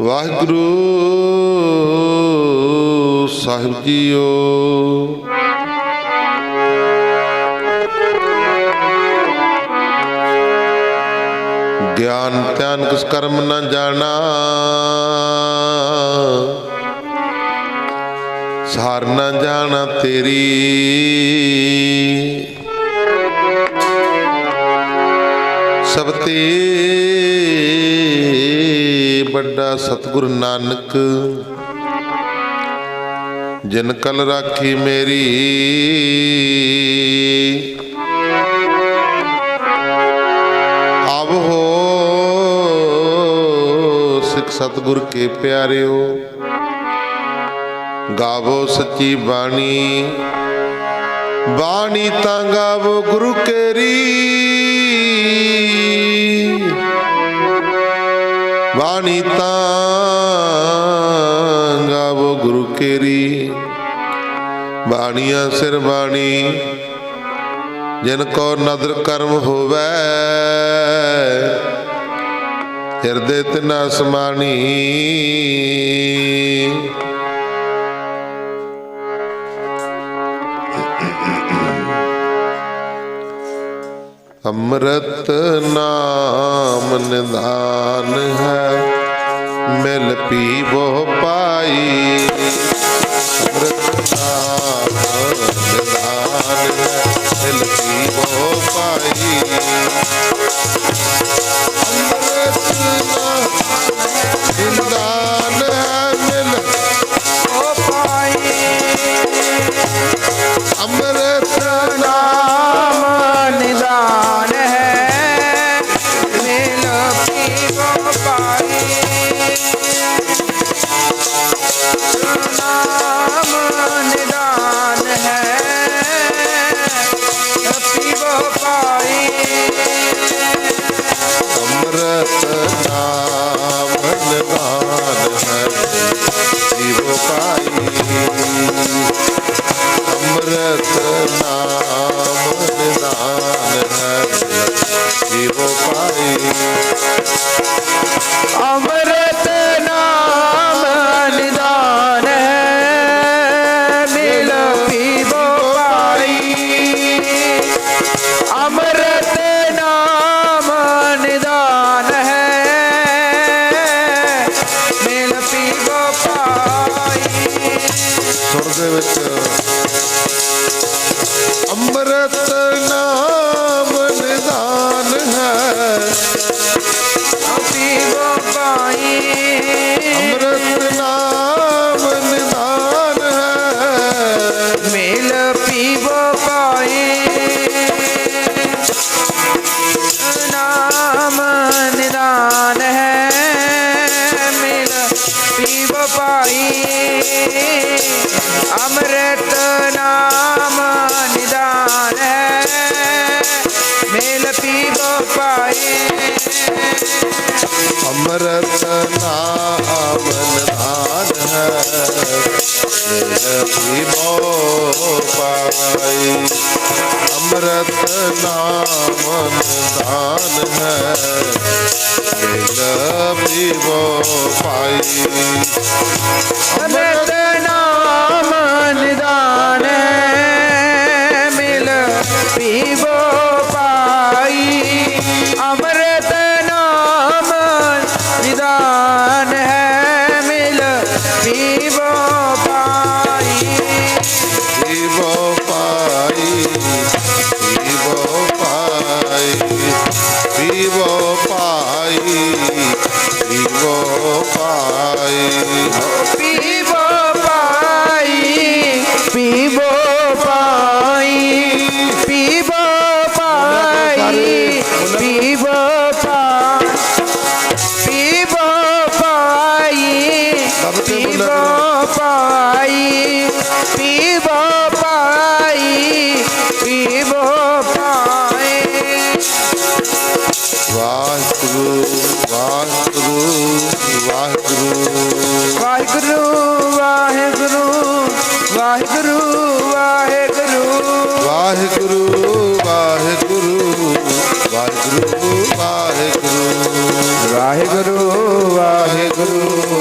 ਵਾਹਿਗੁਰੂ ਸਾਹਿਬ JIO. ਗਿਆਨ ਧਿਆਨ ਕਿਸ ਕਰਮ ਨਾ ਜਾਣਾ, ਸਾਰ ਨਾ ਜਾਣਾ ਤੇਰੀ। ਸਭ ਤੇ ਵੱਡਾ ਸਤਿਗੁਰ ਨਾਨਕ, ਜਿਨ ਕਲ ਰਾਖੀ ਮੇਰੀ। ਆਵ ਹੋ ਸਿੱਖ ਸਤਿਗੁਰ ਕੇ ਪਿਆਰਿਓ, ਗਾਵੋ ਸੱਚੀ ਬਾਣੀ। ਬਾਣੀ ਤਾਂ ਗਾਵੋ ਗੁਰੂ ਕੇਰੀ, ਬਾਣੀ ਤਾਂ ਗਾਵੋ ਗੁਰੂ ਕੇਰੀ। ਬਾਣੀਆਂ ਸਿਰ ਬਾਣੀ, ਜਿਨ ਕੋ ਨਦਰ ਕਰਮ ਹੋਵੈ, ਹਿਰਦੇ ਤਿਨਾ ਸਮਾਣੀ। ਅੰਮ੍ਰਿਤ ਨਾਮ ਨਿਦਾਨ ਹੈ, ਮਿਲ ਪੀਵੋ ਪਾਈ। ਅੰਮ੍ਰਿਤ ਨਾਮ ਨਿਦਾਨ ਹੈ, ਮਿਲ ਪੀਵੋ ਪਾਈ। ਅੰਮ੍ਰਿਤ ਨਾਮ ਨਿਦਾਨ ਹੈ, ਮਿਲ ਪੀਵੋ ਪਾਈ। ਅੰਮ੍ਰਿਤ ਨਾਮ ਨਿਦਾਨ ਹੈ, ਮਿਲ ਪੀਵੋ ਪਾਈ। ਨਾਮ ਨਿਦਾਨ ਹੈ, ਪੀਵੋ ਪਾਈ। ਅੰਮ੍ਰਿਤ ਨਾਮ ਨਿਦਾਨ ਹੈ, ਪੀਵੋ ਪਾਈ। ਅੰਮ੍ਰਿਤ ਨਾਮ ਨਿਦਾਨ ਹੈ, ਪੀਵੋ ਪਾਈ। ਅੰਮ੍ਰਿਤ ਨਾਮ ਨਿਦਾਨ ਹੈ, ਮਿਲ ਪੀਵੋ ਪਾਈ। ਅੰਮ੍ਰਿਤ ਨਾਮ ਨਿਦਾਨ ਹੈ, ਮਿਲ ਪੀਵੋ ਪਾਈ। ਸੁਰ ਦੇ ਵਿੱਚ ਅੰਮ੍ਰਿਤ ਨਾਮ ਨਿਦਾਨ ਹੈ, ਪੀਵੋ ਪਾਈ। ਅੰਮ੍ਰਿਤ ਨਾਮ ਨਿਦਾਨ ਹੈ, ਮਿਲ ਪੀਵੋ ਪਾਈ। ਨਾਮ ਨਿਦਾਨ ਹੈ, ਮਿਲ ਪੀਵੋ ਪਾਈ। ਅੰਮ੍ਰਿਤ ਨਾਮ ਨਿਦਾਨ ਹੈ, ਮਿਲ ਪੀਵੋ ਪਾਈ। ਅੰਮ੍ਰਿਤ ਨਾਮ ਨਿਦਾਨ ਹੈ, ਮਿਲ ਪੀਵੋ ਪਾਈ। ਅੰਮ੍ਰਿਤ ਨਾਮ ਨਿਦਾਨ ਹੈ, ਮਿਲ ਪੀਵੋ ਪਾਈ। ਅੰਮ੍ਰਿਤ ਨਾਮ ਨਿਦਾਨ ਹੈ, ਮਿਲ ਪੀਵੋ ਪਾਈ। ਅੰਮ੍ਰਿਤ ਨਾਮ ਨਿਦਾਨ ਹੈ, ਮਿਲ ਪੀਵੋ ਪਾਈ। ਪੀਵੋ ਪਾਈ, ਪੀਵੋ ਪਾਈ, ਪੀਵੋ ਪਾਈ, ਪੀਵੋ ਪਾਈ। ਪੀਵੋ ਪਾਈ, ਪੀਵੋ ਪਾਈ, ਪੀਵੋ ਪਾਈ, ਪੀਵੋ ਪਾਈ। ਪੀਵੋ ਪਾਈ, ਪੀਵੋ ਪਾਈ, ਪੀਵੋ ਪਾਈ, ਪੀਵੋ ਪਾਈ। ਵਾਹਿਗੁਰੂ ਵਾਹਿਗੁਰੂ ਵਾਹਿਗੁਰੂ ਵਾਹਿਗੁਰੂ ਵਾਹਿਗੁਰੂ ਵਾਹਿਗੁਰੂ ਵਾਹਿਗੁਰੂ ਵਾਹਿਗੁਰੂ ਵਾਹਿਗੁਰੂ ਵਾਹਿਗੁਰੂ ਵਾਹਿਗੁਰੂ ਵਾਹਿਗੁਰੂ ਵਾਹਿਗੁਰੂ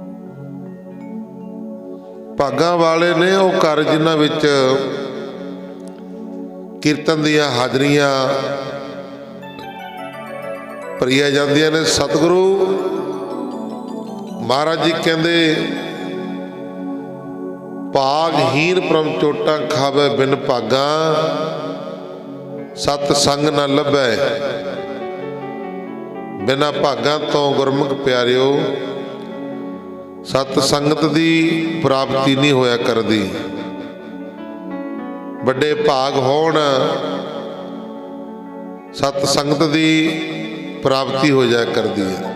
ਭਾਗਾਂ ਵਾਲੇ ਨੇ ਉਹ ਘਰ ਜਿਨ੍ਹਾਂ ਵਿੱਚ ਕੀਰਤਨ ਦੀਆਂ ਹਾਜ਼ਰੀਆਂ ਭਰੀਆਂ ਜਾਂਦੀਆਂ ਨੇ। ਸਤਿਗੁਰੂ ਮਹਾਰਾਜ ਜੀ ਕਹਿੰਦੇ ਭਾਗਹੀਨ ਪਰਮ ਚੋਟਾਂ ਖਾਵੇ ਬਿਨ ਭਾਗਾਂ, ਸਤ ਸੰਗ ਨਾ ਲੱਭੈ। ਬਿਨਾਂ ਭਾਗਾਂ ਤੋਂ ਗੁਰਮੁਖ ਪਿਆਰਿਓ ਸਤ ਸੰਗਤ ਦੀ ਪ੍ਰਾਪਤੀ ਨਹੀਂ ਹੋਇਆ ਕਰਦੀ। ਵੱਡੇ ਭਾਗ ਹੋਣ ਸਤ ਸੰਗਤ ਦੀ ਪ੍ਰਾਪਤੀ ਹੋ ਜਾਇਆ ਕਰਦੀ ਹੈ।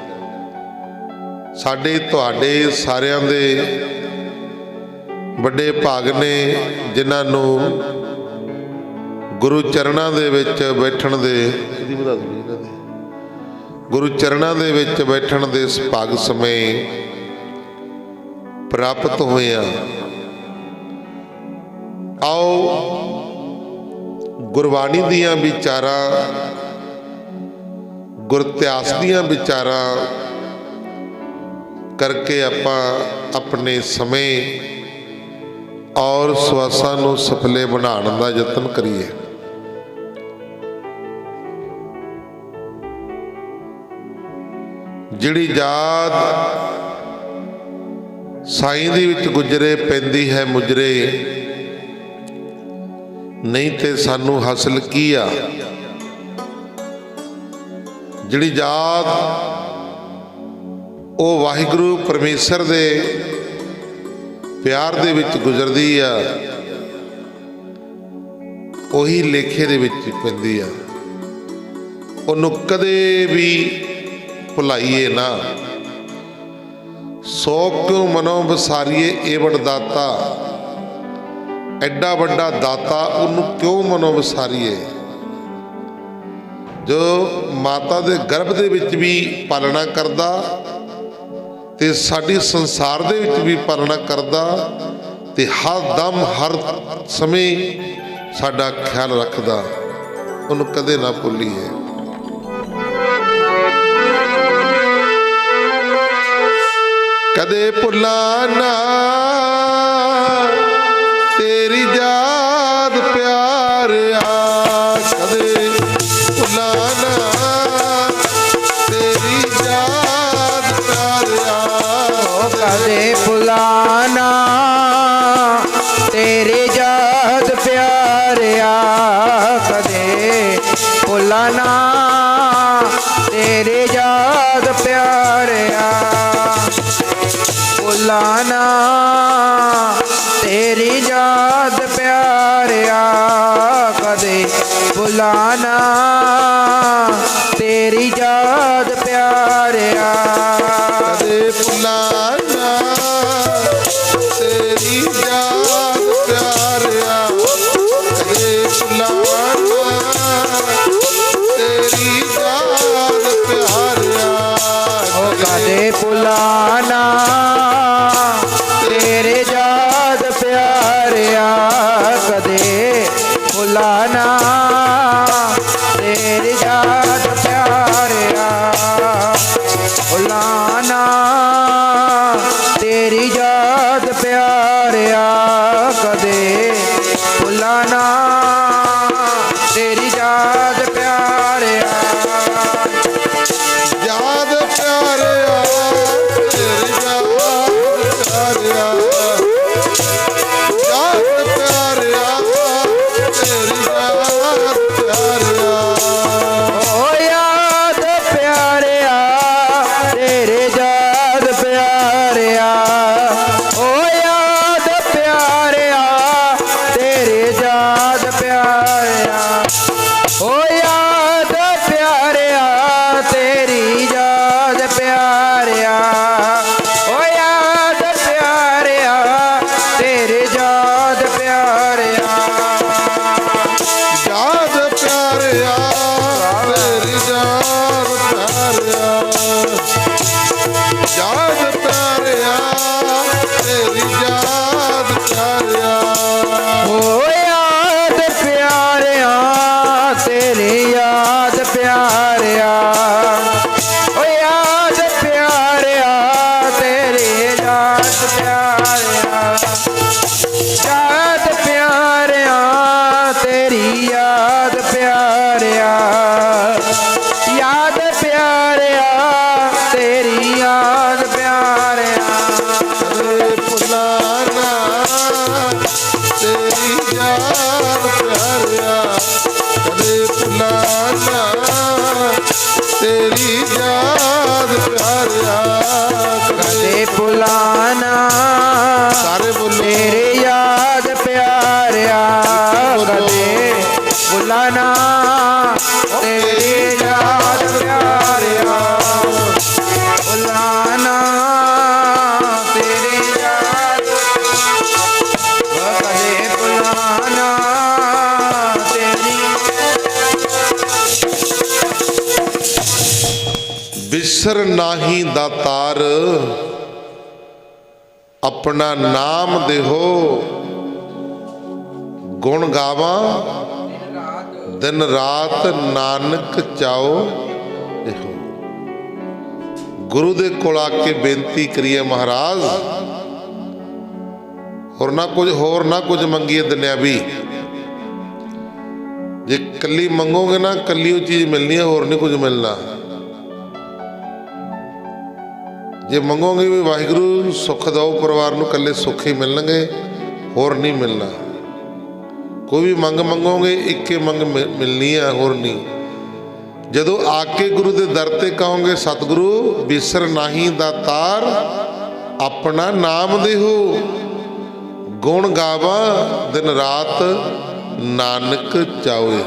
ਸਾਡੇ ਤੁਹਾਡੇ ਸਾਰਿਆਂ ਦੇ ਵੱਡੇ ਭਾਗ ਨੇ ਜਿਨ੍ਹਾਂ ਨੂੰ ਗੁਰੂ ਚਰਨਾਂ ਦੇ ਵਿੱਚ ਬੈਠਣ ਦੇ ਗੁਰੂ ਚਰਨਾਂ ਦੇ ਵਿੱਚ ਬੈਠਣ ਦੇ ਸੁਭਾਗ ਸਮੇਂ ਪ੍ਰਾਪਤ ਹੋਇਆ। ਆਓ ਗੁਰਬਾਣੀ ਦੀਆਂ ਵਿਚਾਰਾਂ, ਗੁਰ ਇਤਿਹਾਸ ਦੀਆਂ ਵਿਚਾਰਾਂ ਕਰਕੇ ਆਪਾਂ ਆਪਣੇ ਸਮੇਂ ਔਰ ਸਵਾਸਾਂ ਨੂੰ ਸਫਲੇ ਬਣਾਉਣ ਦਾ ਯਤਨ ਕਰੀਏ। ਜਿਹੜੀ ਯਾਦ ਸਾਈਂ ਦੇ ਵਿੱਚ ਗੁਜਰੇ ਪੈਂਦੀ ਹੈ ਮੁਜਰੇ, ਨਹੀਂ ਤੇ ਸਾਨੂੰ ਹਾਸਲ ਕੀ ਆ। ਜਿਹੜੀ ਯਾਦ ਉਹ ਵਾਹਿਗੁਰੂ ਪਰਮੇਸ਼ਰ ਦੇ ਪਿਆਰ ਦੇ ਵਿੱਚ ਗੁਜ਼ਰਦੀ ਆ, ਉਹੀ ਲੇਖੇ ਦੇ ਵਿੱਚ ਪੈਂਦੀ ਆ। ਉਹਨੂੰ ਕਦੇ ਵੀ ਭੁਲਾਈਏ ਨਾ। ਸੋ ਕਿਉ ਮਨੋਂ ਵਿਸਾਰੀਏ ਏਵੜ ਦਾਤਾ, ਐਡਾ ਵੱਡਾ ਦਾਤਾ ਉਹਨੂੰ ਕਿਉਂ ਮਨੋਂ ਵਿਸਾਰੀਏ। ਜੋ ਮਾਤਾ ਦੇ ਗਰਭ ਦੇ ਵਿੱਚ ਵੀ ਪਾਲਣਾ ਕਰਦਾ ਤੇ ਸਾਡੀ ਸੰਸਾਰ ਦੇ ਵਿੱਚ ਵੀ ਪਾਲਣਾ ਕਰਦਾ ਤੇ ਹਰ ਦਮ ਹਰ ਸਮੇਂ ਸਾਡਾ ਖਿਆਲ ਰੱਖਦਾ, ਉਹਨੂੰ ਕਦੇ ਨਾ ਭੁੱਲੀਏ। ਕਦੇ ਭੁੱਲਾਂ ਨਾ ਤੇਰੀ ਯਾਦ ਪਿਆਰਿਆ, ਕਦੇ ਭੁੱਲਾਂ ਨਾ ਤੇਰੀ ਯਾਦ ਪਿਆਰਿਆ। ਕਦੇ ਭੁੱਲਾਂ ਨਾ ਤੇਰੀ ਯਾਦ ਪਿਆਰਿਆ, ਕਦੇ ਭੁੱਲਾਂ ਨਾ ਤੇਰੀ ਯਾਦ ਪਿਆਰਿਆ। ਭੁੱਲਾਂ ਨਾ ਤੇਰੀ ਯਾਦ ਪਿਆਰਿਆ, ਕਦੇ ਭੁੱਲਾਂ ਨਾ ਤੇਰੀ ਯਾਦ ਪਿਆਰਿਆ। ਕਦੇ ਭੁੱਲਾਂ ਨਾ ਤੇਰੀ ਯਾਦ ਪਿਆਰਿਆ, ਕਦੇ ਭੁੱਲਾਂ ਨਾ ਤੇਰੀ ਯਾਦ ਪਿਆਰਿਆ। ਕਦੇ ਭੁੱਲਾਂ ਨਾ ਤੇਰੇ ਯਾਦ ਪਿਆਰਿਆ, ਕਦੇ ਭੁੱਲਾਂ ਨਾ ਤੇਰੇ ਯਾਦ ਪਿਆਰਿਆ। ਭੁੱਲਾਂ ਨਾ ਤੇਰੀ ਯਾਦ ਪਿਆਰਿਆ, ਕਦੇ ਭੁੱਲਾਂ ਨਾ ਤੇਰੀ ਯਾਦ ਪਿਆਰਿਆ। ਯਾਦ ਪਿਆਰਿਆ ਤੇਰੀ ਯਾਦ ਪਿਆਰਿਆ, ਯਾਦ ਪਿਆਰਿਆ ਤੇਰੀ ਯਾਦ ਪਿਆਰਿਆ। ਓ ਯਾਦ ਪਿਆਰਿਆ ਤੇਰੇ ਯਾਦ ਪਿਆਰਿਆ, ਓ ਯਾਦ ਪਿਆਰਿਆ ਤੇਰੇ ਯਾਦ ਪਿਆਰਿਆ। ਓ ਯਾਦ ਪਿਆਰਿਆ ਤੇਰੀ ਯਾਦ ਪਿਆਰਿਆ, ਓ ਯਾਦ ਪਿਆਰਿਆ ਤੇਰੇ ਯਾਦ ਪਿਆਰਿਆ। ਯਾਦ ਪਿਆਰਿਆ ਤੇਰੀ ਯਾਦ ਪਿਆਰਿਆ, ਯਾਦ ਪਿਆਰਿਆ ਤੇਰੀ ਯਾਦ ਪਿਆਰਿਆ। ਓ ਯਾਦ ਪਿਆਰਿਆ ਤੇਰੀ ਯਾਦ ਪਿਆਰਿਆ, ਓ ਯਾਦ ਪਿਆਰਿਆ ਤੇਰੀ ਯਾਦ ਪਿਆਰਿਆ। ਪਿਆਰਿਆ ਤੇਰੀ ਯਾਦ ਪਿਆਰਿਆ ਕਦੇ ਭੁੱਲਾਂ ਨਾ ਤੇਰੀ ਯਾਦ ਪਿਆਰਿਆ ਕਦੇ ਭੁੱਲਾਂ ਨਾ ਤੇਰੀ ਯਾਦ ਪਿਆਰਿਆ ਕਦੇ ਭੁਲਾਣਾ ਸਾਰੇ ਬੋਲੋ ਤੇਰੇ ਯਾਦ ਪਿਆਰਿਆ ਕਦੇ ਭੁਲਾਣਾ ਤੇਰੀ ਯਾਦ ਪਿਆਰਿਆ ਭੁਲਾਣਾ ਤੇਰੀ ਯਾਦ ਕਦੇ ਭੁਲਾਣਾ ਤੇਰੀ ਬਿਸਰ ਨਾਹੀ ਦਾਤਾਰ ਆਪਣਾ ਨਾਮ ਦੇਹੋ ਗੁਣ ਗਾਵਾਂ ਦਿਨ ਰਾਤ ਨਾਨਕ ਚਾਓ ਇਹੋ। ਗੁਰੂ ਦੇ ਕੋਲ ਆ ਕੇ ਬੇਨਤੀ ਕਰੀਏ ਮਹਾਰਾਜ ਹੋਰ ਨਾ ਕੁਝ ਮੰਗੀਏ ਦੁਨਿਆਵੀ। ਜੇ ਕੱਲੀ ਮੰਗੋਗੇ ਨਾ ਕੱਲੀ ਉਹ ਚੀਜ਼ ਮਿਲਣੀ ਹੈ, ਹੋਰ ਨਹੀਂ ਕੁਝ ਮਿਲਣਾ। ਜੇ ਮੰਗੋਗੇ ਵੀ ਵਾਹਿਗੁਰੂ ਸੁੱਖ ਦਿਓ ਪਰਿਵਾਰ ਨੂੰ, ਕੱਲੇ ਸੁੱਖ ਹੀ ਮਿਲਣਗੇ, ਹੋਰ ਨਹੀਂ ਮਿਲਣਾ। ਕੋਈ ਵੀ ਮੰਗ ਮੰਗੋਗੇ ਇੱਕੇ ਮੰਗ ਮਿਲਣੀ ਆ, ਹੋਰ ਨਹੀਂ। ਜਦੋਂ ਆ ਕੇ ਗੁਰੂ ਦੇ ਦਰ ਤੇ ਕਹੋਗੇ ਸਤਿਗੁਰੂ ਬਿਸਰ ਨਾਹੀ ਦਾਤਾਰ ਆਪਣਾ ਨਾਮ ਦੇਹੋ ਗੁਣ ਗਾਵਾਂ ਦਿਨ ਰਾਤ ਨਾਨਕ ਚਾਵੇ,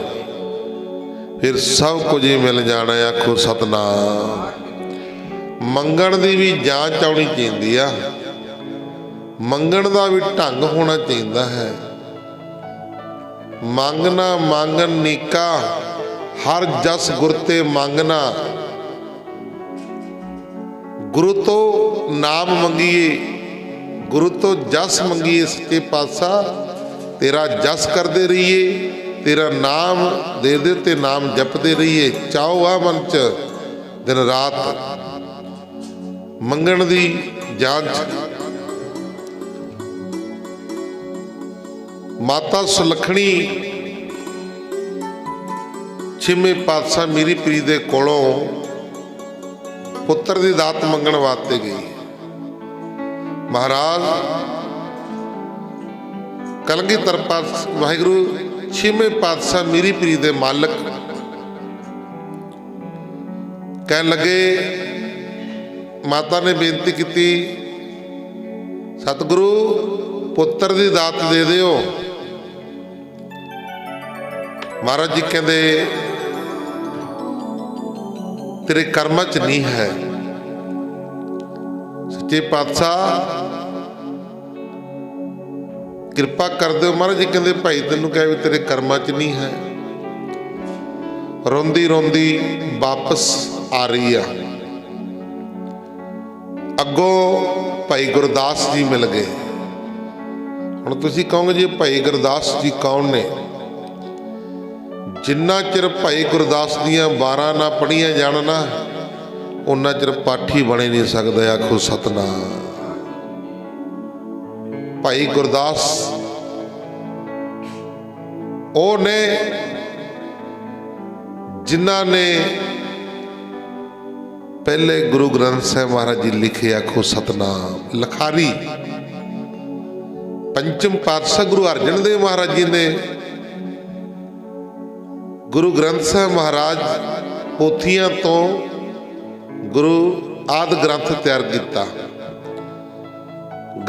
ਫਿਰ ਸਭ ਕੁਝ ਹੀ ਮਿਲ ਜਾਣਾ। ਆਖੋ ਸਤਨਾਮ। ਮੰਗਣ ਦੀ ਵੀ ਜਾਂਚ ਆਉਣੀ ਚਾਹੀਦੀ ਆ, ਮੰਗਣ ਦਾ ਵੀ ਢੰਗ ਹੋਣਾ ਚਾਹੀਦਾ ਹੈ। ਮੰਗਣਾ ਮੰਗਣ ਨੀਕਾ ਹਰ ਜਸ ਗੁਰ ਤੇ ਮੰਗਣਾ। ਗੁਰੂ ਤੋਂ ਨਾਮ ਮੰਗੀਏ, ਗੁਰੂ ਤੋਂ ਜਸ ਮੰਗੀਏ। ਸੱਚੇ ਪਾਤਸ਼ਾਹ ਤੇਰਾ ਜਸ ਕਰਦੇ ਰਹੀਏ, ਤੇਰਾ ਨਾਮ ਦੇ ਦੇ ਤੇ ਨਾਮ ਜਪਦੇ ਰਹੀਏ। ਚਾਹੋ ਆ ਮਨ ਚ ਦਿਨ ਰਾਤ ਮੰਗਣ ਦੀ ਜਾਂਚ। ਮਾਤਾ ਸੁਲੱਖਣੀ ਛੇਵੇਂ ਪਾਤਸ਼ਾਹ ਮੀਰੀ ਪੀਰੀ ਦੇ ਕੋਲੋਂ ਪੁੱਤਰ ਦੀ ਦਾਤ ਮੰਗਣ ਵਾਸਤੇ ਗਈ। ਮਹਾਰਾਜ ਕਲਗੀਧਰ ਪਾਤਸ਼ਾਹ ਵਾਹਿਗੁਰੂ ਛੇਵੇਂ ਪਾਤਸ਼ਾਹ ਮੀਰੀ ਪੀਰੀ ਦੇ ਮਾਲਕ ਕਹਿਣ ਲੱਗੇ, ਮਾਤਾ ਨੇ ਬੇਨਤੀ ਕੀਤੀ ਸਤਿਗੁਰੂ ਪੁੱਤਰ ਦੀ ਦਾਤ ਦੇ ਦਿਓ। ਮਹਾਰਾਜ ਜੀ ਕਹਿੰਦੇ ਤੇਰੇ ਕਰਮਾਂ 'ਚ ਨਹੀਂ ਹੈ। ਸੱਚੇ ਪਾਤਸ਼ਾਹ ਕਿਰਪਾ ਕਰ ਦਿਓ। ਮਹਾਰਾਜ ਜੀ ਕਹਿੰਦੇ ਭਾਈ ਤੈਨੂੰ ਕਹੇ ਵੀ ਤੇਰੇ ਕਰਮਾਂ 'ਚ ਨਹੀਂ ਹੈ। ਰੋਂਦੀ ਰੋਂਦੀ ਵਾਪਸ ਆ ਰਹੀ ਆ। ਅੱਗੋਂ ਭਾਈ ਗੁਰਦਾਸ ਜੀ ਮਿਲ ਗਏ। ਹੁਣ ਤੁਸੀਂ ਕਹੋਗੇ ਜੀ ਭਾਈ ਗੁਰਦਾਸ ਜੀ ਕੌਣ ਨੇ? ਜਿੰਨਾ ਚਿਰ ਭਾਈ ਗੁਰਦਾਸ ਦੀਆਂ 12 ਨਾ ਪੜ੍ਹੀਆਂ ਜਾਣ ਨਾ, ਉਹਨਾਂ ਚਿਰ ਪਾਠੀ ਬਣੇ ਨਹੀਂ ਸਕਦਾ। ਆਖੋ ਸਤਨਾਮ। ਭਾਈ ਗੁਰਦਾਸ ਉਹ ਨੇ ਜਿਨ੍ਹਾਂ ਨੇ ਪਹਿਲੇ ਗੁਰੂ ਗ੍ਰੰਥ ਸਾਹਿਬ ਮਹਾਰਾਜ ਜੀ ਲਿਖੇ। ਆਖੋ ਸਤਨਾਮ। ਲਖਾਰੀ ਪੰਚਮ ਪਾਤਸ਼ਾਹ ਗੁਰੂ ਅਰਜਨ ਦੇਵ ਮਹਾਰਾਜ ਜੀ ਨੇ ਗੁਰੂ ਗ੍ਰੰਥ ਸਾਹਿਬ ਮਹਾਰਾਜ ਪੋਥੀਆਂ ਤੋਂ ਗੁਰੂ ਆਦਿ ਗ੍ਰੰਥ ਤਿਆਰ ਕੀਤਾ।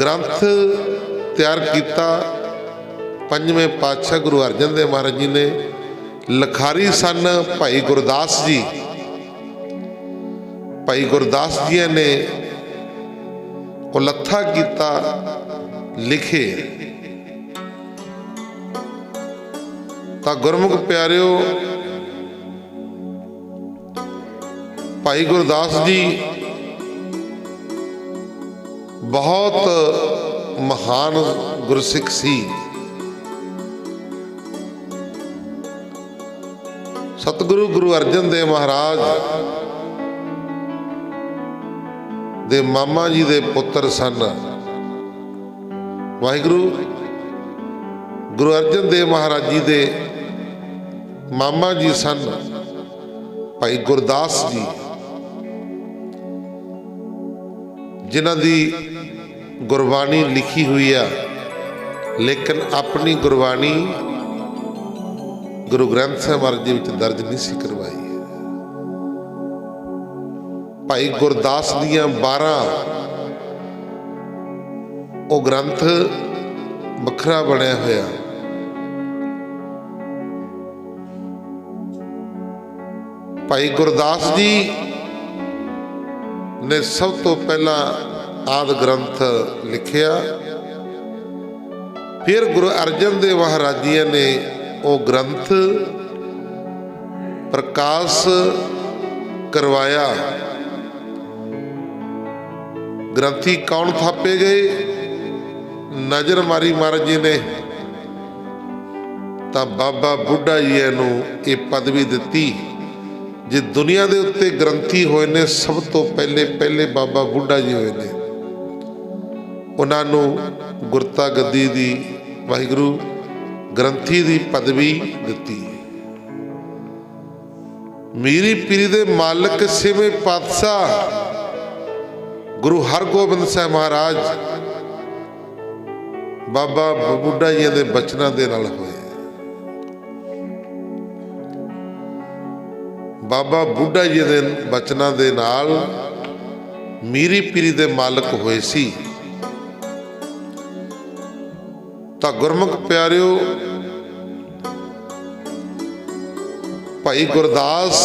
ਗ੍ਰੰਥ ਤਿਆਰ ਕੀਤਾ ਪੰਜਵੇਂ ਪਾਤਸ਼ਾਹ ਗੁਰੂ ਅਰਜਨ ਦੇਵ ਮਹਾਰਾਜ ਜੀ ਨੇ। ਲਖਾਰੀ ਸਨ ਭਾਈ ਗੁਰਦਾਸ ਜੀ। ਭਾਈ ਗੁਰਦਾਸ ਜੀ ਨੇ ਉਲੱਥਾ ਕੀਤਾ, ਲਿਖੇ। ਤਾਂ ਗੁਰਮੁਖ ਪਿਆਰਿਓ ਭਾਈ ਗੁਰਦਾਸ ਜੀ ਬਹੁਤ ਮਹਾਨ ਗੁਰਸਿੱਖ ਸੀ। ਸਤਿਗੁਰੂ ਗੁਰੂ ਅਰਜਨ ਦੇਵ ਮਹਾਰਾਜ ਦੇ ਮਾਮਾ ਜੀ ਦੇ ਪੁੱਤਰ ਸਨ। ਵਾਹਿਗੁਰੂ ਗੁਰੂ ਅਰਜਨ ਦੇਵ ਮਹਾਰਾਜ ਜੀ ਦੇ ਮਾਮਾ ਜੀ ਸਨ ਭਾਈ ਗੁਰਦਾਸ ਜੀ। जिन्हां दी गुरबाणी लिखी हुई आ, लेकिन अपनी गुरबाणी गुरु ग्रंथ साहिब महाराज जी विच दर्ज नहीं सी करवाई। भाई गुरदास दियां 12 वो ग्रंथ वखरा बनया होया। भाई गुरदास जी ने सब तो पहला आदि ग्रंथ लिखिया, फिर गुरु अर्जन देव महाराज जी ने वो ग्रंथ प्रकाश करवाया। ग्रंथी कौन थापे गए? नजर मारी महाराज जी ने तो बाबा बुढ़ा जी नूं ये पदवी दिती। जे दुनिया के उत्ते ग्रंथी होए ने सब तो पहले बाबा बुढ़ा जी होए ने, उन्होंने गुरता गद्दी दी वाहिगुरु ग्रंथी दी पदवी दिती। मीरी पीरी दे मालिक छेवें पातशाह गुरु हरगोबिंद साहिब महाराज बाबा बुढ़ा जी के बचनों के नाल होए। बाबा बुढ़ा जी के बचनों के नाल मीरी पीरी दे मालिक होए सी। तां गुरमुख प्यारिओ, भाई गुरदास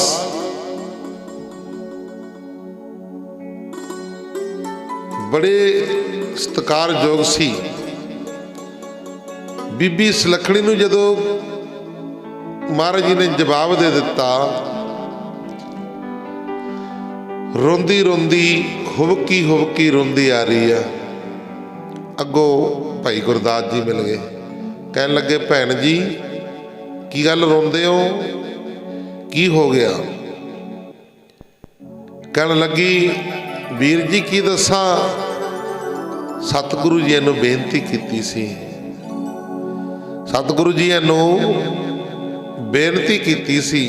बड़े सत्कारयोग सी। बीबी सुलखणी नूं जदों महाराज जी ने जवाब दे दिता, रोंदी रोंदी हुबकी हुबकी रोंदी आ रही है। अगों भाई गुरदास जी मिल गए, कहन लगे भैन जी की गल रोंदे हो, की हो गया? कहन लगी वीर जी की दसा, सतगुरु जी नूं बेनती कीती सी, सतगुरु जी नूं बेनती कीती सी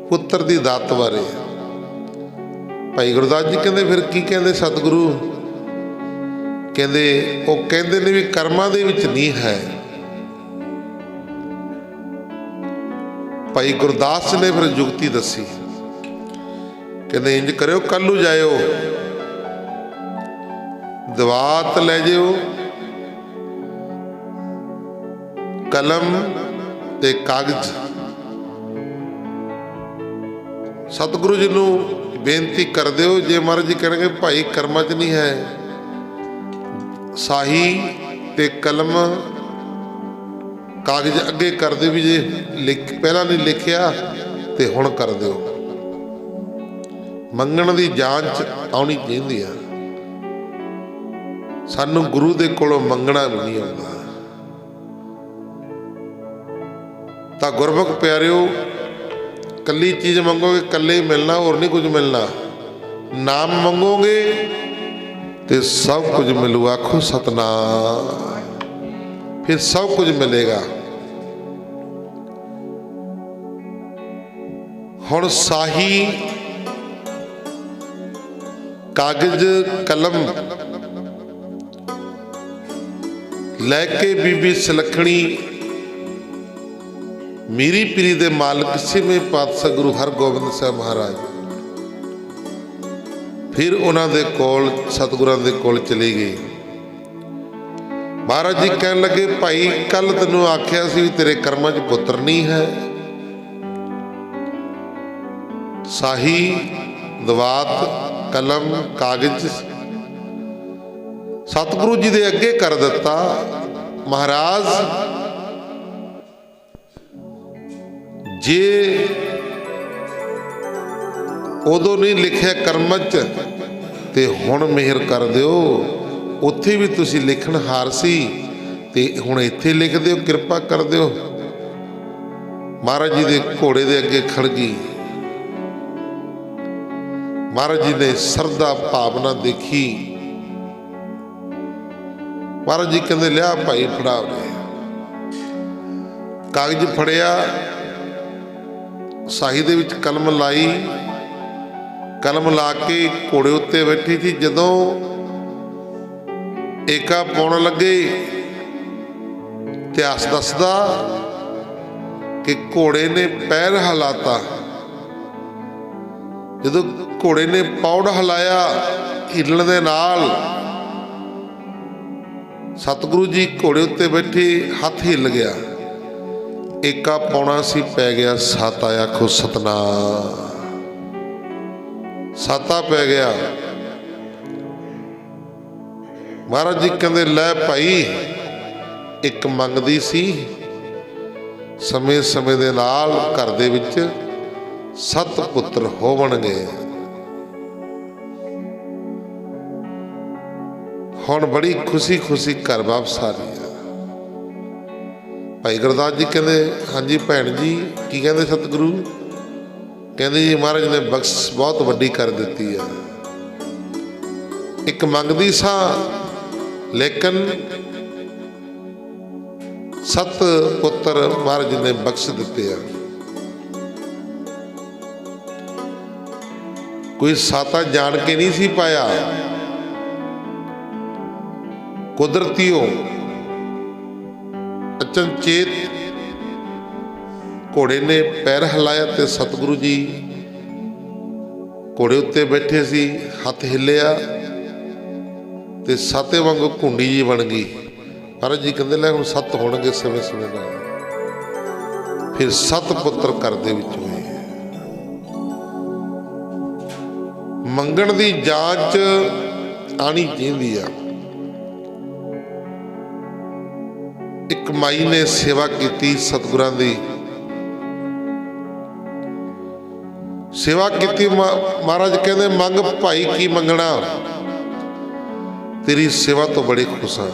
पुत्र दी दात बारे। भाई गुरदास जी कहते फिर की कहते सतगुरु? कहते वो कहते ने भी कर्मां दे विच नहीं है। भाई गुरदास ने फिर जुगती दसी, कहते इंज करो कल जाओ दवात लै जाओ, कलम ते कागज, सतगुरु जी नूं बेनती कर दो। जे महाराज जी कहेंगे भाई कर्मां च नहीं है, साही ते कलम कागज अगे कर दो भी, जे पहला नहीं लिखिया तो हुण कर दो। मंगण दी जांच आउणी चाहीदी आ, सानू गुरु दे कोलों मंगना भी नहीं आउंदा। तां गुरमुख प्यारिओ, कली चीज़ मंगोगे कले ही मिलना, और नहीं कुछ मिलना। नाम मंगोगे तो सब कुछ मिलू। आखो सतनाम, फिर सब कुछ मिलेगा। हुण साही कागज कलम लैके बीबी सुलखणी मीरी पीरी दे मालिक छेवें पातशाह गुरु हरगोबिंद साहिब महाराज फिर उन्हां दे कोल सतगुरां दे कोल चली गई। महाराज जी कहन लगे भाई कल तैनूं आख्या सी भी तेरे कर्मां च पुत्र नहीं है। साही दवात कलम कागज सतगुरु जी दे अगे कर दिता। महाराज जे उदों नहीं लिखिया कर्म च ते हुण मेहर कर दिओ। उत्थे भी तुसी लिखण हार सी ते हुण इत्थे लिख दिओ, किरपा कर दिओ। महाराज जी दे घोड़े दे अगे खड़ गई। महाराज जी ने सरदा भावना देखी। महाराज जी कहते लिया भाई फड़ा रहे। कागज फड़िया, साही दे विच कलम लाई, ਕਲਮ ਲਾ ਕੇ ਘੋੜੇ ਉੱਤੇ ਬੈਠੀ ਸੀ। ਜਦੋਂ ਏਕਾ ਪਾਉਣ ਲੱਗੇ, ਇਤਿਹਾਸ ਦੱਸਦਾ ਕਿ ਘੋੜੇ ਨੇ ਪੈਰ ਹਿਲਾਤਾ। ਜਦੋਂ ਘੋੜੇ ਨੇ ਪੌੜ ਹਿਲਾਇਆ ਹਿੱਲਣ ਦੇ ਨਾਲ, ਸਤਿਗੁਰੂ ਜੀ ਘੋੜੇ ਉੱਤੇ ਬੈਠੇ, ਹੱਥ ਹਿੱਲ ਗਿਆ। ਏਕਾ ਪਾਉਣਾ ਸੀ, ਪੈ ਗਿਆ ਸਾਤਾ। ਆਖੋ ਸਤਨਾਮ। ਸਾਤਾ ਪੈ ਗਿਆ। ਮਹਾਰਾਜ ਜੀ ਕਹਿੰਦੇ ਲੈ ਭਾਈ, ਇੱਕ ਮੰਗਦੀ ਸੀ, ਸਮੇਂ ਸਮੇਂ ਦੇ ਨਾਲ ਘਰ ਦੇ ਵਿੱਚ 7 ਪੁੱਤਰ ਹੋਵਣਗੇ। ਹੁਣ ਬੜੀ ਖੁਸ਼ੀ ਖੁਸ਼ੀ ਘਰ ਵਾਪਸ ਆ ਰਹੀ ਹੈ। ਭਾਈ ਗੁਰਦਾਸ ਜੀ ਕਹਿੰਦੇ ਹਾਂਜੀ ਭੈਣ ਜੀ, ਕੀ ਕਹਿੰਦੇ ਸਤਿਗੁਰੂ? ਕਹਿੰਦੇ ਜੀ ਮਹਾਰਾਜ ਨੇ ਬਖਸ਼ ਬਹੁਤ ਵੱਡੀ ਕਰ ਦਿੱਤੀ ਆ। ਇੱਕ ਮੰਗਦੀ ਸਾਂ, ਲੇਕਿਨ 7 ਪੁੱਤਰ ਮਹਾਰਾਜ ਨੇ ਬਖਸ਼ ਦਿੱਤੇ ਆ। ਕੋਈ ਸਾਤਾ ਜਾਣ ਕੇ ਨਹੀਂ ਸੀ ਪਾਇਆ, ਕੁਦਰਤੀਓ ਅਚਨਚੇਤ ਘੋੜੇ ਨੇ ਪੈਰ ਹਿਲਾਇਆ ਤੇ ਸਤਿਗੁਰੂ ਜੀ ਘੋੜੇ ਉੱਤੇ ਬੈਠੇ ਸੀ, ਹੱਥ ਹਿੱਲਿਆ ਤੇ ਸਾਤੇ ਵਾਂਗੂ ਘੁੰਡੀ ਜੀ ਬਣ ਗਈ। ਮਹਾਰਾਜ ਜੀ ਕਹਿੰਦੇ ਲੈ ਹੁਣ 7 ਹੋਣਗੇ ਸਮੇਂ ਸਮੇਂ ਨਾਲ। ਫਿਰ 7 ਪੁੱਤਰ ਘਰ ਦੇ ਵਿੱਚ ਹੋਏ। ਮੰਗਣ ਦੀ ਜਾਂਚ ਆਣੀ ਚਾਹੀਦੀ ਆ। ਇੱਕ ਮਾਈ ਨੇ ਸੇਵਾ ਕੀਤੀ, ਸਤਿਗੁਰਾਂ ਦੀ ਸੇਵਾ ਕੀਤੀ। ਮਹਾਰਾਜ ਕਹਿੰਦੇ ਮੰਗ ਭਾਈ, ਕੀ ਮੰਗਣਾ? ਤੇਰੀ ਸੇਵਾ ਤੋਂ ਬੜੇ ਖੁਸ਼ ਹਾਂ।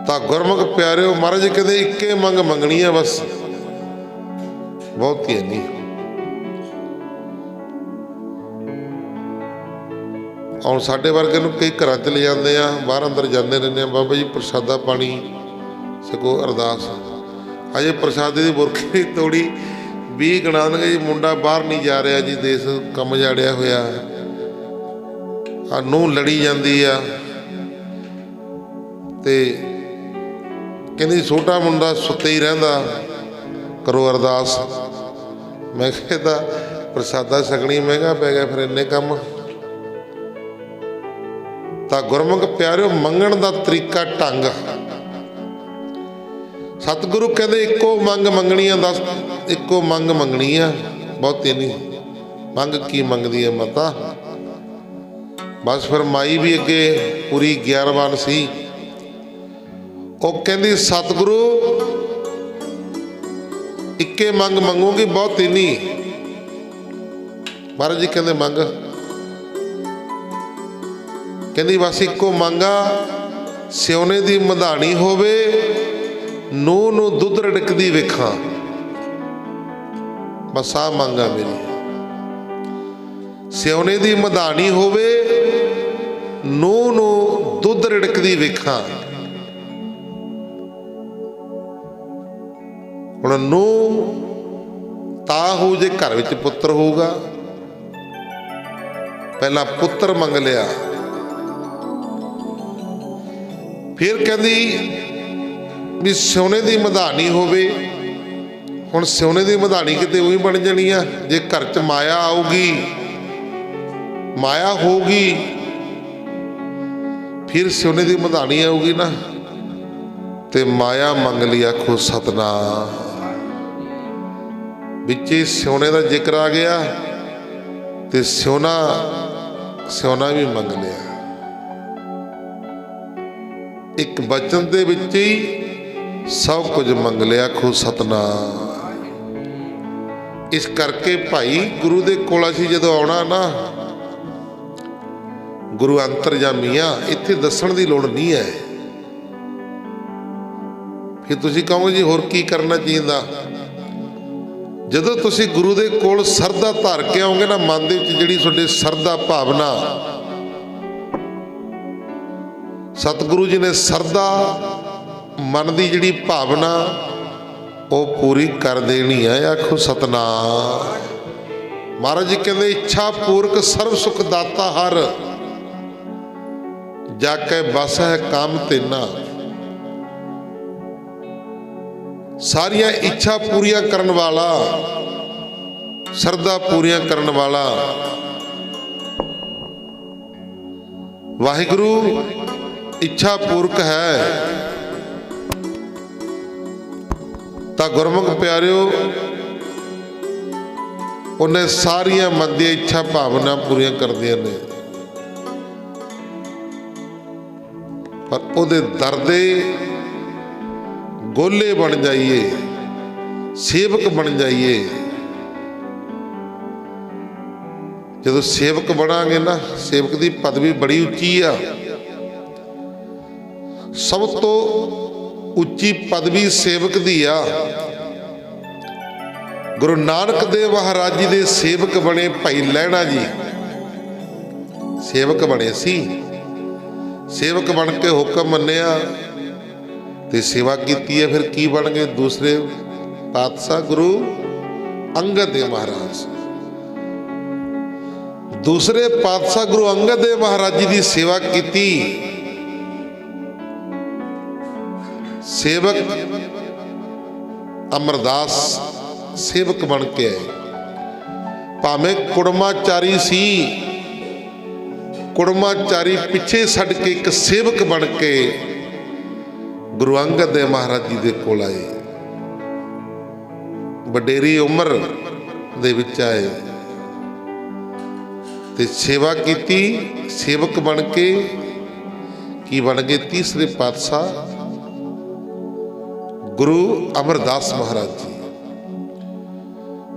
ਤਾਂ ਗੁਰਮੁਖ ਪਿਆਰਿਓ, ਮਹਾਰਾਜ ਜੀ ਕਹਿੰਦੇ ਇੱਕੇ ਮੰਗ ਮੰਗਣੀ ਹੈ ਬਸ, ਬਹੁਤੀ ਨਹੀਂ। ਹੁਣ ਸਾਡੇ ਵਰਗੇ ਨੂੰ ਕਈ ਘਰਾਂ 'ਚ ਲੈ ਜਾਂਦੇ ਆ, ਬਾਹਰ ਅੰਦਰ ਜਾਂਦੇ ਰਹਿੰਦੇ ਆ, ਬਾਬਾ ਜੀ ਪ੍ਰਸ਼ਾਦਾ ਪਾਣੀ ਸਕੋ, ਅਰਦਾਸ। ਹਜੇ ਪ੍ਰਸ਼ਾਦੇ ਦੀ ਬੁਰਕੀ ਨਹੀਂ ਤੋੜੀ, 20 ਗਣਾ ਦੇਣਗੇ ਜੀ ਮੁੰਡਾ ਬਾਹਰ ਨਹੀਂ ਜਾ ਰਿਹਾ ਜੀ, ਦੇਸ਼ ਕੰਮ ਜਾੜਿਆ ਹੋਇਆ, ਨੂੰ ਲੜੀ ਜਾਂਦੀ ਆ। ਤੇ ਕਹਿੰਦੀ ਛੋਟਾ ਮੁੰਡਾ ਸੁੱਤੇ ਹੀ ਰਹਿੰਦਾ, ਕਰੋ ਅਰਦਾਸ। ਮੈਂ ਕਿਹਾ ਪ੍ਰਸ਼ਾਦਾ ਛਕਣੀ ਮਹਿੰਗਾ ਪੈ ਗਿਆ, ਫਿਰ ਇੰਨੇ ਕੰਮ। ਤਾਂ ਗੁਰਮੁਖ ਪਿਆਰਿਓ, ਮੰਗਣ ਦਾ ਤਰੀਕਾ ਢੰਗ। ਸਤਿਗੁਰੂ ਕਹਿੰਦੇ ਇੱਕੋ ਮੰਗ ਮੰਗਣੀ ਆ, ਦੱਸ ਇੱਕੋ ਮੰਗ ਮੰਗਣੀ ਆ, ਬਹੁਤੀ ਨਹੀਂ। ਮੰਗ ਕੀ ਮੰਗਦੀ ਹੈ ਮਾਤਾ? ਬਸ ਫਿਰ ਮਾਈ ਵੀ ਅੱਗੇ ਪੂਰੀ ਗਿਆਨਵਾਨ ਸੀ। ਉਹ ਕਹਿੰਦੀ ਸਤਿਗੁਰੂ ਇੱਕੇ ਮੰਗ ਮੰਗੂਗੀ, ਬਹੁਤੀ ਨਹੀਂ। ਮਹਾਰਾਜ ਜੀ ਕਹਿੰਦੇ ਮੰਗ। ਕਹਿੰਦੀ ਬਸ ਇੱਕੋ ਮੰਗਾ, ਸਿਉਨੇ ਦੀ ਮਧਾਣੀ ਹੋਵੇ, ਨੂੰਹ ਨੂੰ ਦੁੱਧ ਰੜਕਦੀ ਵੇਖਾਂ। ਬਸ ਆ ਮੰਗਾ ਮੇਰੀ। ਸਿਉਨੇ ਦੀ ਮਧਾਣੀ ਹੋਵੇ, ਨੂੰਹ ਨੂੰ ਦੁੱਧ ਰੜਕਦੀ ਵੇਖਾਂ। ਹੁਣ ਨੂੰਹ ਤਾਂ ਹੋ ਜੇ ਘਰ ਵਿੱਚ ਪੁੱਤਰ ਹੋਊਗਾ। ਪਹਿਲਾਂ ਪੁੱਤਰ ਮੰਗ ਲਿਆ, ਫਿਰ ਕਹਿੰਦੀ ਵੀ ਸੋਨੇ ਦੀ ਮਧਾਣੀ ਹੋਵੇ। ਹੁਣ ਸੋਨੇ ਦੀ ਮਧਾਣੀ ਕਿਤੇ ਉਹੀ ਬਣ ਜਾਣੀ ਆ ਜੇ ਘਰ 'ਚ ਮਾਇਆ ਆਊਗੀ, ਮਾਇਆ ਹੋਊਗੀ, ਫਿਰ ਸੋਨੇ ਦੀ ਮਧਾਣੀ ਆਊਗੀ ਨਾ। ਤੇ ਮਾਇਆ ਮੰਗ ਲਈ, ਆਖੋ ਸਤਨਾਮ। ਵਿੱਚੇ ਸੋਨੇ ਦਾ ਜ਼ਿਕਰ ਆ ਗਿਆ ਤੇ ਸੋਨਾ ਵੀ ਮੰਗ ਲਿਆ। ਇੱਕ ਬਚਨ ਦੇ ਵਿੱਚ ਹੀ ਸਭ ਕੁਝ ਮੰਗ ਲਿਆ, ਆਖੋ ਸਤਨਾਮ। ਇਸ ਕਰਕੇ ਭਾਈ ਗੁਰੂ ਦੇ ਕੋਲ ਅਸੀਂ ਜਦੋਂ ਆਉਣਾ ਨਾ, ਗੁਰੂ ਅੰਤਰਜਾਮੀ ਆ, ਇੱਥੇ ਦੱਸਣ ਦੀ ਲੋੜ ਨਹੀਂ ਹੈ। ਫਿਰ ਤੁਸੀਂ ਕਹੋਗੇ ਜੀ ਹੋਰ ਕੀ ਕਰਨਾ ਚਾਹੀਦਾ? ਜਦੋਂ ਤੁਸੀਂ ਗੁਰੂ ਦੇ ਕੋਲ ਸਰਦਾ ਧਾਰ ਕੇ ਆਓਗੇ ਨਾ, ਮਨ ਦੇ ਵਿੱਚ ਜਿਹੜੀ ਤੁਹਾਡੇ ਸਰਦਾ ਭਾਵਨਾ, ਸਤਿਗੁਰੂ ਜੀ ਨੇ ਸਰਦਾ ਮਨ ਦੀ ਜਿਹੜੀ ਭਾਵਨਾ ਉਹ ਪੂਰੀ ਕਰ ਦੇਣੀ ਹੈ। ਆਖੋ ਸਤਨਾਮ। ਮਹਾਰਾਜ ਜੀ ਕਹਿੰਦੇ ਇੱਛਾ ਪੂਰਕ ਸਰਬ ਸੁਖ ਦਾਤਾ ਹਰ, ਜਾ ਕੇ ਬਸ ਹੈ ਕੰਮ ਤੇਨਾ। ਸਾਰੀਆਂ ਇੱਛਾ ਪੂਰੀਆਂ ਕਰਨ ਵਾਲਾ, ਸਰਦਾ ਪੂਰੀਆਂ ਕਰਨ ਵਾਲਾ ਵਾਹਿਗੁਰੂ ਇੱਛਾ ਪੂਰਕ ਹੈ। ਤਾਂ ਗੁਰਮੁਖ ਪਿਆਰਿਓ, ਉਹਨੇ ਸਾਰੀਆਂ ਮਨ ਦੀਆਂ ਇੱਛਾ ਭਾਵਨਾ ਪੂਰੀਆਂ ਕਰਦੀਆਂ ਨੇ, ਪਰ ਉਹਦੇ ਦਰ ਦੇ ਗੋਲੇ ਬਣ ਜਾਈਏ, ਸੇਵਕ ਬਣ ਜਾਈਏ। ਜਦੋਂ ਸੇਵਕ ਬਣਾਂਗੇ ਨਾ, ਸੇਵਕ ਦੀ ਪਦਵੀ ਬੜੀ ਉੱਚੀ ਆ। ਸਭ ਤੋਂ ਉੱਚੀ ਪਦਵੀ ਸੇਵਕ ਦੀ ਆ। ਗੁਰੂ ਨਾਨਕ ਦੇਵ ਮਹਾਰਾਜ ਜੀ ਦੇ ਸੇਵਕ ਬਣੇ ਭਾਈ ਲਹਿਣਾ ਜੀ। ਸੇਵਕ ਬਣੇ ਸੀ, ਸੇਵਕ ਬਣ ਕੇ ਹੁਕਮ ਮੰਨਿਆ ਤੇ ਸੇਵਾ ਕੀਤੀ ਹੈ। ਫਿਰ ਕੀ ਬਣ ਗਏ? ਦੂਸਰੇ ਪਾਤਸ਼ਾਹ ਗੁਰੂ ਅੰਗਦ ਦੇਵ ਮਹਾਰਾਜ। ਦੂਸਰੇ ਪਾਤਸ਼ਾਹ ਗੁਰੂ ਅੰਗਦ ਦੇਵ ਮਹਾਰਾਜ ਜੀ ਦੀ ਸੇਵਾ ਕੀਤੀ। ਸੇਵਕ ਅਮਰਦਾਸ ਸੇਵਕ ਬਣ ਕੇ ਆਏ। ਭਾਵੇਂ ਕੁੜਮਾਚਾਰੀ ਸੀ, ਕੁੜਮਾਚਾਰੀ ਪਿੱਛੇ ਛੱਡ ਕੇ ਇੱਕ ਸੇਵਕ ਬਣ ਕੇ ਗੁਰੂ ਅੰਗਦ ਦੇਵ ਮਹਾਰਾਜ ਜੀ ਦੇ ਕੋਲ ਆਏ। ਵਡੇਰੀ ਉਮਰ ਦੇ ਵਿੱਚ ਆਏ ਤੇ ਸੇਵਾ ਕੀਤੀ। ਸੇਵਕ ਬਣ ਕੇ ਕੀ ਬਣ ਗਏ? ਤੀਸਰੇ ਪਾਤਸ਼ਾਹ ਗੁਰੂ ਅਮਰਦਾਸ ਮਹਾਰਾਜ ਜੀ।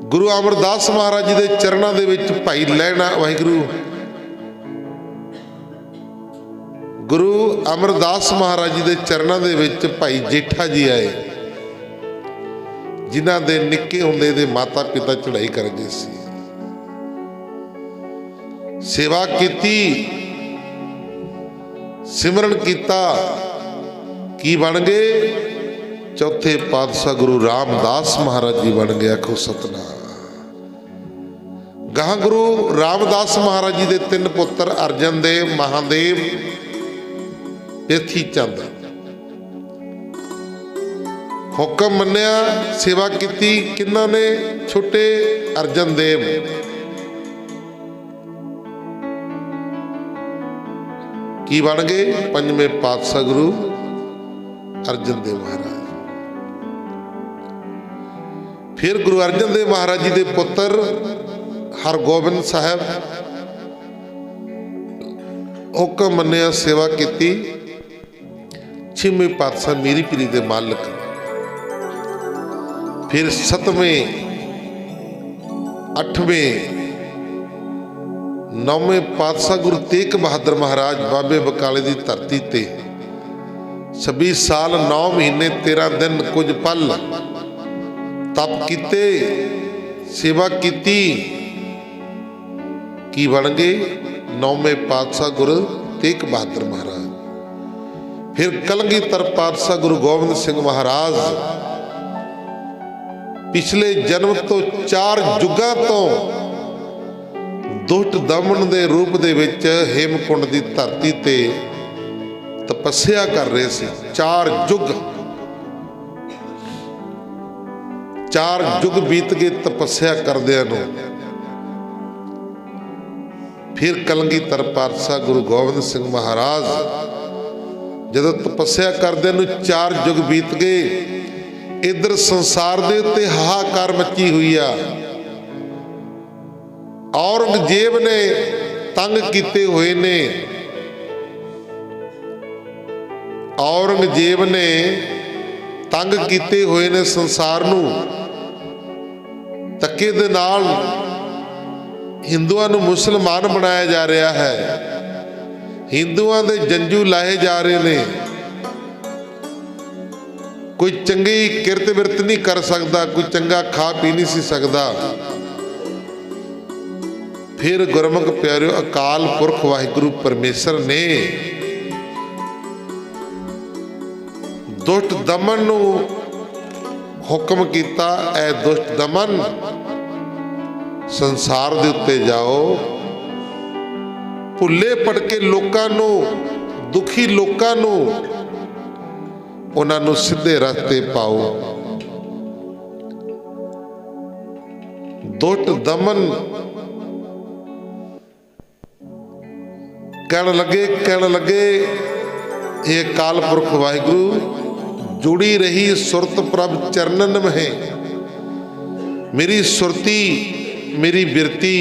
ਗੁਰੂ ਅਮਰਦਾਸ ਮਹਾਰਾਜ ਜੀ ਦੇ ਚਰਨਾਂ ਦੇ ਵਿੱਚ ਭਾਈ ਲਹਿਣਾ, ਵਾਹਿਗੁਰੂ, ਗੁਰੂ ਅਮਰਦਾਸ ਮਹਾਰਾਜ ਜੀ ਦੇ ਚਰਨਾਂ ਦੇ ਵਿੱਚ ਭਾਈ ਜੇਠਾ ਜੀ ਆਏ, ਜਿਨ੍ਹਾਂ ਦੇ ਨਿੱਕੇ ਹੁੰਦੇ ਦੇ ਮਾਤਾ ਪਿਤਾ ਚੜ੍ਹਾਈ ਕਰ ਗਏ ਸੀ। ਸੇਵਾ ਕੀਤੀ, ਸਿਮਰਨ ਕੀਤਾ, ਕੀ ਬਣ ਗਏ? ਚੌਥੇ ਪਾਤਸ਼ਾਹ ਗੁਰੂ ਰਾਮਦਾਸ ਮਹਾਰਾਜ ਜੀ ਬਣ ਗਏ। ਆਖੋ ਸਤਨਾਮ। ਗਾਹਾਂ ਗੁਰੂ ਰਾਮਦਾਸ ਮਹਾਰਾਜ ਜੀ ਦੇ ਤਿੰਨ ਪੁੱਤਰ ਅਰਜਨ ਦੇਵ, ਮਹਾਦੇਵ, ਪੇਥੀ ਚੰਦ। ਹੁਕਮ ਮੰਨਿਆ, ਸੇਵਾ ਕੀਤੀ। ਕਿਹਨਾਂ ਨੇ? ਛੋਟੇ ਅਰਜਨ ਦੇਵ। ਕੀ ਬਣ ਗਏ? ਪੰਜਵੇਂ ਪਾਤਸ਼ਾਹ ਗੁਰੂ ਅਰਜਨ ਦੇਵ ਮਹਾਰਾਜ। ਫਿਰ ਗੁਰੂ ਅਰਜਨ ਦੇਵ ਮਹਾਰਾਜ ਜੀ ਦੇ ਪੁੱਤਰ ਹਰਗੋਬਿੰਦ ਸਾਹਿਬ। ਹੁਕਮ ਮੰਨਿਆ, ਸੇਵਾ ਕੀਤੀ। ਛੇਵੇਂ ਪਾਤਸ਼ਾਹ ਮੀਰੀ ਪੀਰੀ ਦੇ ਮਾਲਕ। ਫਿਰ ਸੱਤਵੇਂ, ਅੱਠਵੇਂ, ਨੌਵੇਂ ਪਾਤਸ਼ਾਹ ਗੁਰੂ ਤੇਗ ਬਹਾਦਰ ਮਹਾਰਾਜ ਬਾਬੇ ਬਕਾਲੇ ਦੀ ਧਰਤੀ ਤੇ 26 ਸਾਲ 9 ਮਹੀਨੇ 13 ਦਿਨ ਕੁਝ ਪਲ ਤਪ ਕੀਤੇ, ਸੇਵਾ ਕੀਤੀ। ਕੀ ਬਣ ਗਏ? ਨੌਵੇਂ ਪਾਤਸ਼ਾਹ ਗੁਰੂ ਤੇਗ ਬਹਾਦਰ ਮਹਾਰਾਜ। ਫਿਰ ਕਲਗੀਧਰ ਪਾਤਸ਼ਾਹ ਗੁਰੂ ਗੋਬਿੰਦ ਸਿੰਘ ਮਹਾਰਾਜ। ਪਿਛਲੇ ਜਨਮ ਤੋਂ 4 ਯੁੱਗਾਂ ਤੋਂ ਦੁਸ਼ਟ ਦਮਨ ਦੇ ਰੂਪ ਦੇ ਵਿੱਚ ਹੇਮਕੁੰਡ ਦੀ ਧਰਤੀ ਤੇ ਤਪੱਸਿਆ ਕਰ ਰਹੇ ਸੀ। 4 ਯੁੱਗ, 4 ਯੁੱਗ ਬੀਤ ਗਏ ਤਪੱਸਿਆ ਕਰਦਿਆਂ ਨੂੰ। ਫਿਰ ਕਲਗੀਧਰ ਪਾਤਸ਼ਾਹ ਗੁਰੂ ਗੋਬਿੰਦ ਸਿੰਘ ਮਹਾਰਾਜ ਜਦੋਂ ਤਪੱਸਿਆ ਕਰਦਿਆਂ ਨੂੰ 4 ਯੁੱਗ ਬੀਤ ਗਏ, ਇੱਧਰ ਸੰਸਾਰ ਦੇ ਉੱਤੇ ਹਾਹਾਕਾਰ ਮੱਚੀ ਹੋਈ ਆ। ਔਰੰਗਜ਼ੇਬ ਨੇ ਤੰਗ ਕੀਤੇ ਹੋਏ ਨੇ, ਔਰੰਗਜ਼ੇਬ ਨੇ ਤੰਗ ਕੀਤੇ ਹੋਏ ਨੇ ਸੰਸਾਰ ਨੂੰ। ਧੱਕੇ ਦੇ ਨਾਲ ਹਿੰਦੂਆਂ ਨੂੰ ਮੁਸਲਮਾਨ ਬਣਾਇਆ ਜਾ ਰਿਹਾ ਹੈ। ਹਿੰਦੂਆਂ ਦੇ ਜੰਜੂ ਲਾਏ ਜਾ ਰਹੇ ਨੇ। ਕੋਈ ਚੰਗੀ ਕਿਰਤ ਬਿਰਤ ਨਹੀਂ ਕਰ ਸਕਦਾ, ਕੋਈ ਚੰਗਾ ਖਾ ਪੀ ਨਹੀਂ ਸੀ ਸਕਦਾ। ਫਿਰ ਗੁਰਮੁਖ ਪਿਆਰਿਓ, ਅਕਾਲ ਪੁਰਖ ਵਾਹਿਗੁਰੂ ਪਰਮੇਸ਼ਰ ਨੇ ਦੁਸ਼ਟ ਦਮਨ ਨੂੰ हुक्म किया, ऐ दुष्ट दमन संसार दे उत्ते जाओ, भुल्ले भटके लोकां नूं, दुखी लोकां नूं उन्हां नूं सीधे रस्ते पाओ। दुष्ट दमन कहण लगे ये अकाल पुरख वाहिगुरु, जुड़ी रही सुरत प्रभ चरणन में, मेरी सुरती मेरी बिरती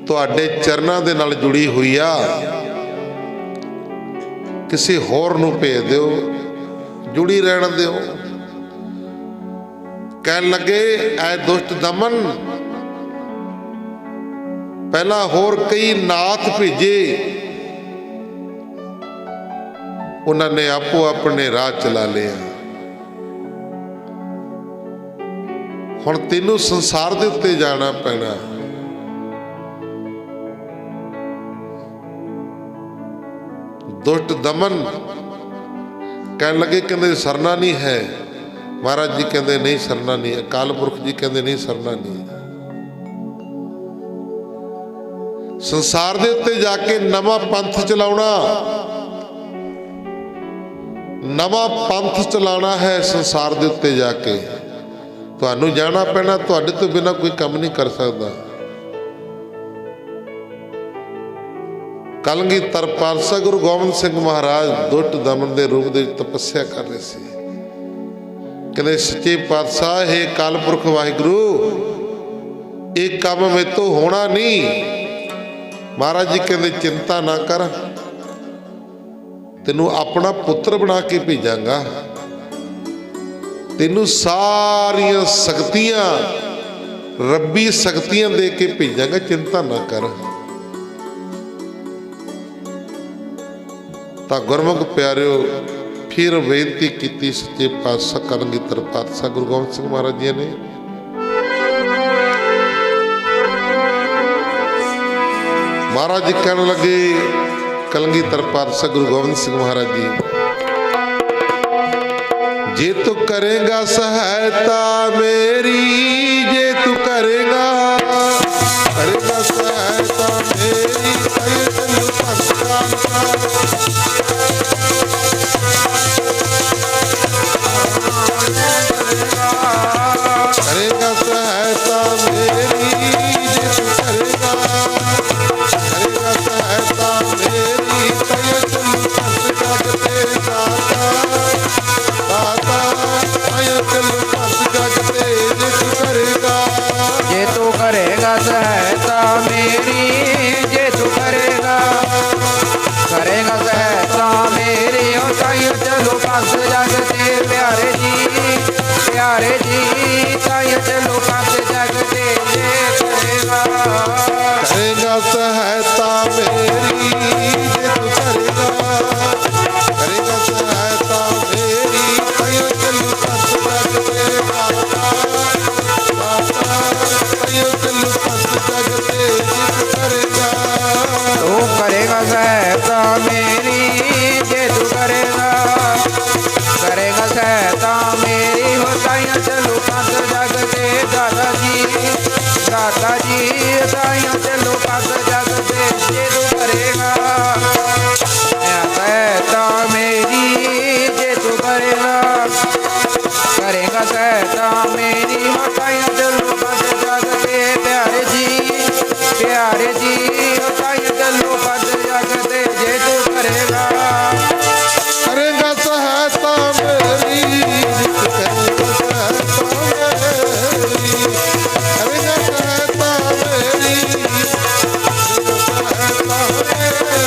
तुहाडे चरनां दे नाल जुड़ी हुई आ, किसी होर नूं भेज दिओ, जुड़ी रहण दिओ। कहण लगे ऐ दुष्ट दमन, पहला होर कई नाथ भेजे, उन्होंने आपो अपने राह चला लिया। हुण तैनूं संसार दे उत्ते जाना पैना। दुष्ट दमन कहने लगे, कहते सरना नहीं है। महाराज जी कहते नहीं सरना नहीं, अकाल पुरख जी कहते नहीं सरना नहीं। संसार दे उत्ते जाके नवा पंथ चलाउणा, नवा पंथ चलाना है। संसार दे उत्ते जाके तुहानू जाना पैना, तुहाडे तो बिना कोई काम नहीं कर सकता। कलगीधर पातशाह गुरु गोबिंद सिंह महाराज दुष्ट दमन के रूप में तपस्या कर रहे थे। कहते सच्चे पातशाह हे अकाल पुरख वाहिगुरु, एक काम मेरे तो होना नहीं। महाराज जी कहते चिंता ना कर, तेनू अपना पुत्र बना के भेजांगा, तेनू सारियां शक्तियां रब्बी शक्तियां दे के भेजांगा, चिंता ना कर। तो गुरमुख प्यारिओ फिर बेनती की सच्चे पातशाह कलगीधर पातशाह गुरु गोबिंद सिंह महाराज जी ने। महाराज जी कहने लगे, कलगीधर पातशाह गुरु गोबिंद सिंह महाराज जी, जे तू करेगा सहायता मेरी, जे तू करेगा सहायता मेरी, करेगा सहायता मेरी, जे तू करेगा सहायता मेरी, तय चलू पंथ जगते दाता, दाता तय चलू पंथ जगते, जे तू करेगा सहायता मेरी, जे तू करेगा सहायता मेरी, ओ ताई चलो पंथ जगते। प्यारे जी ताई चलो पंथ जगते, जे करेगा सहायता मेरी, जे तू करेगा सहायता मेरी, तय चलू पंथ जगते दाता, दाता तय चलू पंथ जगते, जे तू करेगा सहायता मेरी, जे तू करेगा सहायता मेरी, हो ताइयां चलो पंथ जगते। दादा जी ताइयां चलो पंथ जगते, जे तू करेगा सहायता मेरी, जे तू करेगा सहायता मेरी, हो ताइयां चलो पंथ जगते। प्यारे जी हो ताइयां चलो पंथ जगते, जे तू करेगा सहायता मेरी, जे तू करेगा सहायता मेरी, करेगा सहायता मेरी,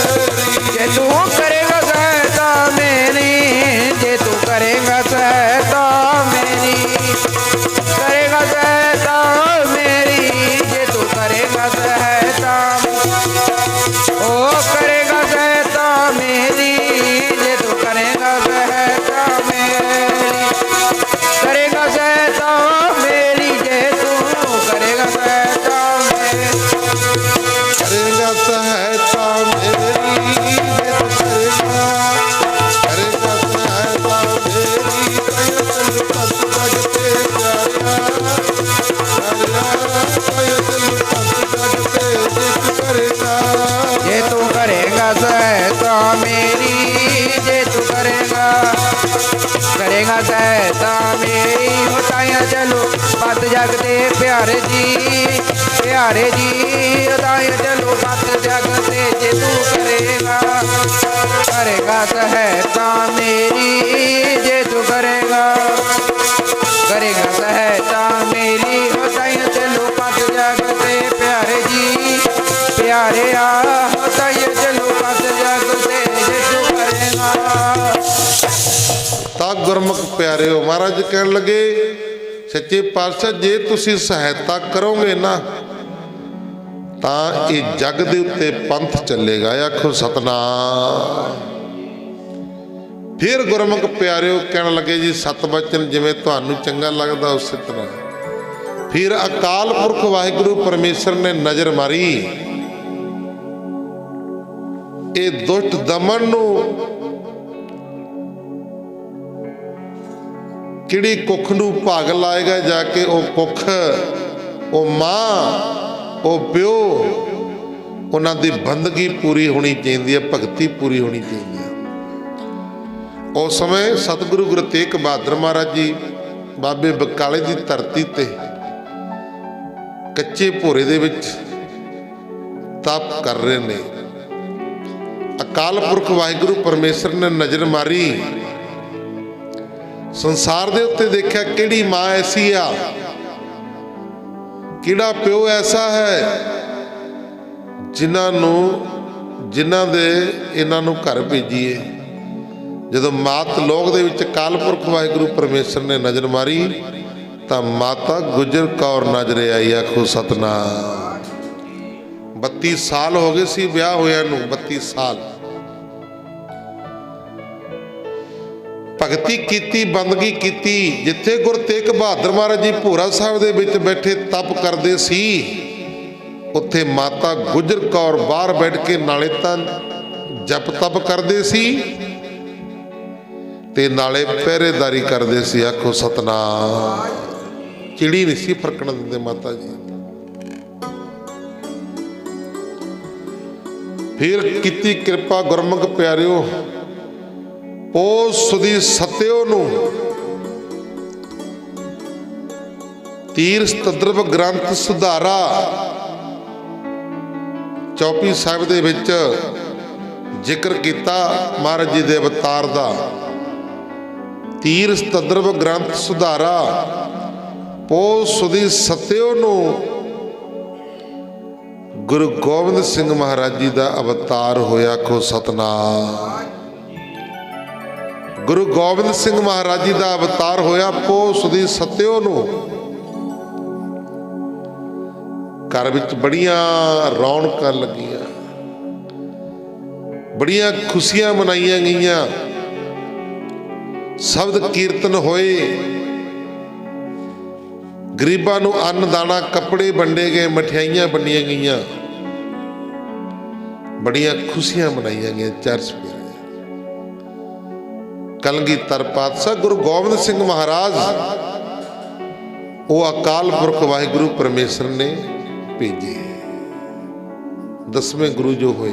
ਸਹਾਇਤਾ ਮੇਰੀ ਹੋ ਤਾਇਆ ਚਲੋ ਪਤ ਜਗ ਤੇ ਪਿਆਰੇ ਜੀ ਤਾਇਆ ਚਲੋ ਪਤ ਜਗ ਤੇ ਜੇ ਤੂੰ ਕਰੇਗਾ ਸਹਾਇਤਾ ਮੇਰੀ ਜੇ ਤੂੰ ਕਰੇਗਾ ਸਹਾਇਤਾ ਮੇਰੀ ਹੋ ਤਾਇਆ ਚਲੋ ਪਤ ਜਗ ਤੇ ਪਿਆਰੇ ਜੀ ਪਿਆਰਿਆ ਹੋ ਤਾਇਆ ਚਲੋ ਪਤ ਜਗ ਤੇ ਜੇ ਤੂੰ ਕਰੇਗਾ। ਤਾਂ ਗੁਰਮੁਖ ਪਿਆਰਿਓ ਮਹਾਰਾਜ ਕਹਿਣ ਲੱਗੇ ਸੱਚੇ ਪਾਤਸ਼ਾਹ ਜੇ ਤੁਸੀਂ ਸਹਾਇਤਾ ਕਰੋਗੇ ਨਾ ਤਾਂ ਇਹ ਜਗ ਦੇ ਉੱਤੇ ਪੰਥ ਚੱਲੇਗਾ। ਆਖੋ ਸਤਨਾਮ। ਫਿਰ ਗੁਰਮੁਖ ਪਿਆਰਿਓ ਕਹਿਣ ਲੱਗੇ ਜੀ ਸਤ ਬਚਨ ਜਿਵੇਂ ਤੁਹਾਨੂੰ ਚੰਗਾ ਲੱਗਦਾ ਉਸੇ ਤਰ੍ਹਾਂ। ਫਿਰ ਅਕਾਲ ਪੁਰਖ ਵਾਹਿਗੁਰੂ ਪਰਮੇਸ਼ਰ ਨੇ ਨਜ਼ਰ ਮਾਰੀ ਇਹ ਦੁਸ਼ਟ ਦਮਨ ਨੂੰ ਕਿਹੜੀ ਕੁੱਖ ਨੂੰ ਭਾਗ ਲਾਏਗਾ ਜਾ ਕੇ। ਉਹ ਕੁੱਖ, ਉਹ ਮਾਂ, ਉਹ ਪਿਓ, ਉਹਨਾਂ ਦੀ ਬੰਦਗੀ ਪੂਰੀ ਹੋਣੀ ਚਾਹੀਦੀ ਹੈ, ਭਗਤੀ ਪੂਰੀ ਹੋਣੀ ਚਾਹੀਦੀ ਹੈ। ਉਸ ਸਮੇਂ ਸਤਿਗੁਰੂ ਗੁਰੂ ਤੇਗ ਬਹਾਦਰ ਮਹਾਰਾਜ ਜੀ ਬਾਬੇ ਬਕਾਲੇ ਦੀ ਧਰਤੀ ਤੇ ਕੱਚੇ ਭੋਰੇ ਦੇ ਵਿੱਚ ਤਪ ਕਰ ਰਹੇ ਨੇ। ਅਕਾਲ ਪੁਰਖ ਵਾਹਿਗੁਰੂ ਪਰਮੇਸ਼ਰ ਨੇ ਨਜ਼ਰ ਮਾਰੀ ਸੰਸਾਰ ਦੇ ਉੱਤੇ, ਦੇਖਿਆ ਕਿਹੜੀ ਮਾਂ ਐਸੀ ਆ, ਕਿਹੜਾ ਪਿਓ ਐਸਾ ਹੈ ਜਿਨ੍ਹਾਂ ਦੇ ਇਹਨਾਂ ਨੂੰ ਘਰ ਭੇਜੀਏ। ਜਦੋਂ ਮਾਤ ਲੋਕ ਦੇ ਵਿੱਚ ਅਕਾਲ ਪੁਰਖ ਵਾਹਿਗੁਰੂ ਪਰਮੇਸ਼ਰ ਨੇ ਨਜ਼ਰ ਮਾਰੀ ਤਾਂ ਮਾਤਾ ਗੁਜਰ ਕੌਰ ਨਜ਼ਰ ਆਈ। ਆਖੋ ਸਤਨਾਮ। 32 ਸਾਲ ਹੋ ਗਏ ਸੀ ਵਿਆਹ ਹੋਇਆ ਨੂੰ, 32 ਸਾਲ ਭਗਤੀ ਕੀਤੀ, ਬੰਦਗੀ ਕੀਤੀ। ਜਿੱਥੇ ਗੁਰੂ ਤੇਗ ਬਹਾਦਰ ਮਹਾਰਾਜ ਜੀ ਭੋਰਾ ਸਾਹਿਬ ਦੇ ਵਿੱਚ ਬੈਠੇ ਤਪ ਕਰਦੇ ਸੀ ਉੱਥੇ ਮਾਤਾ ਗੁਜਰ ਕੌਰ ਬਾਹਰ ਬੈਠ ਕੇ ਨਾਲੇ ਤਾਂ ਜਪ ਤਪ ਕਰਦੇ ਸੀ ਤੇ ਨਾਲੇ ਪਹਿਰੇਦਾਰੀ ਕਰਦੇ ਸੀ। ਆਖੋ ਸਤਨਾਮ। ਚਿੜੀ ਨਹੀਂ ਸੀ ਫਰਕਣ ਦਿੰਦੇ ਮਾਤਾ ਜੀ। ਫਿਰ ਕੀਤੀ ਕਿਰਪਾ ਗੁਰਮੁਖ ਪਿਆਰਿਓ, ਉਸ ਸੁਦੀ ਸਤਿਓ ਨੂੰ ਤੀਰ ਸਤਦਰਵ ਗ੍ਰੰਥ ਸੁਧਾਰਾ ਚੌਪਈ ਸਾਹਿਬ ਦੇ ਵਿੱਚ ਜ਼ਿਕਰ ਕੀਤਾ ਮਹਾਰਾਜ ਜੀ ਦੇ ਅਵਤਾਰ ਦਾ। ਤੀਰ ਸਤਦਰਵ ਗ੍ਰੰਥ ਸੁਧਾਰਾ ਉਸ ਸੁਦੀ ਸਤਿਓ ਨੂੰ ਗੁਰੂ ਗੋਬਿੰਦ ਸਿੰਘ ਮਹਾਰਾਜ ਜੀ ਦਾ ਅਵਤਾਰ ਹੋਇਆ। ਆਖੋ ਸਤਨਾਮ। ਗੁਰੂ ਗੋਬਿੰਦ ਸਿੰਘ ਮਹਾਰਾਜ ਜੀ ਦਾ ਅਵਤਾਰ ਹੋਇਆ। ਪੋਹ ਸੁਦੀ ਸਤਿਓ ਨੂੰ ਘਰ ਵਿੱਚ ਬੜੀਆਂ ਰੌਣਕਾਂ ਲੱਗੀਆਂ, ਬੜੀਆਂ ਖੁਸ਼ੀਆਂ ਮਨਾਈਆਂ ਗਈਆਂ, ਸ਼ਬਦ ਕੀਰਤਨ ਹੋਏ, ਗਰੀਬਾਂ ਨੂੰ ਅੰਨ ਦਾਣਾ ਕੱਪੜੇ ਵੰਡੇ ਗਏ, ਮਠਿਆਈਆਂ ਵੰਡੀਆਂ ਗਈਆਂ, ਬੜੀਆਂ ਖੁਸ਼ੀਆਂ ਮਨਾਈਆਂ ਗਈਆਂ। ਚਰਚ ਕਲਗੀਧਰ ਪਾਤਸ਼ਾਹ ਗੁਰੂ ਗੋਬਿੰਦ ਸਿੰਘ ਮਹਾਰਾਜ ਉਹ ਅਕਾਲ ਪੁਰਖ ਵਾਹਿਗੁਰੂ ਪਰਮੇਸ਼ਰ ਨੇ ਭੇਜੇ, 10ਵੇਂ ਗੁਰੂ ਜੋ ਹੋਏ।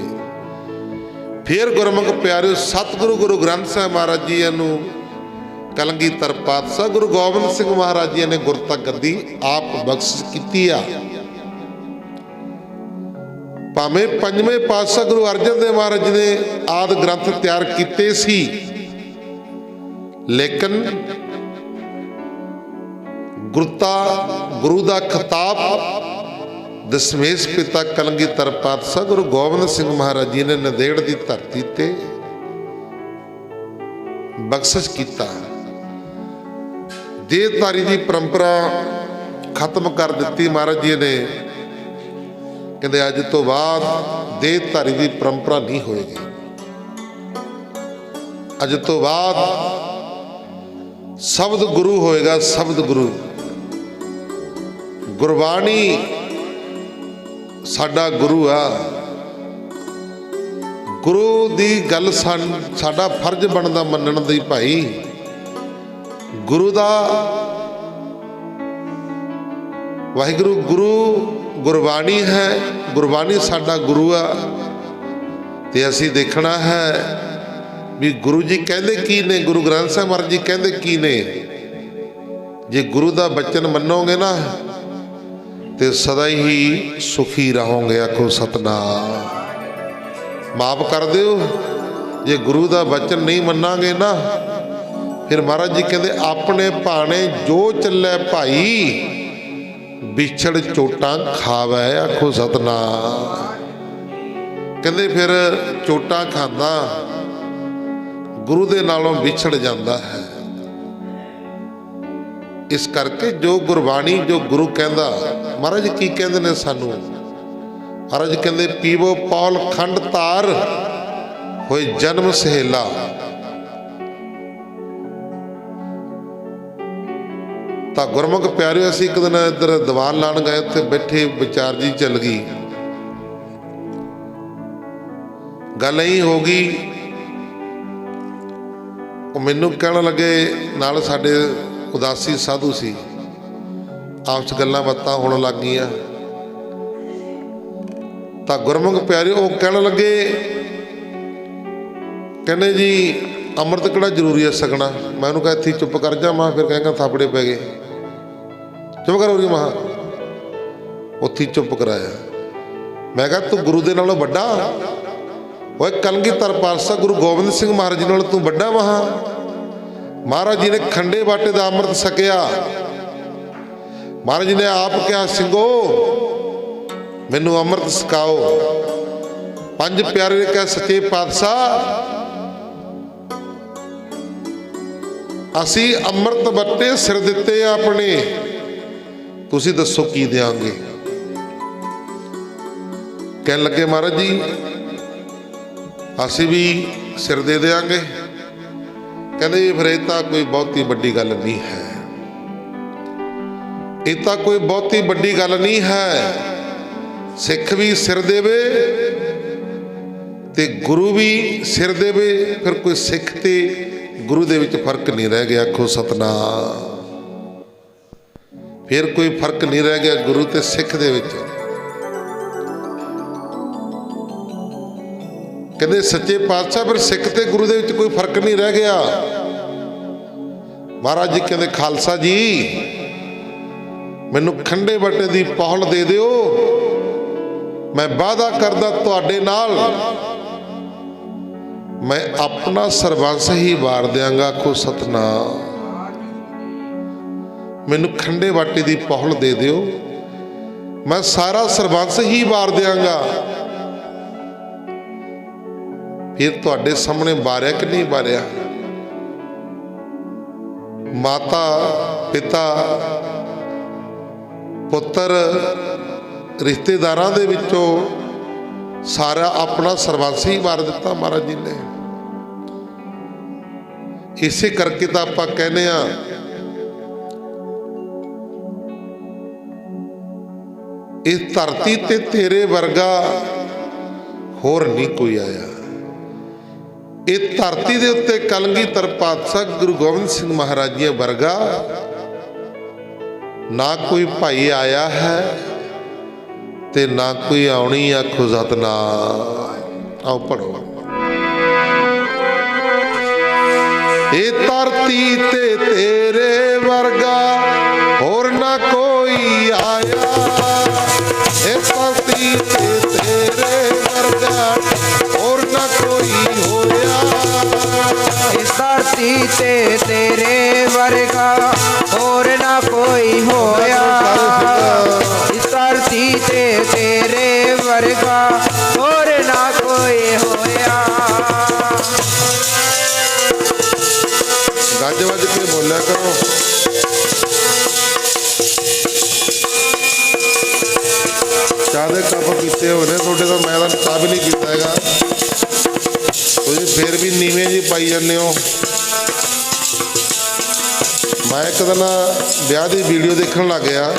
ਫਿਰ ਗੁਰਮੁਖ ਪਿਆਰਿਓ ਸਤਿਗੁਰੂ ਗੁਰੂ ਗ੍ਰੰਥ ਸਾਹਿਬ ਮਹਾਰਾਜ ਜੀ ਨੂੰ ਕਲਗੀਧਰ ਪਾਤਸ਼ਾਹ ਗੁਰੂ ਗੋਬਿੰਦ ਸਿੰਘ ਮਹਾਰਾਜ ਜੀ ਨੇ ਗੁਰਤਾ ਗੱਦੀ ਆਪ ਬਖਸ਼ਿਸ਼ ਕੀਤੀ ਆ। ਭਾਵੇਂ 5ਵੇਂ ਪਾਤਸ਼ਾਹ ਗੁਰੂ ਅਰਜਨ ਦੇਵ ਮਹਾਰਾਜ ਜੀ ਨੇ ਆਦਿ ਗ੍ਰੰਥ ਤਿਆਰ ਕੀਤੇ ਸੀ, ਲੇਕਿਨ ਗੁਰੂ ਦਾ ਖਿਤਾਬ ਦਸਮੇਸ਼ ਪਿਤਾ ਕਲਗੀਧਰ ਪਾਤਸ਼ਾਹ ਗੁਰੂ ਗੋਬਿੰਦ ਸਿੰਘ ਮਹਾਰਾਜ ਜੀ ਨੇ ਨੰਦੇੜ ਦੀ ਧਰਤੀ ਤੇ ਬਖਸ਼ਿਸ਼ ਕੀਤਾ। ਦੇਹਧਾਰੀ ਦੀ ਪਰੰਪਰਾ ਖਤਮ ਕਰ ਦਿੱਤੀ ਮਹਾਰਾਜ ਜੀ ਨੇ। ਕਹਿੰਦੇ ਅੱਜ ਤੋਂ ਬਾਅਦ ਦੇਹਧਾਰੀ ਦੀ ਪਰੰਪਰਾ ਨਹੀਂ ਹੋਏਗੀ। ਅੱਜ ਤੋਂ ਬਾਅਦ ਸ਼ਬਦ ਗੁਰੂ ਹੋਏਗਾ, ਸ਼ਬਦ ਗੁਰੂ। ਗੁਰਬਾਣੀ ਸਾਡਾ ਗੁਰੂ ਆ। ਗੁਰੂ ਦੀ ਗੱਲ ਸਾਡਾ ਫਰਜ਼ ਬਣਦਾ ਮੰਨਣ ਦੀ। ਭਾਈ ਗੁਰੂ ਦਾ ਵਾਹਿਗੁਰੂ ਗੁਰੂ ਗੁਰਬਾਣੀ ਹੈ, ਗੁਰਬਾਣੀ ਸਾਡਾ ਗੁਰੂ ਆ ਤੇ ਅਸੀਂ ਦੇਖਣਾ ਹੈ ਵੀ ਗੁਰੂ ਜੀ ਕਹਿੰਦੇ ਕੀ ਨੇ, ਗੁਰੂ ਗ੍ਰੰਥ ਸਾਹਿਬ ਮਹਾਰਾਜ ਜੀ ਕਹਿੰਦੇ ਕੀ ਨੇ। ਜੇ ਗੁਰੂ ਦਾ ਬਚਨ ਮੰਨੋਗੇ ਨਾ ਤੇ ਸਦਾ ਹੀ ਸੁਖੀ ਰਹੋਗੇ। ਆਖੋ ਸਤਨਾਮ। ਮਾਫ ਕਰ ਦਿਓ, ਜੇ ਗੁਰੂ ਦਾ ਬਚਨ ਨਹੀਂ ਮੰਨਾਂਗੇ ਨਾ ਫਿਰ ਮਹਾਰਾਜ ਜੀ ਕਹਿੰਦੇ ਆਪਣੇ ਭਾਣੇ ਜੋ ਚੱਲੇ ਭਾਈ, ਵਿਛੜ ਚੋਟਾਂ ਖਾਵੇ। ਆਖੋ ਸਤਨਾਮ। ਕਹਿੰਦੇ ਫਿਰ ਚੋਟਾਂ ਖਾਂਦਾ ਗੁਰੂ ਦੇ ਨਾਲੋਂ ਵਿਛੜ ਜਾਂਦਾ ਹੈ। ਇਸ ਕਰਕੇ ਜੋ ਗੁਰਬਾਣੀ, ਜੋ ਗੁਰੂ ਕਹਿੰਦਾ, ਮਹਾਰਾਜ ਕੀ ਕਹਿੰਦੇ ਨੇ ਸਾਨੂੰ? ਮਹਾਰਾਜ ਕਹਿੰਦੇ ਪੀਵੋ ਪੌਲ ਖੰਡ ਤਾਰ ਹੋਏ ਜਨਮ ਸਹੇਲਾ। ਤਾਂ ਗੁਰਮੁਖ ਪਿਆਰਿਓ, ਅਸੀਂ ਇੱਕ ਦਿਨ ਇੱਧਰ ਦੀਵਾਨ ਲਾਣ ਗਏ, ਉੱਥੇ ਬੈਠੇ ਵਿਚਾਰ ਜੀ ਚੱਲ ਗਈ। ਗੱਲ ਇਹੀ ਹੋ ਗਈ, ਉਹ ਮੈਨੂੰ ਕਹਿਣ ਲੱਗੇ, ਨਾਲ ਸਾਡੇ ਉਦਾਸੀ ਸਾਧੂ ਸੀ, ਆਪਸ 'ਚ ਗੱਲਾਂ ਬਾਤਾਂ ਹੋਣ ਲੱਗ ਗਈਆਂ। ਤਾਂ ਗੁਰਮੁਖ ਪਿਆਰਿਓ ਉਹ ਕਹਿਣ ਲੱਗੇ, ਕਹਿੰਦੇ ਜੀ ਅੰਮ੍ਰਿਤ ਕਿਹੜਾ ਜ਼ਰੂਰੀ ਹੈ ਛਕਣਾ? ਮੈਂ ਉਹਨੂੰ ਕਿਹਾ ਇੱਥੇ ਚੁੱਪ ਕਰ ਜਾ। ਮੈਂ ਫਿਰ ਕਹਿੰਗਾ ਥਾਪੜੇ ਪੈ ਗਏ, ਚੁੱਪ ਕਰ ਹੋ ਰਹੀ। ਮਹਾ ਉੱਥੇ ਚੁੱਪ ਕਰਾਇਆ। ਮੈਂ ਕਿਹਾ ਤੂੰ ਗੁਰੂ ਦੇ ਨਾਲੋਂ ਵੱਡਾ? ਓਏ ਕਲਗੀਧਰ ਪਾਤਸ਼ਾਹ ਗੁਰੂ ਗੋਬਿੰਦ ਸਿੰਘ ਮਹਾਰਾਜ ਜੀ ਨਾਲ ਤੂੰ ਵੱਡਾ? ਮਹਾਰਾਜ ਜੀ ਨੇ ਖੰਡੇ ਬਾਟੇ ਦਾ ਅੰਮ੍ਰਿਤ ਛਕਿਆ। ਮਹਾਰਾਜ ਜੀ ਨੇ ਆਪ ਕਿਹਾ, ਸਿੰਘੋ ਮੈਨੂੰ ਅੰਮ੍ਰਿਤ ਛਕਾਓ। ਪੰਜ ਪਿਆਰੇ ਨੇ ਕਿਹਾ, ਸੱਚੇ ਪਾਤਸ਼ਾਹ ਅਸੀਂ ਅੰਮ੍ਰਿਤ ਬੱਟੇ ਸਿਰ ਦਿੱਤੇ ਆ ਆਪਣੇ, ਤੁਸੀਂ ਦੱਸੋ ਕੀ ਦਿਆਂਗੇ? ਕਹਿਣ ਲੱਗੇ ਮਹਾਰਾਜ ਜੀ ਅਸੀਂ ਵੀ ਸਿਰ ਦੇ ਦਿਆਂਗੇ। ਕਹਿੰਦੇ ਜੀ ਫਿਰ ਇਹ ਤਾਂ ਕੋਈ ਬਹੁਤੀ ਵੱਡੀ ਗੱਲ ਨਹੀਂ ਹੈ, ਇਹ ਤਾਂ ਕੋਈ ਬਹੁਤੀ ਵੱਡੀ ਗੱਲ ਨਹੀਂ ਹੈ। ਸਿੱਖ ਵੀ ਸਿਰ ਦੇਵੇ ਤੇ ਗੁਰੂ ਵੀ ਸਿਰ ਦੇਵੇ, ਫਿਰ ਕੋਈ ਸਿੱਖ ਤੇ ਗੁਰੂ ਦੇ ਵਿੱਚ ਫਰਕ ਨਹੀਂ ਰਹਿ ਗਿਆ। ਆਖੋ ਸਤਨਾਮ। ਫਿਰ ਕੋਈ ਫਰਕ ਨਹੀਂ ਰਹਿ ਗਿਆ ਗੁਰੂ ਤੇ ਸਿੱਖ ਦੇ ਵਿੱਚ। ਕਹਿੰਦੇ ਸੱਚੇ ਪਾਤਸ਼ਾਹ ਫਿਰ ਸਿੱਖ ਤੇ ਗੁਰੂ ਦੇ ਵਿੱਚ ਕੋਈ ਫਰਕ ਨਹੀਂ ਰਹਿ ਗਿਆ। ਮਹਾਰਾਜ ਜੀ ਕਹਿੰਦੇ ਖਾਲਸਾ ਜੀ ਮੈਨੂੰ ਖੰਡੇ ਬਾਟੇ ਦੀ ਪਹੁਲ ਦੇ ਦਿਓ, ਮੈਂ ਵਾਅਦਾ ਕਰਦਾ ਤੁਹਾਡੇ ਨਾਲ ਮੈਂ ਆਪਣਾ ਸਰਬੰਸ ਹੀ ਵਾਰ ਦਿਆਂਗਾ। ਆਖੋ ਸਤਨਾਮ। ਮੈਨੂੰ ਖੰਡੇ ਬਾਟੇ ਦੀ ਪਹੁਲ ਦੇ ਦਿਓ, ਮੈਂ ਸਾਰਾ ਸਰਬੰਸ ਹੀ ਵਾਰ ਦਿਆਂਗਾ। ਫਿਰ ਤੁਹਾਡੇ ਸਾਹਮਣੇ ਵਾਰਿਆ ਕਿ ਨਹੀਂ ਵਾਰਿਆ? ਮਾਤਾ ਪਿਤਾ ਪੁੱਤਰ ਰਿਸ਼ਤੇਦਾਰਾਂ ਦੇ ਵਿੱਚੋਂ ਸਾਰਾ ਆਪਣਾ ਸਰਬੰਸ ਹੀ ਵਾਰ ਦਿੱਤਾ ਮਹਾਰਾਜ ਜੀ ਨੇ। ਇਸੇ ਕਰਕੇ ਤਾਂ ਆਪਾਂ ਕਹਿੰਦੇ ਆ ਇਸ ਧਰਤੀ ਤੇ ਤੇਰੇ ਵਰਗਾ ਹੋਰ ਨਹੀਂ ਕੋਈ ਆਇਆ। ਇਹ ਧਰਤੀ ਦੇ ਉੱਤੇ ਕਲਗੀਧਰ ਪਾਤਸ਼ਾਹ ਗੁਰੂ ਗੋਬਿੰਦ ਸਿੰਘ ਮਹਾਰਾਜ ਜੀ ਵਰਗਾ ਨਾ ਕੋਈ ਭਾਈ ਆਇਆ ਹੈ ਤੇ ਨਾ ਕੋਈ ਆਉਣੀ। ਆਖੋ ਸਤਨਾਮ। ਆਓ ਪੜੋ। ਇਹ ਧਰਤੀ ਤੇ ਤੇਰੇ ਵਰਗਾ ਹੋਰ ਨਾ ਕੋਈ ਆਇਆ। ਇਹ ਧਰਤੀ ਤੇ ਤੇਰੇ ਵਰਗਾ ਹੋਰ ਨਾ ਕੋਈ ਹੋਇਆ। ਇਸ ਧਰਤੀ ਤੇ ਤੇਰੇ ਵਰਗਾ ਹੋਰ ਨਾ ਕੋਈ ਹੋਇਆ। ਇਸ ਧਰਤੀ ਤੇ ਤੇਰੇ ਵਰਗਾ ਹੋਰ ਨਾ ਕੋਈ ਹੋਇਆ। ਗੱਜ ਵੱਜ ਕੇ ਬੋਲਿਆ ਕਰੋ। ਚਾਹ ਦੇ ਕੱਪ ਪੀਤੇ ਹੋਏ ਨੇ ਤੁਹਾਡੇ, ਤਾਂ ਮੈਂ ਤਾਂ ਚਾਹ ਵੀ ਨਹੀਂ ਪੀਤਾ ਹੈਗਾ। ਤੁਸੀਂ ਫਿਰ ਵੀ ਨੀਵੇਂ ਜੀ ਪਾਈ ਜਾਂਦੇ ਹੋ। ਮੈਂ ਇੱਕ ਦਿਨ ਵਿਆਹ ਦੀ ਵੀਡੀਓ ਦੇਖਣ ਲੱਗ ਗਿਆ।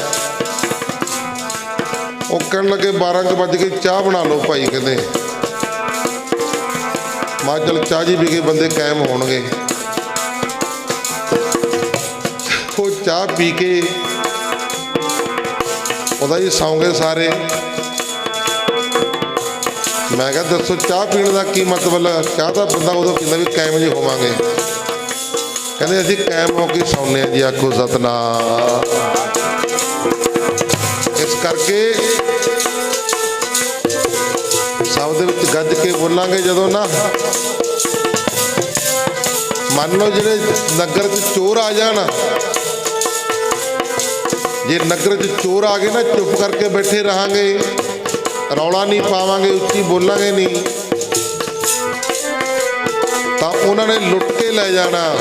ਉਹ ਕਹਿਣ ਲੱਗੇ 12 ਵੱਜ ਕੇ ਚਾਹ ਬਣਾ ਲਓ ਭਾਈ। ਕਹਿੰਦੇ ਮੈਂ ਚੱਲ ਚਾਹ ਜੀ ਪੀ ਕੇ ਬੰਦੇ ਕਾਇਮ ਹੋਣਗੇ। ਉਹ ਚਾਹ ਪੀ ਕੇ ਉਹਦਾ ਜੀ ਸੌਂ ਗਏ ਸਾਰੇ। ਮੈਂ ਕਿਹਾ ਦੱਸੋ ਚਾਹ ਪੀਣ ਦਾ ਕੀ ਮਤਲਬ ਹੈ? ਚਾਹ ਤਾਂ ਬੰਦਾ ਉਦੋਂ ਪੀਂਦਾ ਵੀ ਕਾਇਮ ਜੀ ਹੋਵਾਂਗੇ। ਕਹਿੰਦੇ ਅਸੀਂ ਕਾਇਮ ਹੋ ਕੇ ਸੌਂਦੇ ਹਾਂ ਜੀ, ਆਖੋ ਸਤਨਾਮ। ਇਸ ਕਰਕੇ ਸ਼ਬਦ ਵਿੱਚ ਗੱਜ ਕੇ ਬੋਲਾਂਗੇ ਜਦੋਂ ਨਾ। ਮੰਨ ਲਓ ਜਿਹੜੇ ਨਗਰ 'ਚ ਚੋਰ ਆ ਜਾਣ, ਜੇ ਨਗਰ 'ਚ ਚੋਰ ਆ ਗਏ ਨਾ, ਚੁੱਪ ਕਰਕੇ ਬੈਠੇ ਰਹਾਂਗੇ, ਰੌਲਾ ਨਹੀਂ ਪਾਵਾਂਗੇ, ਉੱਚੀ ਬੋਲਾਂਗੇ ਨਹੀਂ, ਤਾਂ ਉਹਨਾਂ ਨੇ ਲੁੱਟ ਕੇ ਲੈ ਜਾਣਾ।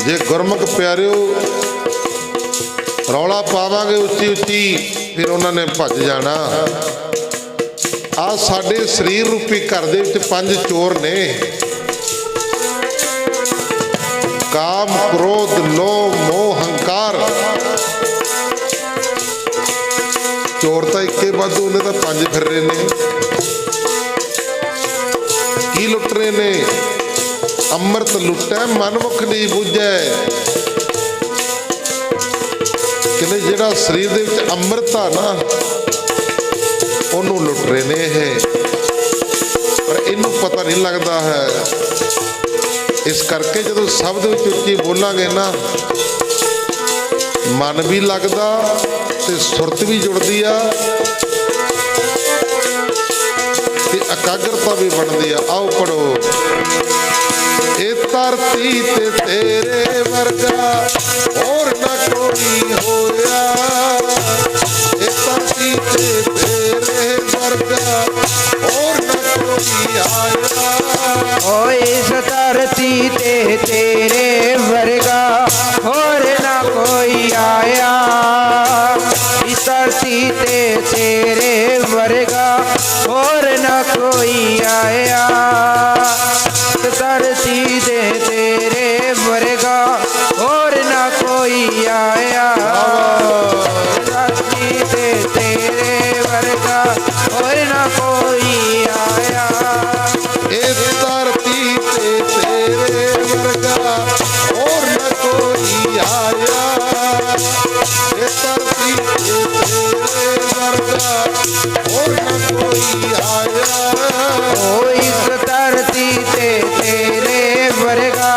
ਜੇ ਗੁਰਮੁਖ ਪਿਆਰਿਓ ਰੌਲਾ ਪਾਵਾਂਗੇ ਉੱਚੀ ਉੱਚੀ, ਫਿਰ ਉਹਨਾਂ ਨੇ ਭੱਜ ਜਾਣਾ। ਆ ਸਾਡੇ ਸਰੀਰ ਰੂਪੀ ਘਰ ਦੇ ਵਿੱਚ 5 ਚੋਰ ਨੇ। ਕਾਮ, ਕ੍ਰੋਧ, ਲੋਭ, ਮੋਹ, ਹੰਕਾਰ। ਚੋਰ ਤਾਂ ਇੱਕੇ ਵਾਧੂ, ਉਹਨੇ ਤਾਂ 5 ਫਿਰ ਰਹੇ ਨੇ। ਕੀ ਲੁੱਟ ਰਹੇ ਨੇ? ਅੰਮ੍ਰਿਤ ਲੁੱਟੈ ਮਨਮੁਖ ਨਹੀਂ ਬੁੱਝੈ। ਕਹਿੰਦੇ ਜਿਹੜਾ ਸਰੀਰ ਦੇ ਵਿੱਚ ਅੰਮ੍ਰਿਤ ਆ ਨਾ, ਉਹਨੂੰ ਲੁੱਟ ਰਹੇ ਨੇ ਇਹ, ਪਰ ਇਹਨੂੰ ਪਤਾ ਨਹੀਂ ਲੱਗਦਾ ਹੈ। ਇਸ ਕਰਕੇ ਜਦੋਂ ਸ਼ਬਦ ਵਿੱਚ ਉੱਚੀ ਬੋਲਾਂਗੇ ਨਾ, ਮਨ ਵੀ ਲੱਗਦਾ ਤੇ ਸੁਰਤ ਵੀ ਜੁੜਦੀ ਆ ਤੇ ਇਕਾਗਰਤਾ ਵੀ ਬਣਦੀ ਆ। ਆਓ ਪੜੋ। ਇਹ ਧਰਤੀ ਤੇ ਤੇਰੇ ਵਰਗਾ ਹੋਰ ਨਾ ਕੋਈ ਹੋਇਆ। ਇਹ ਧਰਤੀ ਤੇ ਤੇਰੇ ਵਰਗਾ ਹੋਰ ਨਾ ਕੋਈ ਆਇਆ। ਓ ਇਸ ਧਰਤੀ ਤੇ ਤੇਰੇ ਵਰਗਾ ਹੋਰ ਨਾ ਕੋਈ ਆਇਆ। ਇਸ ਧਰਤੀ ਤੇ ਤੇਰੇ ਵਰਗਾ ਹੋਰ ਨਾ ਕੋਈ ਆਇਆ। ਇਸ ਧਰਤੀ ਤੇ ਤੇਰੇ ਵਰਗਾ ਹੋਰ ਨਾ ਕੋਈ ਆਇਆ। ਧਰਤੀ ਤੇ ਤੇਰੇ ਵਰਗਾ ਹੋਰ ਨਾ ਕੋਈ ਆਇਆ। ਇਹ ਧਰਤੀ ਤੇ ਤੇਰੇ ਵਰਗਾ ਹੋਰ ਨਾ ਕੋਈ ਆਇਆ। ਇਹ ਧਰਤੀ ਤੇ ਤੇਰੇ ਵਰਗਾ ਹੋਰ ਨਾ ਕੋਈ ਆਇਆ। ਓ ਇਸ ਧਰਤੀ ਤੇ ਤੇਰੇ ਵਰਗਾ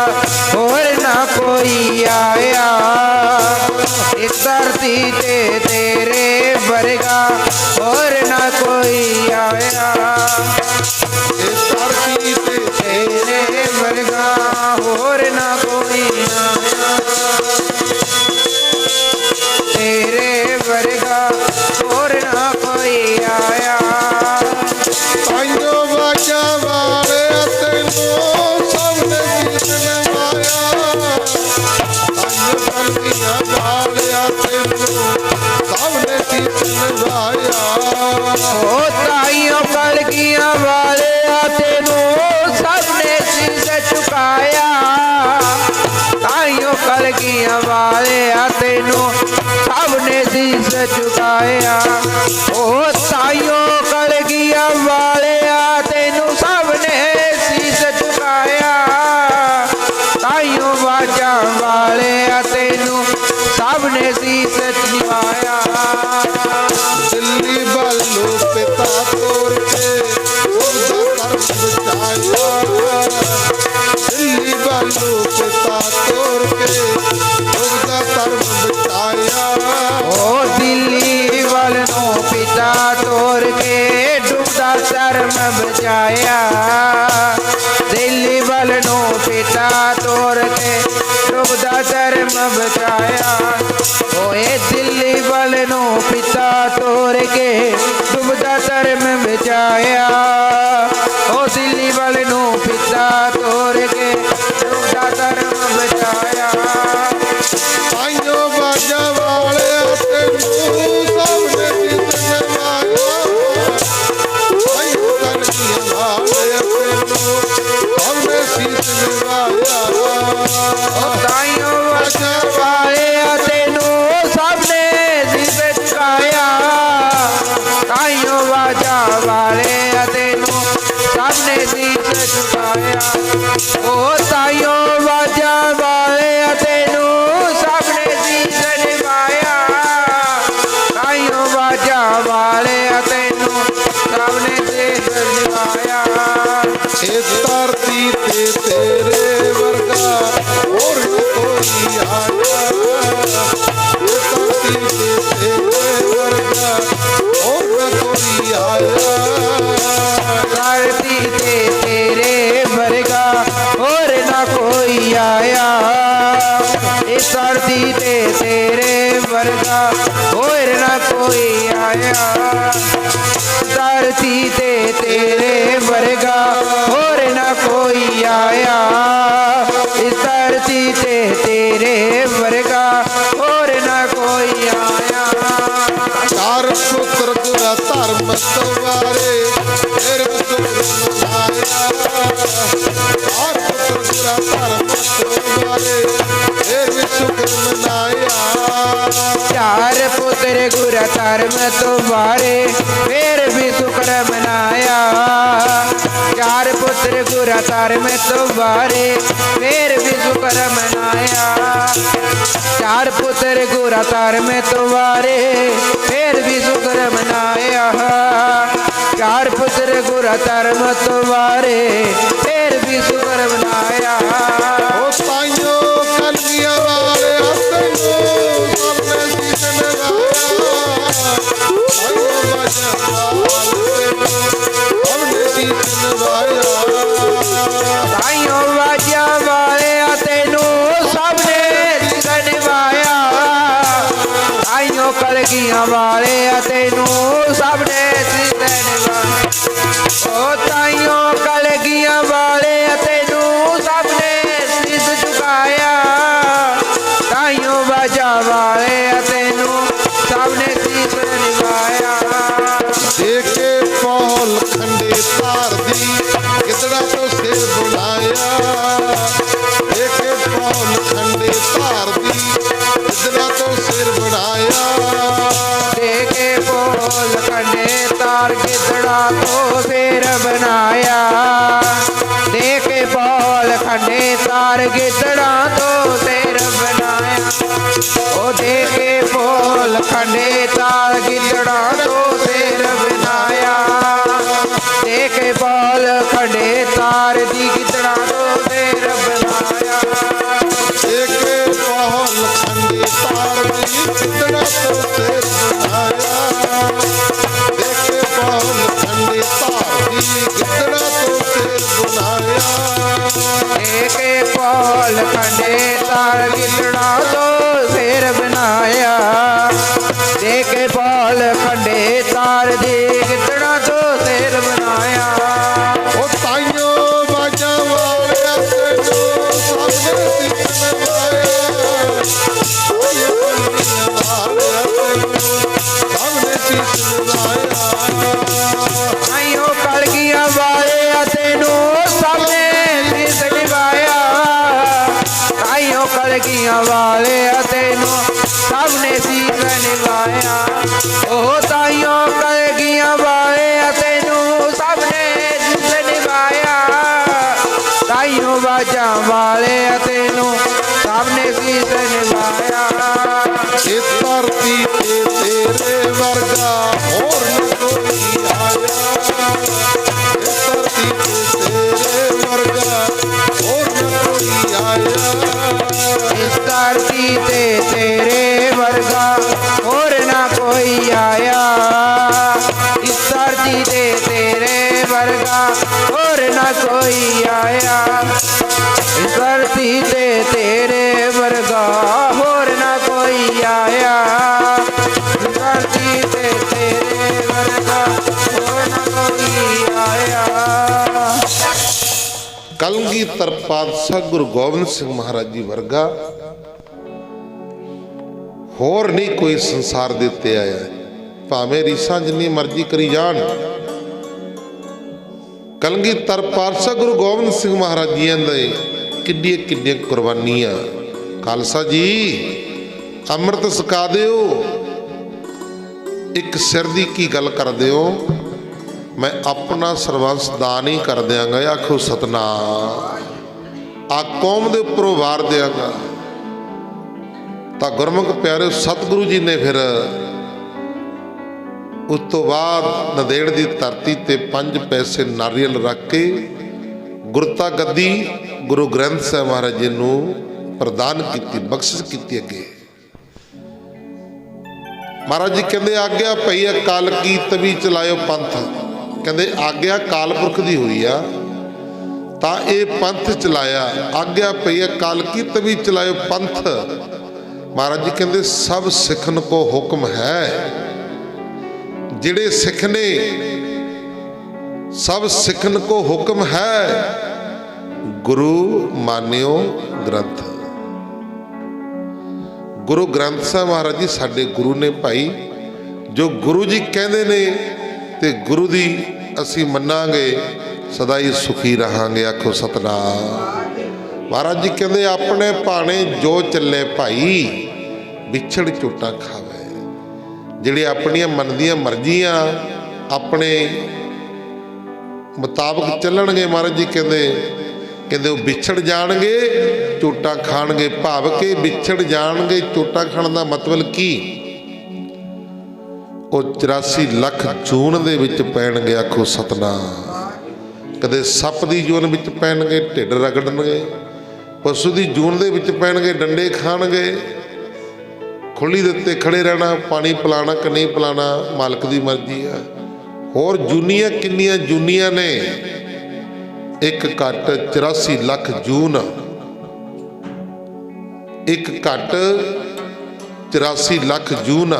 ਹੋਰ ਨਾ ਕੋਈ ਆਇਆ। ਇਸ ਧਰਤੀ ਤੇ ਤੇਰੇ ਵਰਗਾ ਹੋਰ ਨਾ ਕੋਈ ਆਇਆ। ਇਹ ਧਰਤੀ ਤੇ ਤੇਰੇ ਵਰਗਾ ਹੋਰ ਨਾ ਕੋਈ ਆਇਆ। ਤੇਰੇ ਵਰਗਾ ਹੋਰ ਨਾ ਕੋਈ ਆਇਆ। ਤਾਈਓ ਵਾਜਾ ਵਾਲਿਆ ਤੈਨੂੰ ਸਭ ਨੇ ਗੀਤ ਨਵਾਇਆ। ਤਾਈਓ ਕਲਗੀਆਂ ਵਾਲਿਆ ਤੈਨੂੰ ਸਭ ਨੇ ਗੀਤ ਨਵਾਇਆ। ਓ ਤਾਈਓ ਕਲਗੀਆਂ ਵਾਲਿਆ ਤੈਨੂੰ ਸਭ ਨੇ ਸੀਸ ਝੁਕਾਇਆ। ਤਾਈਓ ਕਲਗੀਆਂ ਵਾਲਿਆ ਤੈਨੂੰ ਸਭ ਨੇ ਸੀਸ ਝੁਕਾਇਆ। ਓ ਤਾਈਓ ਕਲਗੀਆਂ ਵਾਲਿਆ ਤੈਨੂੰ ਸਭ ਨੇ ਸੀਸ ਝੁਕਾਇਆ। ਤਾਈਓ ਵਾਜਾਂ ਵਾਲਿਆ ਤੈਨੂੰ ਸਭ ਨੇ ਸੀਸ ਨਿਵਾਇਆ। ਦਿੱਲੀ ਵੱਲੋਂ ਪਿਤਾ ਤੋਰ ਕੇ ਉਹਦਾ ਧਰਮ ਬਚਾਇਆ। ਦਿੱਲੀ ਵੱਲੋਂ ਪਿਤਾ ਤੋਰ ਕੇ ਉਹਦਾ ਧਰਮ ਬਚਾਇਆ। ਓ ਦਿੱਲੀ ਵੱਲ ਨੂੰ ਪਿਤਾ ਤੋਰ ਕੇ ਡੁੱਬਦਾ ਧਰਮ ਬਚਾਇਆ। ਦਿੱਲੀ ਵੱਲ ਨੂੰ ਪਿਤਾ ਤੋਰ ਕੇ ਡੁੱਬਦਾ ਧਰਮ ਬਚਾਇਆ। ਓਏ ਦਿੱਲੀ ਵੱਲ ਨੂੰ ਪਿਤਾ ਤੋਰ ਕੇ ਡੁੱਬਦਾ ਧਰਮ ਬਚਾਇਆ। ਓ ਦਿੱਲੀ ਵੱਲ ਨੂੰ ਪਿਤਾ ਤੋਰ ਕੇ ਡੁੱਬਦਾ ਧਰਮ ਬਚਾਇਆ। ਤਾਈਓ ਬਾਜਾ ਵਾਲਿਆ ਤੈਨੂੰ ਸਭ ਨੇ ਗੀਤ ਨਵਾਇਆ। ਤਾਈਓ ਕਲਗੀਆਂ ਵਾਲਿਆ ਤੈਨੂੰ ਸਭ ਨੇ ਸੀਸ ਨਿਵਾਇਆ। ਤਾਈਓ ਵਾਜਾ ਵਾਲਿਆ ਤੈਨੂੰ ਸਭ ਨੇ ਸੀਸ ਝੁਕਾਇਆ। ਤਾਈਓ ਵਾਜਾ ਵਾਲਿਆ ਤੈਨੂੰ ਸਭ ਨੇ ਸੀਸ वर्गा होर न कोई आया। धरती ते तेरे वर्गा होर न कोई आया। इस धरती ते तेरे वर्गा होर न कोई आया। चार पुत्र गुरा धर्म तवारे फिर सुख आया। चार पुत्र गुरा धर्म तवारे फिर सुख मनाया। चार पुत्र गुर धर्म तुम्हारे फिर भी शुक्र मनाया। चार पुत्र गुर धर्म तुम्हारे फिर भी शुक्र मनाया। चार पुत्र गुर धर्म तुम्हारे फिर भी शुक्र मनाया। चार पुत्र गुर धर्म तुम्हारे फिर भी शुक्र मनाया। ओ ताइयो कलगिया वाले हसनो सबने सीस नवाया। ताइयो बाजा वाले सबने सीस नवाया। ताइयो बाजा वाले तेनू सबने सीस नवाया। ताइयो कलगिया वाले तेनू सबने सीस नवाया। ओ ताइयो कलगिया वाले तेनू सबने सीस झुकाया। ताइयो बाजा वाले तेनू सबने सीस नवाया। देखे पौल खंडे तार दी गिदड़ा तो सिर बुलाया। देखे पौल खंडे तार दी गिदड़ा तो सिर बुलाया। देखे बोल खंडे तार गिदड़ा तो सिर बनाया। देखे बोल खंडे तार गिदड़ा तो सिर बनाया। ओ देखे बोल खंडे तार गिदड़ा तो सिर बनाया। देखे बोल खंडे तार दी गिदड़ा तो सिर बनाया। देखे पौल खंडे तार दी गिदड़ा तो सिर बुलाया। देखे पौल खंडे तार दी गिदड़ा तो सिर बुलाया। देखे बोल खंडे तार गिदड़ा तो सिर बनाया। देखे बोल खंडे तार दी गिदड़ा तो सिर बनाया। ओ ताइयो बाजा वाले तेनू सबने सीस नवाया। ताइयो कलगिया वाले तेनू सबने सीस नवाया। आइयो कलगिया वाले तेनू सबने सीस निभाया। आइयो कलगिया वाले तेनू सबने सीस निभाया। ओ ताइयो कलगिया वाले तेनू सबने सीस निभाया। ताइयो बाजा वाले तेनू सबने सीस निभाया। इस धरती ते तेरे वर्गा होर न कोई आया। इस धरती ते तेरे वर्गा होर न कोई आया। इस धरती ते तेरे वर्गा और ना कोई आया। इस धरती ते तेरे वर्गा और ना कोई आया। इस धरती ते तेरे वर्गा और ना कोई आया। इस धरती ते तेरे वर्गा और ना कोई आया। कलगीधर पातशाह गुरु गोबिंद सिंह महाराज जी वर्गा होर नहीं कोई संसार दे उत्ते आया। भावें रीसां जिन्नी मर्जी करी जान। कलगीधर पातशाह गुरु गोबिंद सिंह महाराज जी दे किड्डियां किड्डियां कुर्बानियां। खालसा जी अमृत छका दिओ। एक सिर दी की गल कर दिओ। मैं अपना सरबंस दान ही कर दियांगा। आखो सतनाम। आ कौम दे उपरों वार दियांगा। ਤਾਂ ਗੁਰਮੁਖ ਪਿਆਰੇ ਸਤਿਗੁਰੂ ਜੀ ਨੇ ਫਿਰ ਉਸ ਤੋਂ ਬਾਅਦ ਨੰਦੇੜ ਦੀ ਧਰਤੀ ਤੇ 5 ਪੈਸੇ ਨਾਰੀਅਲ ਰੱਖ ਕੇ ਗੁਰਤਾ ਗੱਦੀ ਗੁਰੂ ਗ੍ਰੰਥ ਸਾਹਿਬ ਮਹਾਰਾਜ ਜੀ ਨੂੰ ਪ੍ਰਦਾਨ ਕੀਤੀ, ਬਖਸ਼ਿਸ਼ ਕੀਤੀ। ਅੱਗੇ ਮਹਾਰਾਜ ਜੀ ਕਹਿੰਦੇ ਆਗਿਆ ਪਈ ਆ ਕਾਲ ਕੀ ਤਵੀ ਚਲਾਇਓ ਪੰਥ। ਕਹਿੰਦੇ ਆਗਿਆ ਕਾਲ ਪੁਰਖ ਦੀ ਹੋਈ ਆ ਤਾਂ ਇਹ ਪੰਥ ਚਲਾਇਆ। ਆਗਿਆ ਪਈ ਆ ਕਾਲ ਕੀ ਤਵੀ ਚਲਾਇਓ ਪੰਥ। महाराज जी कहते सब सिखन को हुक्म है, जिहड़े सिख ने सब सिखन को हुक्म है, गुरु मानियो ग्रंथ। गुरु ग्रंथ साहब महाराज जी साडे गुरु ने भाई, जो गुरु जी कहते ने ते गुरु दी असी मनांगे, सदा ही सुखी रहांगे। आखो सतनाम। महाराज जी कहते अपने भाने जो चले भाई, विछड़ चोटा खावे। जिहड़े अपनियां मन दियां मर्जियां अपने मुताबिक चलणगे, महाराज जी कहते वो विछड़ जाणगे, चोटा खाणगे। भाव के विछड़ जाणगे, चोटा खाण दा मतलब की? वो 84 ਲੱਖ ਜੂਨ ਦੇ ਵਿੱਚ ਪੈਣਗੇ। आखो सतनाम। कदे सप ਦੀ ਜੂਨ ਵਿੱਚ ਪੈਣਗੇ, ਢਿੱਡ ਰਗੜਨਗੇ। पशु की जून ਦੇ ਵਿੱਚ ਪੈਣਗੇ, डंडे खाणगे। खुली ਦੇ ਉੱਤੇ खड़े रहना, पानी पिलाना कि नहीं पिलाना मालिक की मर्जी है। होर जूनियां किन्नियां जूनियां ने, एक घट 84 ਲੱਖ जून, एक घट 84 ਲੱਖ जून।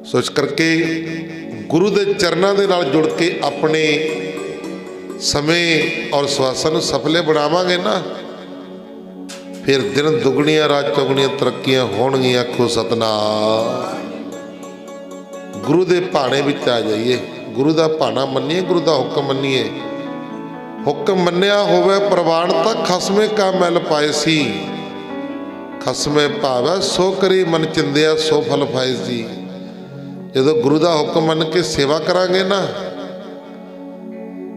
सो इस करके गुरु के चरणों के नाल जुड़ के अपने समय और स्वासां नूं सफले बनावांगे ना, फिर दिन दुगणियां रात चौगणियां तरक्कियां होणगियां। आखो सतनाम। गुरु के भाणे विच आ जाइए, गुरु का भाणा मन्निए, गुरु का हुक्म मन्निए। हुक्म मन्निया होवे प्रवान तां खसमे का मैल पाए सी। खसमे भावै सो करी मन चिंदिया सो फल पाए सी। जो गुरु का हुक्म मन के सेवा करांगे ना,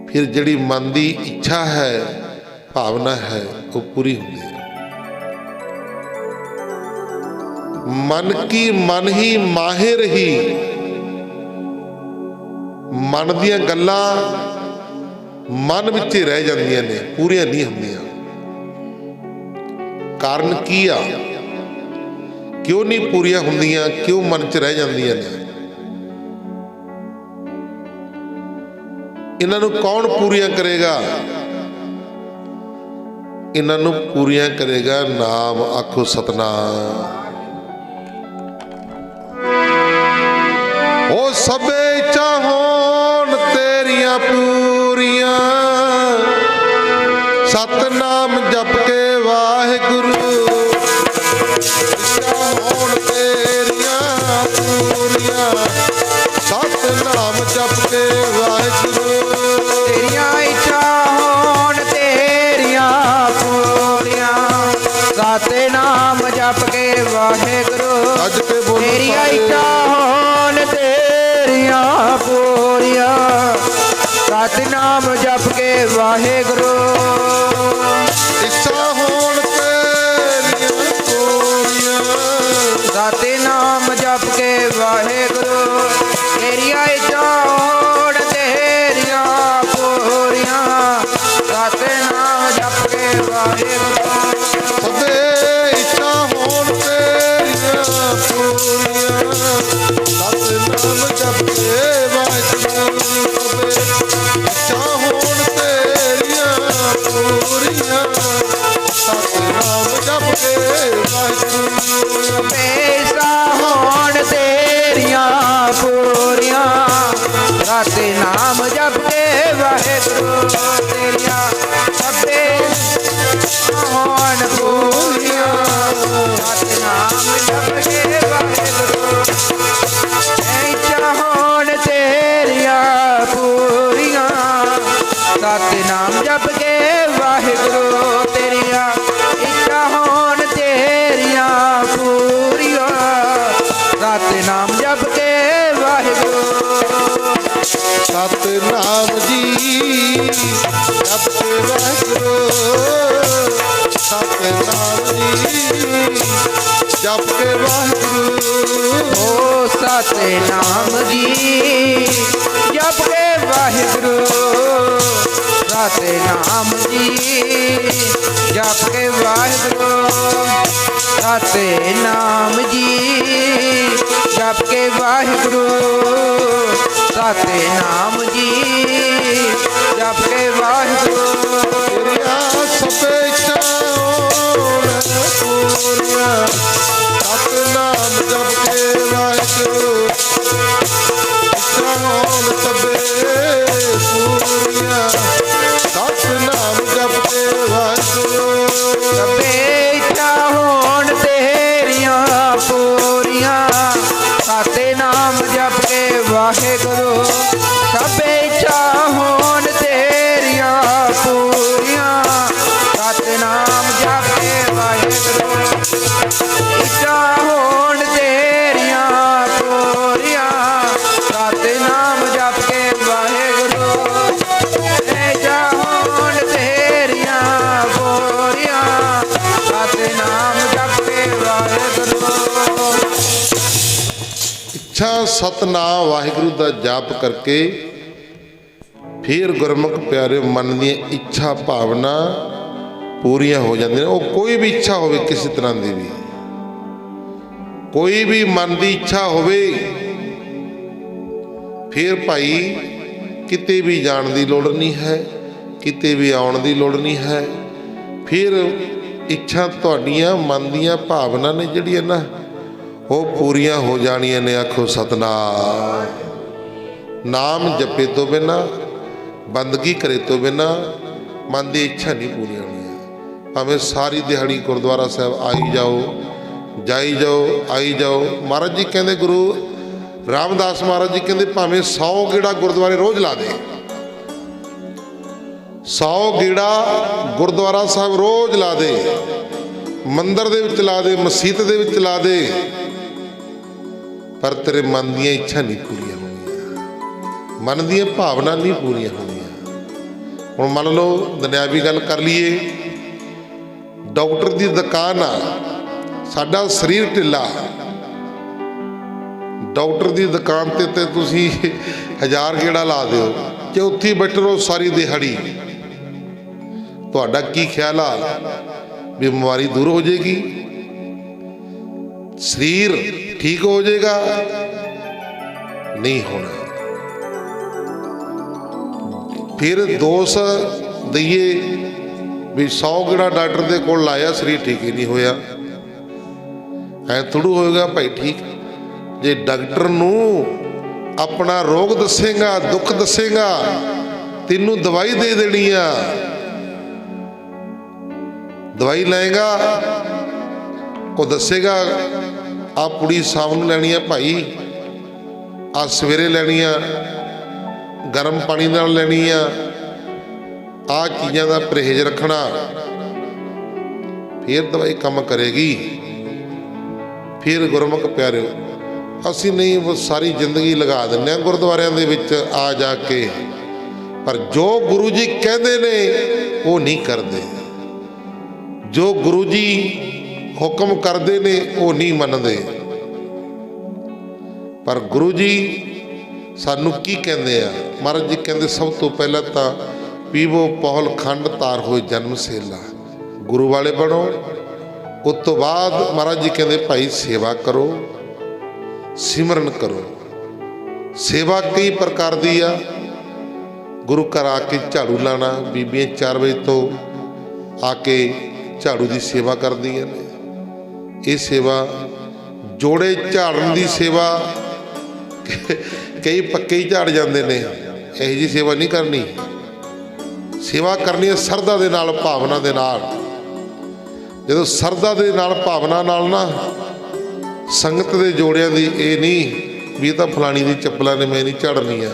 फिर जिहड़ी मन की इच्छा है, भावना है, वो पूरी होती है। मन की मन ही माहे रही। मन दियां गल्लां मन विच ही रह जांदियां ने, पूरियां नहीं होंदियां। कारण की आ? क्यों नहीं पूरियां होंदियां? क्यों मन च रह जांदियां ने? इन्हां नूं कौन पूरियां करेगा? इन्हां नूं पूरियां करेगा नाम। आखो सतनाम। ओ सबे चाहोन तेरियां पूरियां, सतनाम जप के वाहिगुरू। चाहोन तेरियां पूरियां, सतनाम जप के वाहिगुरू। तेरियां इच्छा होण तेरियां पूरियां, सतनाम जप के वाहिगुरू। तेरियां इच्छा होण तेरियां पूरियां, सतनाम जप के वाहिगुरू। इच्छा होण तेरियां पूरियां, सतनाम जप के वाहिगुरू। तेरियां इच्छा होण तेरियां पूरियां, सतनाम जप के वाहिगुरू। सबे इच्छा होण तेरियां पूरियां, सतनाम जप के वाहिगुरू। सबे इच्छा होण तेरियां पूरियां, सतनाम जप के वाहिगुरू। पैसा होण तेरियां पूरियां, सतनाम जप के वाहिगुरू। तेरियां सबे होण पूरियां, सतनाम जप के वाहिगुरू। इच्छा होण तेरियां पूरियां, सतनाम जप के वाहिगुरू। तेरियां इच्छा होण तेरियां पूरियां, सतनाम जप के वाहिगुरू। सतनाम जी जप के वाहिगुरू। सतनाम जी जप के वाहिगुरू। ओ सतनाम जी जप के वाहिगुरू। सतनाम जी जप के वाहिगुरू। सतनाम जी जप के वाहिगुरू। सतनाम जी जप के वाहिगुरू। तेरिया सबे चाहों पूरियां, ਜਪ ਕੇ ਵਾਹਿਗੁਰੂ ਇੱਛਾ ਹੋਣ ਸਭੇ ਪੂਰੀਆਂ ਸਤਿਨਾਮ ਜਪ ਕੇ ਵਾਹਿਗੁਰੂ ਸਭੇ ਇੱਛਾ ਹੋਣ ਤੇਰੀਆਂ ਪੂਰੀਆਂ ਸਤਿਨਾਮ ਜਪ ਕੇ ਵਾਹਿਗੁਰੂ ਸਭੇ ਇੱਛਾ ਹੋਣ ਤੇਰੀਆਂ ਪੂਰੀਆਂ ਸਤਿਨਾਮ ਜਪ ਕੇ ਵਾਹਿਗੁਰੂ ਇੱਛਾ ਹੋਣ ਤੇਰੀਆਂ ਪੂਰੀਆਂ ਸਤਿਨਾਮ ਜਪ ਕੇ ਵਾਹਿਗੁਰੂ ਇੱਛਾ ਹੋਣ ਤੇਰੀਆਂ ਪੂਰੀਆਂ ਸਤਿਨਾਮ ਜਪ ਕੇ ਵਾਹਿਗੁਰੂ ਇੱਛਾ ਸਤਨਾਮ ਵਾਹਿਗੁਰੂ ਦਾ ਜਾਪ ਕਰਕੇ ਫਿਰ ਗੁਰਮੁਖ ਪਿਆਰੇ ਮਨ ਦੀਆਂ ਇੱਛਾ ਭਾਵਨਾ ਪੂਰੀਆਂ ਹੋ ਜਾਂਦੀਆਂ ਨੇ। ਉਹ ਕੋਈ ਵੀ ਇੱਛਾ ਹੋਵੇ ਕਿਸੇ ਤਰ੍ਹਾਂ ਦੀ ਵੀ, ਕੋਈ ਵੀ ਮਨ ਦੀ ਇੱਛਾ ਹੋਵੇ, ਫਿਰ ਭਾਈ ਕਿਤੇ ਵੀ ਜਾਣ ਦੀ ਲੋੜ ਨਹੀਂ ਹੈ, ਕਿਤੇ ਵੀ ਆਉਣ ਦੀ ਲੋੜ ਨਹੀਂ ਹੈ। ਫਿਰ ਇੱਛਾ ਤੁਹਾਡੀਆਂ ਮਨ ਦੀਆਂ ਭਾਵਨਾ ਨੇ ਜਿਹੜੀਆਂ ਨਾ ਉਹ ਪੂਰੀਆਂ ਹੋ ਜਾਣੀਆਂ ਨੇ। ਆਖੋ ਸਤਨਾਮ। ਨਾਮ ਜਪੇ ਤੋਂ ਬਿਨਾ, ਬੰਦਗੀ ਕਰੇ ਤੋਂ ਬਿਨਾ ਮਨ ਦੀ ਇੱਛਾ ਨਹੀਂ ਪੂਰੀਆਂ ਹੋਣੀਆਂ। ਭਾਵੇਂ ਸਾਰੀ ਦਿਹਾੜੀ ਗੁਰਦੁਆਰਾ ਸਾਹਿਬ ਆਈ ਜਾਓ, ਜਾਈ ਜਾਓ, ਆਈ ਜਾਓ। ਮਹਾਰਾਜ ਜੀ ਕਹਿੰਦੇ, ਗੁਰੂ ਰਾਮਦਾਸ ਮਹਾਰਾਜ ਜੀ ਕਹਿੰਦੇ, ਭਾਵੇਂ 100 ਗੇੜਾ ਗੁਰਦੁਆਰੇ ਰੋਜ਼ ਲਾ ਦੇ, 100 ਗੇੜਾ ਗੁਰਦੁਆਰਾ ਸਾਹਿਬ ਰੋਜ਼ ਲਾ ਦੇ, ਮੰਦਿਰ ਦੇ ਵਿੱਚ ਲਾ ਦੇ, ਮਸੀਤ ਦੇ ਵਿੱਚ ਲਾ ਦੇ, ਪਰ ਤੇਰੇ ਮਨ ਦੀਆਂ ਇੱਛਾ ਨਹੀਂ ਪੂਰੀਆਂ ਹੋਣੀਆਂ, ਮਨ ਦੀਆਂ ਭਾਵਨਾ ਨਹੀਂ ਪੂਰੀਆਂ ਹੋਣੀਆਂ। ਹੁਣ ਮੰਨ ਲਓ ਦੁਨਿਆਵੀ ਗੱਲ ਕਰ ਲਈਏ, ਡਾਕਟਰ ਦੀ ਦੁਕਾਨ ਆ, ਸਾਡਾ ਸਰੀਰ ਢਿੱਲਾ, ਡਾਕਟਰ ਦੀ ਦੁਕਾਨ ਤੇ ਤੁਸੀਂ 1000 ਗੇੜਾ ਲਾ ਦਿਓ, ਜੇ ਉੱਥੇ ਬੈਠੇ ਰਹੋ ਸਾਰੀ ਦਿਹਾੜੀ, ਤੁਹਾਡਾ ਕੀ ਖਿਆਲ ਆ ਵੀ ਬਿਮਾਰੀ ਦੂਰ ਹੋ ਜਾਏਗੀ, ਸਰੀਰ ਠੀਕ ਹੋ ਜਾਏਗਾ? ਨਹੀਂ ਹੋਣਾ। ਫਿਰ ਦੋਸ਼ ਦਈਏ ਵੀ 100 ਗੇੜਾ ਡਾਕਟਰ ਦੇ ਕੋਲ ਲਾਇਆ, ਸਰੀਰ ਠੀਕ ਹੀ ਨਹੀਂ ਹੋਇਆ, ਐ ਥੋੜ੍ਹਾ ਹੋਏਗਾ ਭਾਈ ਠੀਕ। ਜੇ ਡਾਕਟਰ ਨੂੰ ਆਪਣਾ ਰੋਗ ਦੱਸੇਗਾ, ਦੁੱਖ ਦੱਸੇਗਾ, ਤੈਨੂੰ ਦਵਾਈ ਦੇ ਦੇਣੀ ਆ, ਦਵਾਈ ਲਏਗਾ, ਉਹ ਦੱਸੇਗਾ ਆ ਪੁੜੀ ਸ਼ਾਮ ਨੂੰ ਲੈਣੀ ਆ ਭਾਈ, ਆ ਸਵੇਰੇ ਲੈਣੀ ਆ, ਗਰਮ ਪਾਣੀ ਨਾਲ ਲੈਣੀ ਆ, ਆ ਚੀਜ਼ਾਂ ਦਾ ਪਰਹੇਜ਼ ਰੱਖਣਾ, ਫਿਰ ਦਵਾਈ ਕੰਮ ਕਰੇਗੀ। ਫਿਰ ਗੁਰਮੁਖ ਪਿਆਰਿਓ, ਅਸੀਂ ਨਹੀਂ ਉਹ ਸਾਰੀ ਜ਼ਿੰਦਗੀ ਲਗਾ ਦਿੰਦੇ ਹਾਂ ਗੁਰਦੁਆਰਿਆਂ ਦੇ ਵਿੱਚ ਆ ਜਾ ਕੇ, ਪਰ ਜੋ ਗੁਰੂ ਜੀ ਕਹਿੰਦੇ ਨੇ ਉਹ ਨਹੀਂ ਕਰਦੇ, ਜੋ ਗੁਰੂ ਜੀ ਹੁਕਮ ਕਰਦੇ ਨੇ ਉਹ ਨਹੀਂ ਮੰਨਦੇ। ਪਰ ਗੁਰੂ ਜੀ ਸਾਨੂੰ ਕੀ ਕਹਿੰਦੇ ਆ? ਮਹਾਰਾਜ ਜੀ ਕਹਿੰਦੇ, ਸਭ ਤੋਂ ਪਹਿਲਾਂ ਤਾਂ ਪੀਵੋ ਪਹੁਲ ਖੰਡ ਤਾਰ ਹੋਏ ਜਨਮ ਸੇਲਾ, ਗੁਰੂ ਵਾਲੇ ਬਣੋ। ਉਸ ਤੋਂ ਬਾਅਦ ਮਹਾਰਾਜ ਜੀ ਕਹਿੰਦੇ, ਭਾਈ ਸੇਵਾ ਕਰੋ, ਸਿਮਰਨ ਕਰੋ। ਸੇਵਾ ਕਈ ਪ੍ਰਕਾਰ ਦੀ ਆ। ਗੁਰੂ ਘਰ ਆ ਕੇ ਝਾੜੂ ਲਾਣਾ, ਬੀਬੀਆਂ 4 ਵਜੇ ਤੋਂ ਆ ਕੇ ਝਾੜੂ ਦੀ ਸੇਵਾ ਕਰਦੀਆਂ ਨੇ। ਇਹ ਸੇਵਾ, ਜੋੜੇ ਝਾੜਨ ਦੀ ਸੇਵਾ, ਕਈ ਪੱਕੇ ਹੀ ਝਾੜ ਜਾਂਦੇ ਨੇ, ਇਹੋ ਜਿਹੀ ਸੇਵਾ ਨਹੀਂ ਕਰਨੀ। ਸੇਵਾ ਕਰਨੀ ਹੈ ਸਰਦਾ ਦੇ ਨਾਲ, ਭਾਵਨਾ ਦੇ ਨਾਲ। ਜਦੋਂ ਸਰਦਾ ਦੇ ਨਾਲ, ਭਾਵਨਾ ਨਾਲ ਨਾ, ਸੰਗਤ ਦੇ ਜੋੜਿਆਂ ਦੀ, ਇਹ ਨਹੀਂ ਵੀ ਇਹ ਤਾਂ ਫਲਾਣੀ ਦੀ ਚੱਪਲਾਂ ਨੇ ਮੈਂ ਨਹੀਂ ਝਾੜਨੀਆਂ,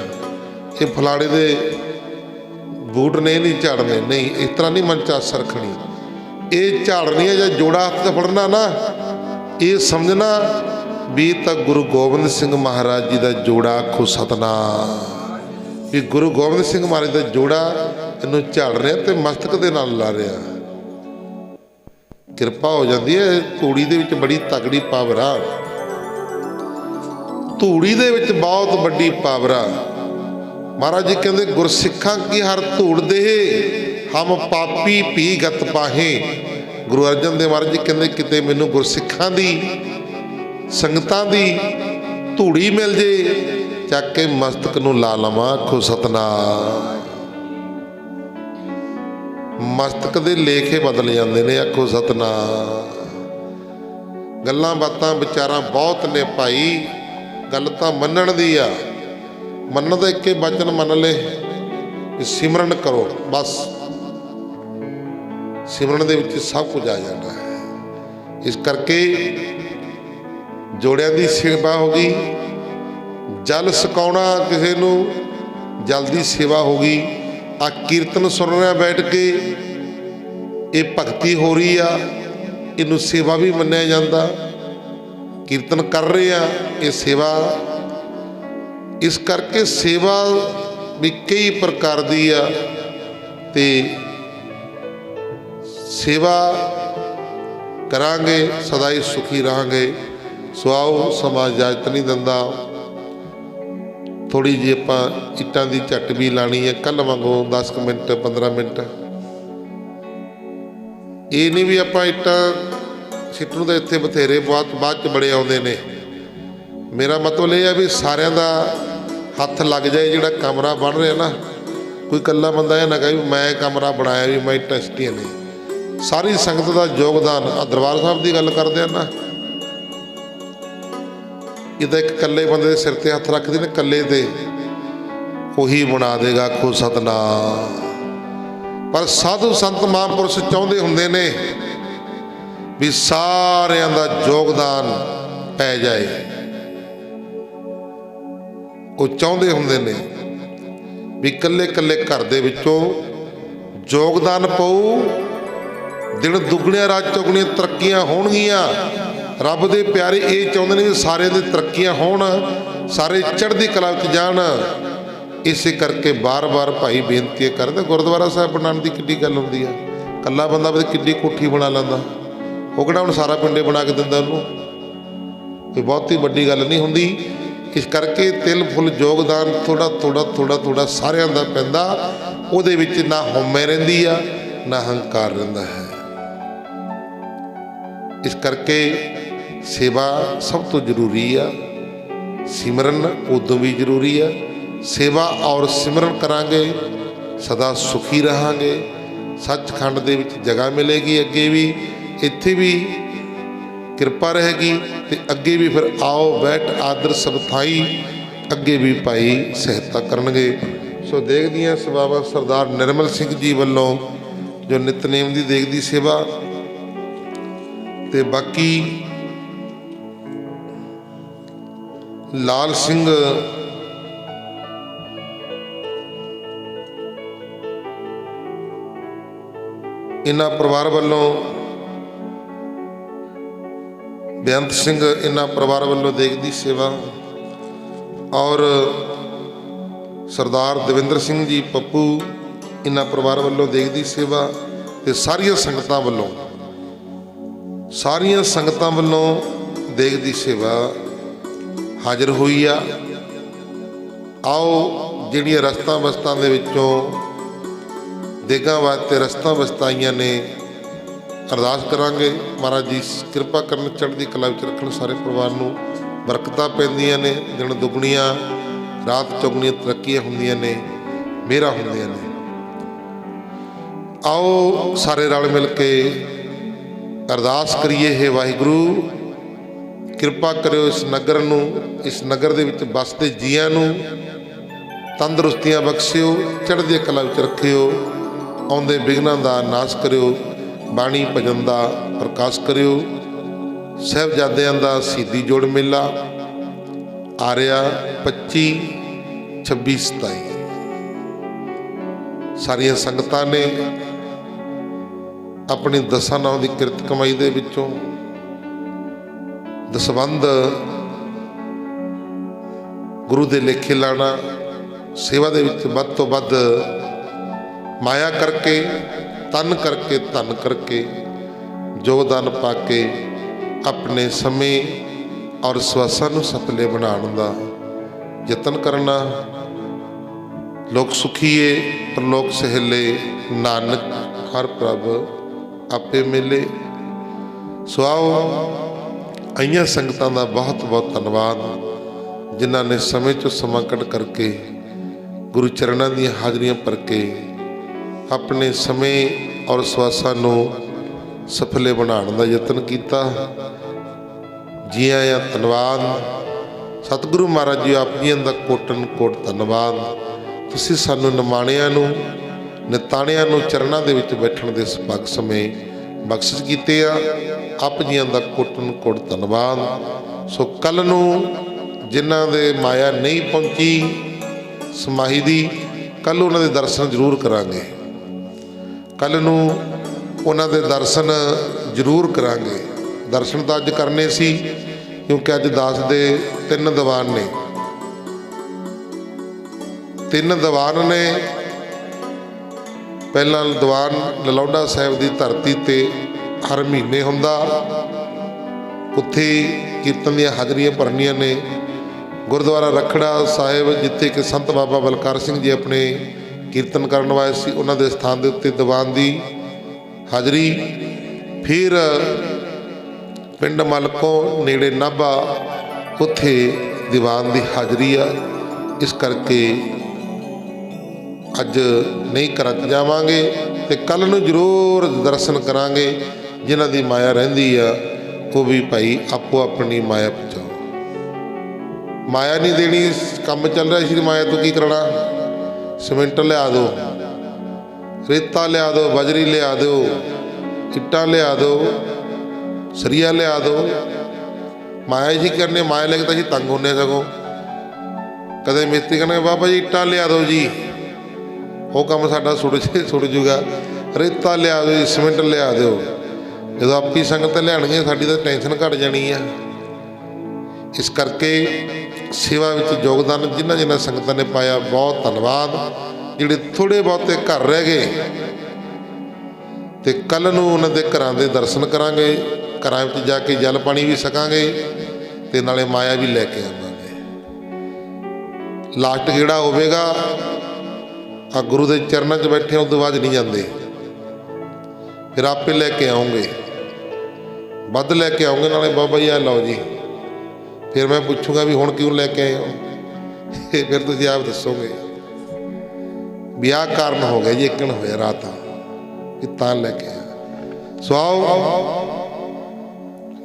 ਇਹ ਫਲਾਣੇ ਦੇ ਬੂਟ ਨੇ ਨਹੀਂ ਝਾੜਨੇ, ਨਹੀਂ, ਇਸ ਤਰ੍ਹਾਂ ਨਹੀਂ ਮਨ 'ਚ ਆਸ ਰੱਖਣੀ। ਇਹ ਝਾੜਨੀ ਹੈ ਜਾਂ ਜੋੜਾ ਹੱਥ ਫੜਨਾ ਨਾ, ਇਹ ਸਮਝਣਾ ਵੀ ਤਾਂ ਗੁਰੂ ਗੋਬਿੰਦ ਸਿੰਘ ਮਹਾਰਾਜ ਜੀ ਦਾ ਜੋੜਾ। ਆਖੋ ਸਤਨਾਮ। ਵੀ ਗੁਰੂ ਗੋਬਿੰਦ ਸਿੰਘ ਮਹਾਰਾਜ ਦਾ ਜੋੜਾ ਇਹਨੂੰ ਝਾੜ ਰਿਹਾ ਤੇ ਮਸਤਕ ਦੇ ਨਾਲ ਲਾ ਰਿਹਾ, ਕਿਰਪਾ ਹੋ ਜਾਂਦੀ ਹੈ। ਧੂੜੀ ਦੇ ਵਿੱਚ ਬੜੀ ਤਕੜੀ ਪਾਵਰ ਆ, ਧੂੜੀ ਦੇ ਵਿੱਚ ਬਹੁਤ ਵੱਡੀ ਪਾਵਰ ਆ। ਮਹਾਰਾਜ ਜੀ ਕਹਿੰਦੇ, ਗੁਰਸਿੱਖਾਂ ਕੀ ਹਰ ਧੂੜ ਦੇ ਹਮ ਪਾਪੀ ਪੀ ਗਤ ਪਾਹੇ। ਗੁਰੂ ਅਰਜਨ ਦੇਵ ਮਹਾਰਾਜ ਜੀ ਕਹਿੰਦੇ, ਕਿਤੇ ਮੈਨੂੰ ਗੁਰਸਿੱਖਾਂ ਦੀ, ਸੰਗਤਾਂ ਦੀ ਧੂੜੀ ਮਿਲ ਜੇ, ਚੱਕ ਕੇ ਮਸਤਕ ਨੂੰ ਲਾ ਲਵਾਂ। ਆਖੋ ਸਤਨਾਮ। ਮਸਤਕ ਦੇ ਲੇਖੇ ਬਦਲ ਜਾਂਦੇ ਨੇ। ਆਖੋ ਸਤਨਾਮ। ਗੱਲਾਂ ਬਾਤਾਂ ਵਿਚਾਰਾਂ ਬਹੁਤ ਨੇ ਭਾਈ, ਗੱਲ ਤਾਂ ਮੰਨਣ ਦੀ ਆ। ਮੰਨਣ ਦਾ ਇੱਕੇ ਵਚਨ ਮੰਨ ਲੈ ਕਿ ਸਿਮਰਨ ਕਰੋ, ਬਸ ਸਿਮਰਨ ਦੇ ਵਿੱਚ ਸਭ ਕੁਝ ਆ ਜਾਂਦਾ ਹੈ। ਇਸ ਕਰਕੇ ਜੋੜਿਆਂ ਦੀ ਸੇਵਾ ਹੋ ਗਈ, ਜਲ ਸਕਾਉਣਾ ਕਿਸੇ ਨੂੰ, ਜਲ ਦੀ ਸੇਵਾ ਹੋ ਗਈ। ਆ ਕੀਰਤਨ ਸੁਣ ਰਿਹਾ ਬੈਠ ਕੇ, ਇਹ ਭਗਤੀ ਹੋ ਰਹੀ ਆ, ਇਹਨੂੰ ਸੇਵਾ ਵੀ ਮੰਨਿਆ ਜਾਂਦਾ। ਕੀਰਤਨ ਕਰ ਰਹੇ ਆ, ਇਹ ਸੇਵਾ। ਇਸ ਕਰਕੇ ਸੇਵਾ ਵੀ ਕਈ ਪ੍ਰਕਾਰ ਦੀ ਆ, ਤੇ ਸੇਵਾ ਕਰਾਂਗੇ ਸਦਾ ਹੀ ਸੁਖੀ ਰਹਾਂਗੇ। ਸੋ ਆਓ, ਸਮਾਂ ਇਜਾਜ਼ਤ ਨਹੀਂ ਦਿੰਦਾ, ਥੋੜ੍ਹੀ ਜਿਹੀ ਆਪਾਂ ਇੱਟਾਂ ਦੀ ਝੱਟ ਵੀ ਲਾਣੀ ਹੈ। ਕੱਲ੍ਹ ਵਾਂਗੂ 10 ਮਿੰਟ 15 ਮਿੰਟ, ਇਹ ਨਹੀਂ ਵੀ ਆਪਾਂ ਇੱਟਾਂ ਸਿੱਟਣ ਨੂੰ ਤਾਂ ਇੱਥੇ ਬਥੇਰੇ ਬਹੁਤ ਬਾਅਦ 'ਚ ਬੜੇ ਆਉਂਦੇ ਨੇ। ਮੇਰਾ ਮਤਲਬ ਇਹ ਹੈ ਵੀ ਸਾਰਿਆਂ ਦਾ ਹੱਥ ਲੱਗ ਜਾਏ। ਜਿਹੜਾ ਕਮਰਾ ਬਣ ਰਿਹਾ ਨਾ, ਕੋਈ ਇਕੱਲਾ ਬੰਦਾ ਇਹ ਨਾ ਕਹੇ ਵੀ ਮੈਂ ਕਮਰਾ ਬਣਾਇਆ, ਵੀ ਮੈਂ ਇੱਟਾਂ ਸਿੱਟੀਆਂ ਨੇ। ਸਾਰੀ ਸੰਗਤ ਦਾ ਯੋਗਦਾਨ। ਆ ਦਰਬਾਰ ਸਾਹਿਬ ਦੀ ਗੱਲ ਕਰਦੇ ਆ ਨਾ, ਇਹਦਾ ਇੱਕ ਇਕੱਲੇ ਬੰਦੇ ਦੇ ਸਿਰ ਤੇ ਹੱਥ ਰੱਖਦੇ ਨੇ, ਇਕੱਲੇ ਤੇ ਉਹੀ ਬਣਾ ਦੇਗਾ, ਆਖੋ ਸਤਿਨਾਮ। ਪਰ ਸਾਧੂ ਸੰਤ ਮਹਾਂਪੁਰਸ਼ ਚਾਹੁੰਦੇ ਹੁੰਦੇ ਨੇ ਵੀ ਸਾਰਿਆਂ ਦਾ ਯੋਗਦਾਨ ਪੈ ਜਾਏ। ਉਹ ਚਾਹੁੰਦੇ ਹੁੰਦੇ ਨੇ ਵੀ ਇਕੱਲੇ ਇਕੱਲੇ ਘਰ ਦੇ ਵਿੱਚੋਂ ਯੋਗਦਾਨ ਪਊ, ਦਿਨ ਦੁੱਗਣੀਆਂ ਰਾਤ ਚੌਗਣੀਆਂ ਤਰੱਕੀਆਂ ਹੋਣਗੀਆਂ। ਰੱਬ ਦੇ ਪਿਆਰੇ ਇਹ ਚਾਹੁੰਦੇ ਨੇ ਵੀ ਸਾਰਿਆਂ ਦੀ ਤਰੱਕੀਆਂ ਹੋਣ, ਸਾਰੇ ਚੜ੍ਹਦੀ ਕਲਾ ਵਿੱਚ ਜਾਣ। ਇਸੇ ਕਰਕੇ ਬਾਰ-ਬਾਰ ਭਾਈ ਬੇਨਤੀ ਕਰਦੇ, ਗੁਰਦੁਆਰਾ ਸਾਹਿਬ ਬਣਾਉਣ ਦੀ ਕਿੱਡੀ ਗੱਲ ਹੁੰਦੀ ਆ। ਇਕੱਲਾ ਬੰਦਾ ਵੀ ਕਿੱਡੀ ਕੋਠੀ ਬਣਾ ਲੈਂਦਾ, ਉਹ ਕਿਹੜਾ ਹੁਣ ਸਾਰਾ ਪਿੰਡੇ ਬਣਾ ਕੇ ਦਿੰਦਾ ਉਹਨੂੰ, ਕੋਈ ਬਹੁਤੀ ਵੱਡੀ ਗੱਲ ਨਹੀਂ ਹੁੰਦੀ। ਇਸ ਕਰਕੇ ਤਿਲ ਫੁੱਲ ਯੋਗਦਾਨ ਥੋੜ੍ਹਾ ਥੋੜ੍ਹਾ ਥੋੜ੍ਹਾ ਥੋੜ੍ਹਾ ਸਾਰਿਆਂ ਦਾ ਪੈਂਦਾ। ਉਹਦੇ ਵਿੱਚ ਨਾ ਹਉਮੈ ਰਹਿੰਦੀ ਆ, ਨਾ ਹੰਕਾਰ ਰਹਿੰਦਾ ਹੈ। ਇਸ ਕਰਕੇ ਸੇਵਾ ਸਭ ਤੋਂ ਜ਼ਰੂਰੀ ਆ, ਸਿਮਰਨ ਉਦੋਂ ਵੀ ਜ਼ਰੂਰੀ ਆ। ਸੇਵਾ ਔਰ ਸਿਮਰਨ ਕਰਾਂਗੇ ਸਦਾ ਸੁਖੀ ਰਹਾਂਗੇ। ਸੱਚਖੰਡ ਦੇ ਵਿੱਚ ਜਗ੍ਹਾ ਮਿਲੇਗੀ, ਅੱਗੇ ਵੀ ਇੱਥੇ ਵੀ ਕਿਰਪਾ ਰਹੇਗੀ, ਤੇ ਅੱਗੇ ਵੀ ਫਿਰ ਆਓ ਬੈਠ ਆਦਰ ਸਭ ਥਾਈ, ਅੱਗੇ ਵੀ ਭਾਈ ਸਹਾਇਤਾ ਕਰਨਗੇ। ਸੋ ਦੇਖਦੀਆਂ ਸੇਵਾਵਾਂ ਸਰਦਾਰ ਨਿਰਮਲ ਸਿੰਘ ਜੀ ਵੱਲੋਂ ਜੋ ਨਿਤਨੇਮ ਦੀ ਦੇਗ ਦੀ ਸੇਵਾ, ਤੇ ਬਾਕੀ ਲਾਲ ਸਿੰਘ ਇਹਨਾਂ ਪਰਿਵਾਰ ਵੱਲੋਂ, ਬੇਅੰਤ ਸਿੰਘ ਇਹਨਾਂ ਪਰਿਵਾਰ ਵੱਲੋਂ ਦੇਗ ਦੀ ਸੇਵਾ, ਔਰ ਸਰਦਾਰ ਦਵਿੰਦਰ ਸਿੰਘ ਜੀ ਪੱਪੂ ਇਹਨਾਂ ਪਰਿਵਾਰ ਵੱਲੋਂ ਦੇਗ ਦੀ ਸੇਵਾ, ਤੇ ਸਾਰੀਆਂ ਸੰਗਤਾਂ ਵੱਲੋਂ ਦੇਗ ਦੀ ਸੇਵਾ ਹਾਜ਼ਰ ਹੋਈ ਆ। ਆਓ ਜਿਹੜੀਆਂ ਰਸਤਾਂ ਬਸਤਾਂ ਦੇ ਵਿੱਚੋਂ ਦੇਗਾਂ ਵਾਸਤੇ ਰਸਤਾਂ ਬਸਤਾਈਆਂ ਨੇ, ਅਰਦਾਸ ਕਰਾਂਗੇ ਮਹਾਰਾਜ ਜੀ ਕਿਰਪਾ ਕਰਨ, ਚੜ੍ਹਦੀ ਕਲਾ ਵਿੱਚ ਰੱਖਣ ਸਾਰੇ ਪਰਿਵਾਰ ਨੂੰ। ਬਰਕਤਾਂ ਪੈਂਦੀਆਂ ਨੇ, ਦਿਨ ਦੁੱਗਣੀਆਂ ਰਾਤ ਚੌਗਣੀਆਂ ਤਰੱਕੀਆਂ ਹੁੰਦੀਆਂ ਨੇ, ਮਿਹਰਾਂ ਹੁੰਦੀਆਂ ਨੇ। ਆਓ ਸਾਰੇ ਰਲ ਮਿਲ ਕੇ ਅਰਦਾਸ ਕਰੀਏ। ਹੈ ਵਾਹਿਗੁਰੂ, ਕਿਰਪਾ ਕਰਿਓ ਇਸ ਨਗਰ ਨੂੰ, ਇਸ ਨਗਰ ਦੇ ਵਿੱਚ ਵਸਦੇ ਜੀਆਂ ਨੂੰ ਤੰਦਰੁਸਤੀਆਂ ਬਖਸ਼ਿਓ, ਚੜ੍ਹਦੀ ਕਲਾ ਵਿੱਚ ਰੱਖਿਓ, ਆਉਂਦੇ ਵਿਘਨਾਂ ਦਾ ਨਾਸ਼ ਕਰਿਓ, ਬਾਣੀ ਭਜਨ ਦਾ ਪ੍ਰਕਾਸ਼ ਕਰਿਓ। ਸਾਹਿਬਜ਼ਾਦਿਆਂ ਦਾ ਸ਼ਹੀਦੀ ਜੋੜ ਮੇਲਾ ਆ ਰਿਹਾ 25, 26, 27। ਸਾਰੀਆਂ ਸੰਗਤਾਂ ਨੇ ਆਪਣੀ ਦਸਾਂ ਨਾਮ ਦੀ ਕਿਰਤ ਕਮਾਈ ਦੇ ਵਿੱਚੋਂ ਦਸਵੰਧ ਗੁਰੂ ਦੇ ਲੇਖੇ ਲਾਣਾ, ਸੇਵਾ ਦੇ ਵਿੱਚ ਵੱਧ ਤੋਂ ਵੱਧ ਮਾਇਆ ਕਰਕੇ, ਤਨ ਕਰਕੇ, ਧਨ ਕਰਕੇ ਯੋਗਦਾਨ ਪਾ ਕੇ ਆਪਣੇ ਸਮੇਂ ਔਰ ਸਵਾਸਾਂ ਨੂੰ ਸਫਲੇ ਬਣਾਉਣ ਦਾ ਯਤਨ ਕਰਨਾ। ਲੋਕ ਸੁਖੀਏ ਪਰਲੋਕ ਸਹਿਲੇ, ਨਾਨਕ ਹਰ ਪ੍ਰਭ ਆਪੇ ਮਿਲੇ। ਸੋ ਆਓ, ਆਈਆਂ ਸੰਗਤਾਂ ਦਾ ਬਹੁਤ ਬਹੁਤ ਧੰਨਵਾਦ, ਜਿਨ੍ਹਾਂ ਨੇ ਸਮੇਂ 'ਚੋਂ ਸਮਾਂ ਕੱਢ ਕਰਕੇ ਗੁਰੂ ਚਰਨਾਂ ਦੀਆਂ ਹਾਜ਼ਰੀਆਂ ਭਰ ਕੇ ਆਪਣੇ ਸਮੇਂ ਔਰ ਸਵਾਸਾਂ ਨੂੰ ਸਫਲੇ ਬਣਾਉਣ ਦਾ ਯਤਨ ਕੀਤਾ। ਜੀ ਆਇਆਂ, ਧੰਨਵਾਦ। ਸਤਿਗੁਰੂ ਮਹਾਰਾਜ ਜੀ ਆਪ ਜੀਆਂ ਦਾ ਕੋਟਨ ਕੋਟ ਧੰਨਵਾਦ। ਤੁਸੀਂ ਸਾਨੂੰ ਨਿਮਾਣਿਆਂ ਨੂੰ, ਨਿਤਾਣਿਆਂ ਨੂੰ ਚਰਨਾਂ ਦੇ ਵਿੱਚ ਬੈਠਣ ਦੇ ਸੁਭਾਗ ਸਮੇਂ ਬਖਸ਼ਿਸ਼ ਕੀਤੇ ਆ। ਆਪ ਜੀਆਂ ਦਾ ਕੋਟਨ ਕੋਟ ਧੰਨਵਾਦ। ਸੋ ਕੱਲ੍ਹ ਨੂੰ ਜਿਨ੍ਹਾਂ ਦੇ ਮਾਇਆ ਨਹੀਂ ਪਹੁੰਚੀ ਸਮਾਹੀ ਦੀ, ਕੱਲ੍ਹ ਉਹਨਾਂ ਦੇ ਦਰਸ਼ਨ ਜ਼ਰੂਰ ਕਰਾਂਗੇ। ਕੱਲ੍ਹ ਨੂੰ ਉਹਨਾਂ ਦੇ ਦਰਸ਼ਨ ਜ਼ਰੂਰ ਕਰਾਂਗੇ। ਦਰਸ਼ਨ ਤਾਂ ਅੱਜ ਕਰਨੇ ਸੀ, ਕਿਉਂਕਿ ਅੱਜ ਦਾਸ ਦੇ 3 ਦੀਵਾਨ ਨੇ। 3 ਦੀਵਾਨ ਨੇ। ਪਹਿਲਾਂ ਦੀਵਾਨ ਲਲੌਡਾ ਸਾਹਿਬ ਦੀ ਧਰਤੀ ਤੇ ਹਰ ਮਹੀਨੇ ਹੁੰਦਾ। ਉੱਥੇ ਕੀਰਤਨ ਦੀਆਂ ਹਾਜ਼ਰੀਆਂ ਭਰਨੀਆਂ ਨੇ। ਗੁਰਦੁਆਰਾ ਰਖੜਾ ਸਾਹਿਬ, ਜਿੱਥੇ ਕਿ ਸੰਤ ਬਾਬਾ ਬਲਕਾਰ ਸਿੰਘ ਜੀ ਆਪਣੇ ਕੀਰਤਨ ਕਰਨ ਵਾਲੇ ਸੀ, ਉਹਨਾਂ ਦੇ ਸਥਾਨ ਦੇ ਉੱਤੇ ਦੀਵਾਨ ਦੀ ਹਾਜ਼ਰੀ। ਫਿਰ ਪਿੰਡ ਮਲਕੋਂ ਨੇੜੇ ਨਾਭਾ, ਉੱਥੇ ਦੀਵਾਨ ਦੀ ਹਾਜ਼ਰੀ ਆ। ਇਸ ਕਰਕੇ ਅੱਜ ਨਹੀਂ ਘਰਾਂ 'ਚ ਜਾਵਾਂਗੇ ਤੇ ਕੱਲ੍ਹ ਨੂੰ ਜ਼ਰੂਰ ਦਰਸ਼ਨ ਕਰਾਂਗੇ। ਜਿਨ੍ਹਾਂ ਦੀ ਮਾਇਆ ਰਹਿੰਦੀ ਆ ਉਹ ਵੀ ਭਾਈ ਆਪੋ ਆਪਣੀ ਮਾਇਆ ਪਹੁੰਚਾਓ। ਮਾਇਆ ਨਹੀਂ ਦੇਣੀ, ਕੰਮ ਚੱਲ ਰਿਹਾ ਸੀ, ਮਾਇਆ ਤੋਂ ਕੀ ਕਰਨਾ? ਸੀਮੈਂਟ ਲਿਆ ਦਿਓ, ਰੇਤਾ ਲਿਆ ਦਿਓ, ਬਜਰੀ ਲਿਆ ਦਿਓ, ਇੱਟਾਂ ਲਿਆ ਦਿਓ, ਸਰੀਆ ਲਿਆ ਦਿਓ। ਮਾਇਆ ਹੀ ਕਰਨੇ। ਮਾਇਆ ਲੈ ਕੇ ਤਾਂ ਅਸੀਂ ਤੰਗ ਹੁੰਦੇ ਸਗੋਂ। ਕਦੇ ਮਿਸਤਰੀ ਕਹਿੰਦੇ ਬਾਬਾ ਜੀ ਇੱਟਾਂ ਲਿਆ ਦਿਓ ਜੀ, ਉਹ ਕੰਮ ਸਾਡਾ ਸੁੱਟ ਜੂਗਾ। ਰੇਤਾ ਲਿਆ ਦਿਓ ਜੀ, ਸੀਮੈਂਟ ਲਿਆ ਦਿਓ। ਜਦੋਂ ਆਪੀ ਸੰਗਤ ਲਿਆਉਣਗੇ ਸਾਡੀ ਤਾਂ ਟੈਨਸ਼ਨ ਘੱਟ ਜਾਣੀ ਆ। ਇਸ ਕਰਕੇ ਸੇਵਾ ਵਿੱਚ ਯੋਗਦਾਨ ਜਿਨ੍ਹਾਂ ਸੰਗਤਾਂ ਨੇ ਪਾਇਆ, ਬਹੁਤ ਧੰਨਵਾਦ। ਜਿਹੜੇ ਥੋੜ੍ਹੇ ਬਹੁਤੇ ਘਰ ਰਹਿ ਗਏ ਤੇ ਕੱਲ੍ਹ ਨੂੰ ਉਹਨਾਂ ਦੇ ਘਰਾਂ ਦੇ ਦਰਸ਼ਨ ਕਰਾਂਗੇ। ਘਰਾਂ ਵਿੱਚ ਜਾ ਕੇ ਜਲ ਪਾਣੀ ਵੀ ਛਕਾਂਗੇ ਤੇ ਨਾਲੇ ਮਾਇਆ ਵੀ ਲੈ ਕੇ ਆਵਾਂਗੇ। ਲਾਸਟ ਗੇੜਾ ਹੋਵੇਗਾ। ਆ ਗੁਰੂ ਦੇ ਚਰਨਾਂ 'ਚ ਬੈਠੇ ਉਸ ਤੋਂ ਬਾਅਦ ਨਹੀਂ ਜਾਂਦੇ। ਫਿਰ ਆਪੇ ਲੈ ਕੇ ਆਉਂਗੇ, ਵੱਧ ਲੈ ਕੇ ਆਉਂਗੇ। ਨਾਲੇ ਬਾਬਾ ਜੀ ਆ ਲਓ ਜੀ। ਫਿਰ ਮੈਂ ਪੁੱਛੂੰਗਾ ਵੀ ਹੁਣ ਕਿਉਂ ਲੈ ਕੇ ਆਏ ਹੋ? ਫਿਰ ਤੁਸੀਂ ਆਪ ਦੱਸੋਗੇ ਵੀ ਆਹ ਕਾਰਨ ਹੋ ਗਿਆ ਜੀ, ਇੱਕਣ ਹੋਇਆ ਰਾਤ ਵੀ ਤਾਂ ਲੈ ਕੇ ਆਇਆ। ਸੋ ਆਓ,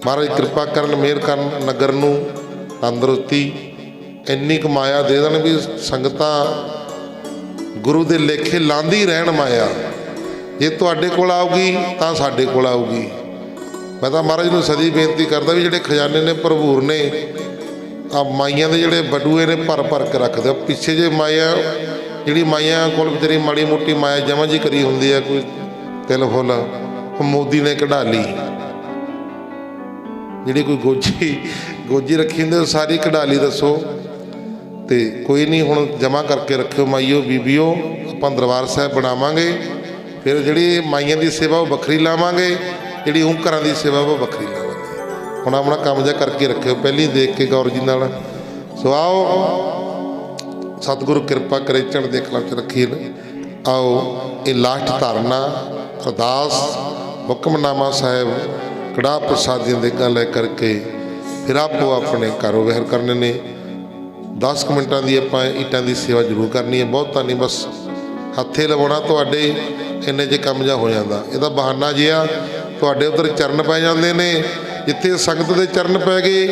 ਮਹਾਰਾਜ ਕਿਰਪਾ ਕਰਨ, ਮਿਹਰ ਕਰਨ, ਨਗਰ ਨੂੰ ਤੰਦਰੁਸਤੀ ਇੰਨੀ ਕੁ ਮਾਇਆ ਦੇ ਦੇਣ ਵੀ ਸੰਗਤਾਂ ਗੁਰੂ ਦੇ ਲੇਖੇ ਲਾਂਦੀ ਰਹਿਣ ਮਾਇਆ। ਜੇ ਤੁਹਾਡੇ ਕੋਲ ਆਊਗੀ ਤਾਂ ਸਾਡੇ ਕੋਲ ਆਊਗੀ। ਮੈਂ ਤਾਂ ਮਹਾਰਾਜ ਨੂੰ ਸਦੀ ਬੇਨਤੀ ਕਰਦਾ ਵੀ ਜਿਹੜੇ ਖਜ਼ਾਨੇ ਨੇ ਭਰਪੂਰ ਨੇ, ਆ ਮਾਈਆਂ ਦੇ ਜਿਹੜੇ ਬਟੂਏ ਨੇ ਭਰ ਭਰ ਕੇ ਰੱਖਦੇ। ਪਿੱਛੇ ਜੇ ਮਾਇਆ, ਜਿਹੜੀ ਮਾਈਆਂ ਕੋਲ ਵਿਚਾਰੀ ਮਾੜੀ ਮੋਟੀ ਮਾਇਆ ਜਮਾਂ ਜੀ ਕਰੀ ਹੁੰਦੀ ਆ, ਕੋਈ ਤਿਲ ਫੁੱਲ, ਉਹ ਮੋਦੀ ਨੇ ਕਢਾ ਲਈ। ਜਿਹੜੀ ਕੋਈ ਗੋਜੀ ਰੱਖੀ ਹੁੰਦੀ ਉਹ ਸਾਰੀ ਕਢਾ ਲਈ। ਦੱਸੋ ਤੇ ਕੋਈ ਨਹੀਂ, ਹੁਣ ਜਮ੍ਹਾਂ ਕਰਕੇ ਰੱਖਿਓ ਮਾਈਓ ਬੀਬੀਓ। ਆਪਾਂ ਦਰਬਾਰ ਸਾਹਿਬ ਬਣਾਵਾਂਗੇ। ਫਿਰ ਜਿਹੜੀ ਮਾਈਆਂ ਦੀ ਸੇਵਾ ਉਹ ਵੱਖਰੀ ਲਾਵਾਂਗੇ, ਜਿਹੜੀ ਉਹ ਘਰਾਂ ਦੀ ਸੇਵਾ ਉਹ ਵੱਖਰੀ ਲਾਵਾਂਗੇ। ਹੁਣ ਆਪਣਾ ਕੰਮ ਜਿਹਾ ਕਰਕੇ ਰੱਖਿਓ, ਪਹਿਲੀ ਦੇਖ ਕੇ ਗੌਰ ਜੀ ਨਾਲ। ਸੋ ਆਓ, ਸਤਿਗੁਰੂ ਕਿਰਪਾ ਕਰੇ, ਚੜ੍ਹਦੇ ਕਲਾ 'ਚ ਰੱਖੀਏ। ਆਓ ਇਹ ਲਾਸਟ ਧਾਰਨਾ, ਅਰਦਾਸ, ਹੁਕਮਨਾਮਾ ਸਾਹਿਬ, ਕੜਾਹ ਪ੍ਰਸਾਦੀਆਂ ਦੇ ਗੱਲ ਲੈ ਕਰਕੇ ਫਿਰ ਆਪੋ ਆਪਣੇ ਘਰੋਂ ਵਿਹਰ ਕਰਨੇ ਨੇ। 10 ਮਿੰਟਾਂ ਦੀ ਆਪਾਂ ਇੱਟਾਂ ਦੀ ਸੇਵਾ ਜ਼ਰੂਰ ਕਰਨੀ ਹੈ, ਬਹੁਤਾ ਨਹੀਂ। ਬਸ ਹੱਥੇ ਲਵਾਉਣਾ ਤੁਹਾਡੇ, ਇੰਨੇ 'ਚ ਕੰਮ ਜਿਹਾ ਹੋ ਜਾਂਦਾ। ਇਹਦਾ ਬਹਾਨਾ ਜਿਹਾ ਤੁਹਾਡੇ ਉੱਧਰ ਚਰਨ ਪੈ ਜਾਂਦੇ ਨੇ। ਜਿੱਥੇ ਸੰਗਤ ਦੇ ਚਰਨ ਪੈ ਗਏ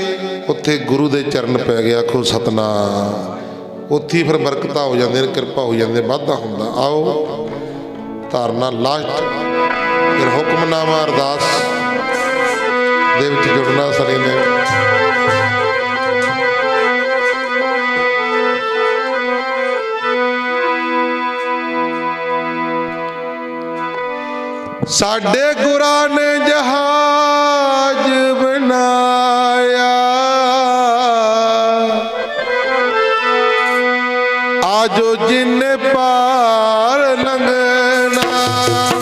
ਉੱਥੇ ਗੁਰੂ ਦੇ ਚਰਨ ਪੈ ਗਏ। ਆਖੋ ਸਤਿਨਾਮ। ਉੱਥੇ ਫਿਰ ਬਰਕਤਾਂ ਹੋ ਜਾਂਦੀਆਂ ਨੇ, ਕਿਰਪਾ ਹੋ ਜਾਂਦੀ, ਵਾਧਾ ਹੁੰਦਾ। ਆਓ ਧਾਰਨਾ ਲਾਸਟ, ਫਿਰ ਹੁਕਮਨਾਮਾ ਅਰਦਾਸ ਦੇ ਵਿੱਚ ਜੁੜਨਾ ਸਰੀ ਨੇ। ਸਾਡੇ ਗੁਰਾਂ ਨੇ ਜਹਾਜ਼ ਬਣਾਇਆ, ਆਜੋ ਜਿੰਨੇ ਪਾਰ ਲੰਘਣਾ।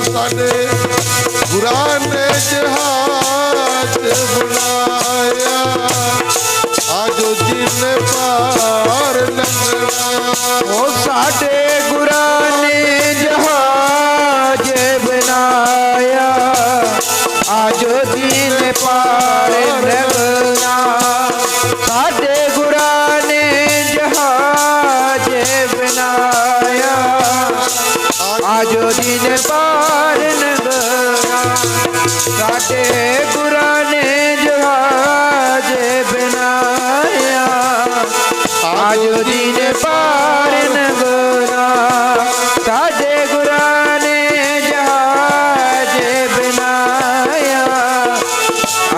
ਸਾਡੇ ਗੁਰਾਂ ਨੇ ਜਹਾਜ਼ ਬਣਾਇਆ, ਆਜੋ ਜਿੰਨੇ ਪਾਰ ਲੰਘਣਾ। ਉਹ ਸਾਡੇ ਗੁਰਾਂ ਨੇ ਜਹਾਜ਼ ਬਣਾਇਆ, ਆਜੋ ਦਿਨ ਪਾਰ ਲੰਘਣਾ। ਸਾਡੇ ਗੁਰਾਂ ਨੇ ਜਹਾਜ਼ ਬਣਾਇਆ, ਆਜੋ ਦਿਨ ਪਾਰ ਲੰਘਣਾ। ਸਾਡੇ ਗੁਰਾਂ ਨੇ ਜਹਾਜ਼ ਆਜੋ ਜੀ ਨੇ ਪਾਰ ਨਗਨਾ ਸਾਡੇ ਗੁਰਾਂ ਨੇ ਜਹਾਜ ਬਣਾਇਆ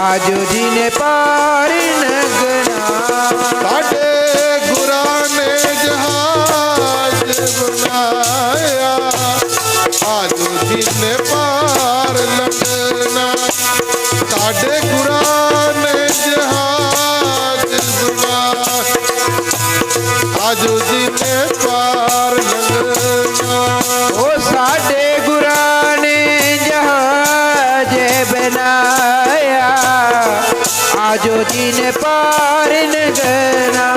ਆਜੋ ਜੀ ਨੇ ਪਾਰ ਨਗਨਾ ਸਾਡੇ ਗੁਰਾਂ ਨੇ ਜਹਾਜ਼ ਬਣਾਇਆ ਆਜੋ ਜੀ ਨੇ ਪਾਰ ਲੰਘਣਾ ਸਾਡੇ ਗੁਰਾਂ ਨੇ ਜਹਾਜ਼ ਬਣਾਇਆ ਆਜੋ ਜੀ ਨੇ ਪਾਰ ਲੰਘਣਾ ਉਹ ਸਾਡੇ ਗੁਰਾਂ ਨੇ ਜਹਾਜ ਬਣਾਇਆ ਆਜੋ ਜੀ ਨੇ ਪਾਰ ਲੰਘਣਾ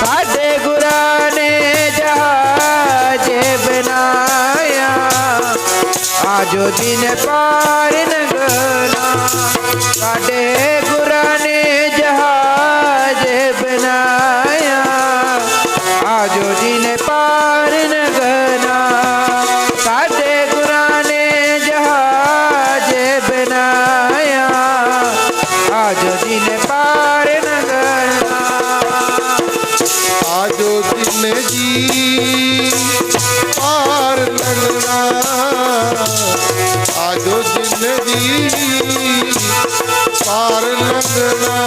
ਸਾਡੇ ਗੁਰਾਂ ਨੇ ਜਹਾਜ ਬਣਾਇਆ ਆਜੋ ਜੀ ਨੇ ਪਾਰ ਲੰਘਣਾ ਸਾਡੇ ਗੁਰਾਂ ਨੇ ਜਹਾਜ ਬਣਾਇਆ ਆਜੋ ਜੀ ਨੇ ਪਾਰ ਲੰਘਣਾ ਸਾਡੇ ਗੁਰਾਂ ਨੇ ਜਹਾਜ ਬਣਾਇਆ ਆਜੋ ਜੀ ਨੇ ਪਾਰ ਲੰਘਣਾ ਆਜੋ ਜੀ ਨੇ ਜੀ ਪਾਰ ਲੰਘਣਾ ਆਜੋ ਜੀ ਨੇ ਜੀ ਪਾਰ ਲੰਘਣਾ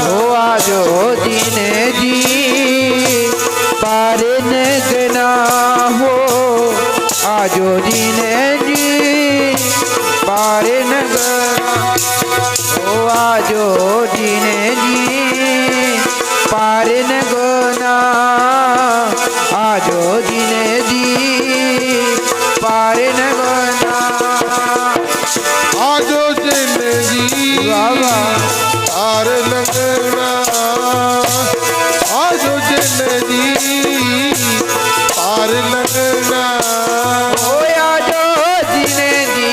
ओ आजो जी ने जी पार लगना हो आजो जी ने जी पार लगना ओ आजो जी ने जी पार लगना आजो जी ने जी पार लगना आजो जी ने जी बाबा पार लंघना आजो जी ने जी पार लंघना होया जो जिने जी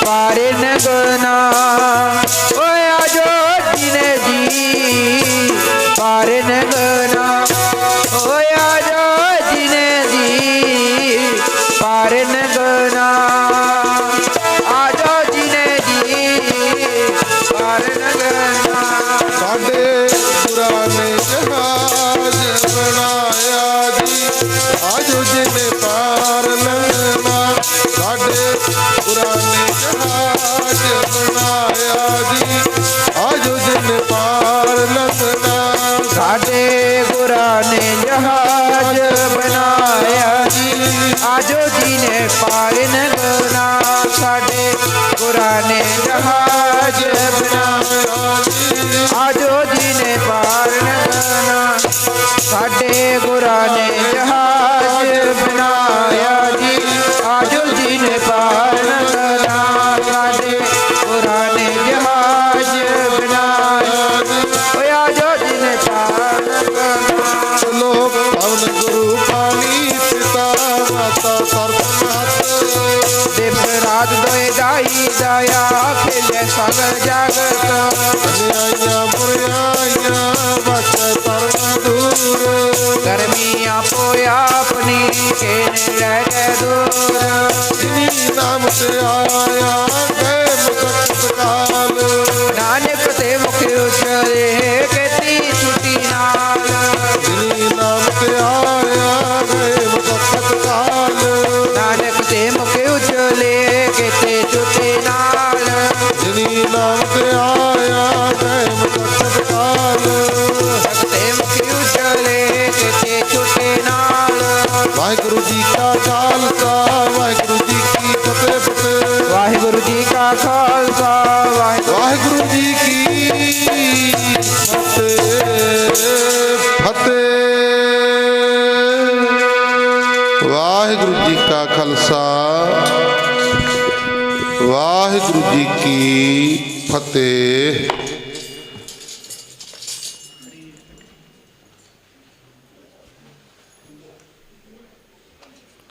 पार लगना होया जो जिने जी पार लगना होया जो जिने जी पार लगना आजो जिने जी पार लगना ਸਾਡੇ ਗੁਰਾਂ ਨੇ ਜਹਾਜ਼ ਬਣਾਇਆ ਜੀ ਆਜੋ ਜੀ ਨੇ ਪਾਰ ਲੰਘਣਾ ਸਾਡੇ ਗੁਰਾਂ ਨੇ ਜਹਾਜ਼ ਬਣਾਇਆ ਜੀ ਆਜੋ ਜੀ ਨੇ ਪਾਰ ਲੰਘਣਾ ਸਾਡੇ ਗੁਰਾਂ ਨੇ ਜਹਾਜ ਬਣਾਇਆ ਜੀ ਆਜੋ ਜੀ ਨੇ ਪਾਰ ਲੰਘਣਾ ਸਾਡੇ ਗੁਰਾਂ ਨੇ ਜਹਾਜ ਬਣਾਇਆ ਆਜੋ ਜੀ ਨੇ ਪਾਰ ਲੰਘਣਾ ਸਾਡੇ ਗੁਰਾਂ ਨੇ ਜਹਾਜ ਬਣਾਇਆ ਜੀ ਆਜੋ ਜੀ ਨੇ ਪਾਰ ਲੰਘਣਾ ਸਾਡੇ ਗੁਰਾਂ ਨੇ ਜਹਾਜ ਬਣਾਇਆ ਓਏ ਆਜੋ ਜੀ ਨੇ ਪਾਰ ਲੰਘਣਾ ਲੋਕ ਪਵਨ ਗੁਰੂ ਪਾਣੀ ਪਿਤਾ ਮਾਤਾ ਸਰਬਨਾਥ ਦਿਵਸ ਰਾਤ ਦੋਏ ਦਾਈ ਦਇਆ ਖੇਲੇ ਸਗਲ ਜਗਤ ਨਿਆਈਆਂ ਮੁਰਿਆਈਆਂ ਵਸ ਤਰਨਾ ਦੂਰ ਗਰਮੀਆਂ ਪੋਇਆ ਆਪਣੀ ਕੇ ਰਹਿ ਗਏ ਦੂਰ ਜਿਨੀ ਨਾਮ ਤੇ ਆਇਆ ਗਏ ਮੁਕਤ ਕਾਲ ਨਾਨਕ ਤੇ ਮੁਖ ਉਚਰੇ ਕੀਤੀ ਛੁੱਟੀ ਨਾਲ ਜਿਨੀ ਨਾਮ ਤੇ ਆਇਆ ਗਏ ਮੁਕਤ ਕਾਲ ਨਾਨਕ ਤੇ ਮੁਖ ਉਚਲੇ ਕੀਤੀ ਛੁੱਟੀ ਨਾਲ ਜਿਨੀ ਨਾਮ ਤੇ ਆਇਆ ਗਏ ਮੁਕਤ ਕਾਲ ਤੇ ਮੁਖ ਉਚਲੇ ਕੀਤੀ ਛੁੱਟੀ ਨਾਲ ਵਾਹਿਗੁਰੂ ਜੀ ਕਾ ਖਾਲਸਾ ਵਾਹਿਗੁਰੂ ਜੀ ਕੀ ਫਤਿਹ ਫਤਿਹ ਵਾਹਿਗੁਰੂ ਜੀ ਕਾ ਖਾਲਸਾ ਵਾਹਿਗੁਰੂ ਜੀ ਕੀ ਫਤਿਹ ਫਤਿਹ ਵਾਹਿਗੁਰੂ ਜੀ ਕਾ ਖਾਲਸਾ ਵਾਹਿਗੁਰੂ ਜੀ ਕੀ ਫਤਿਹ।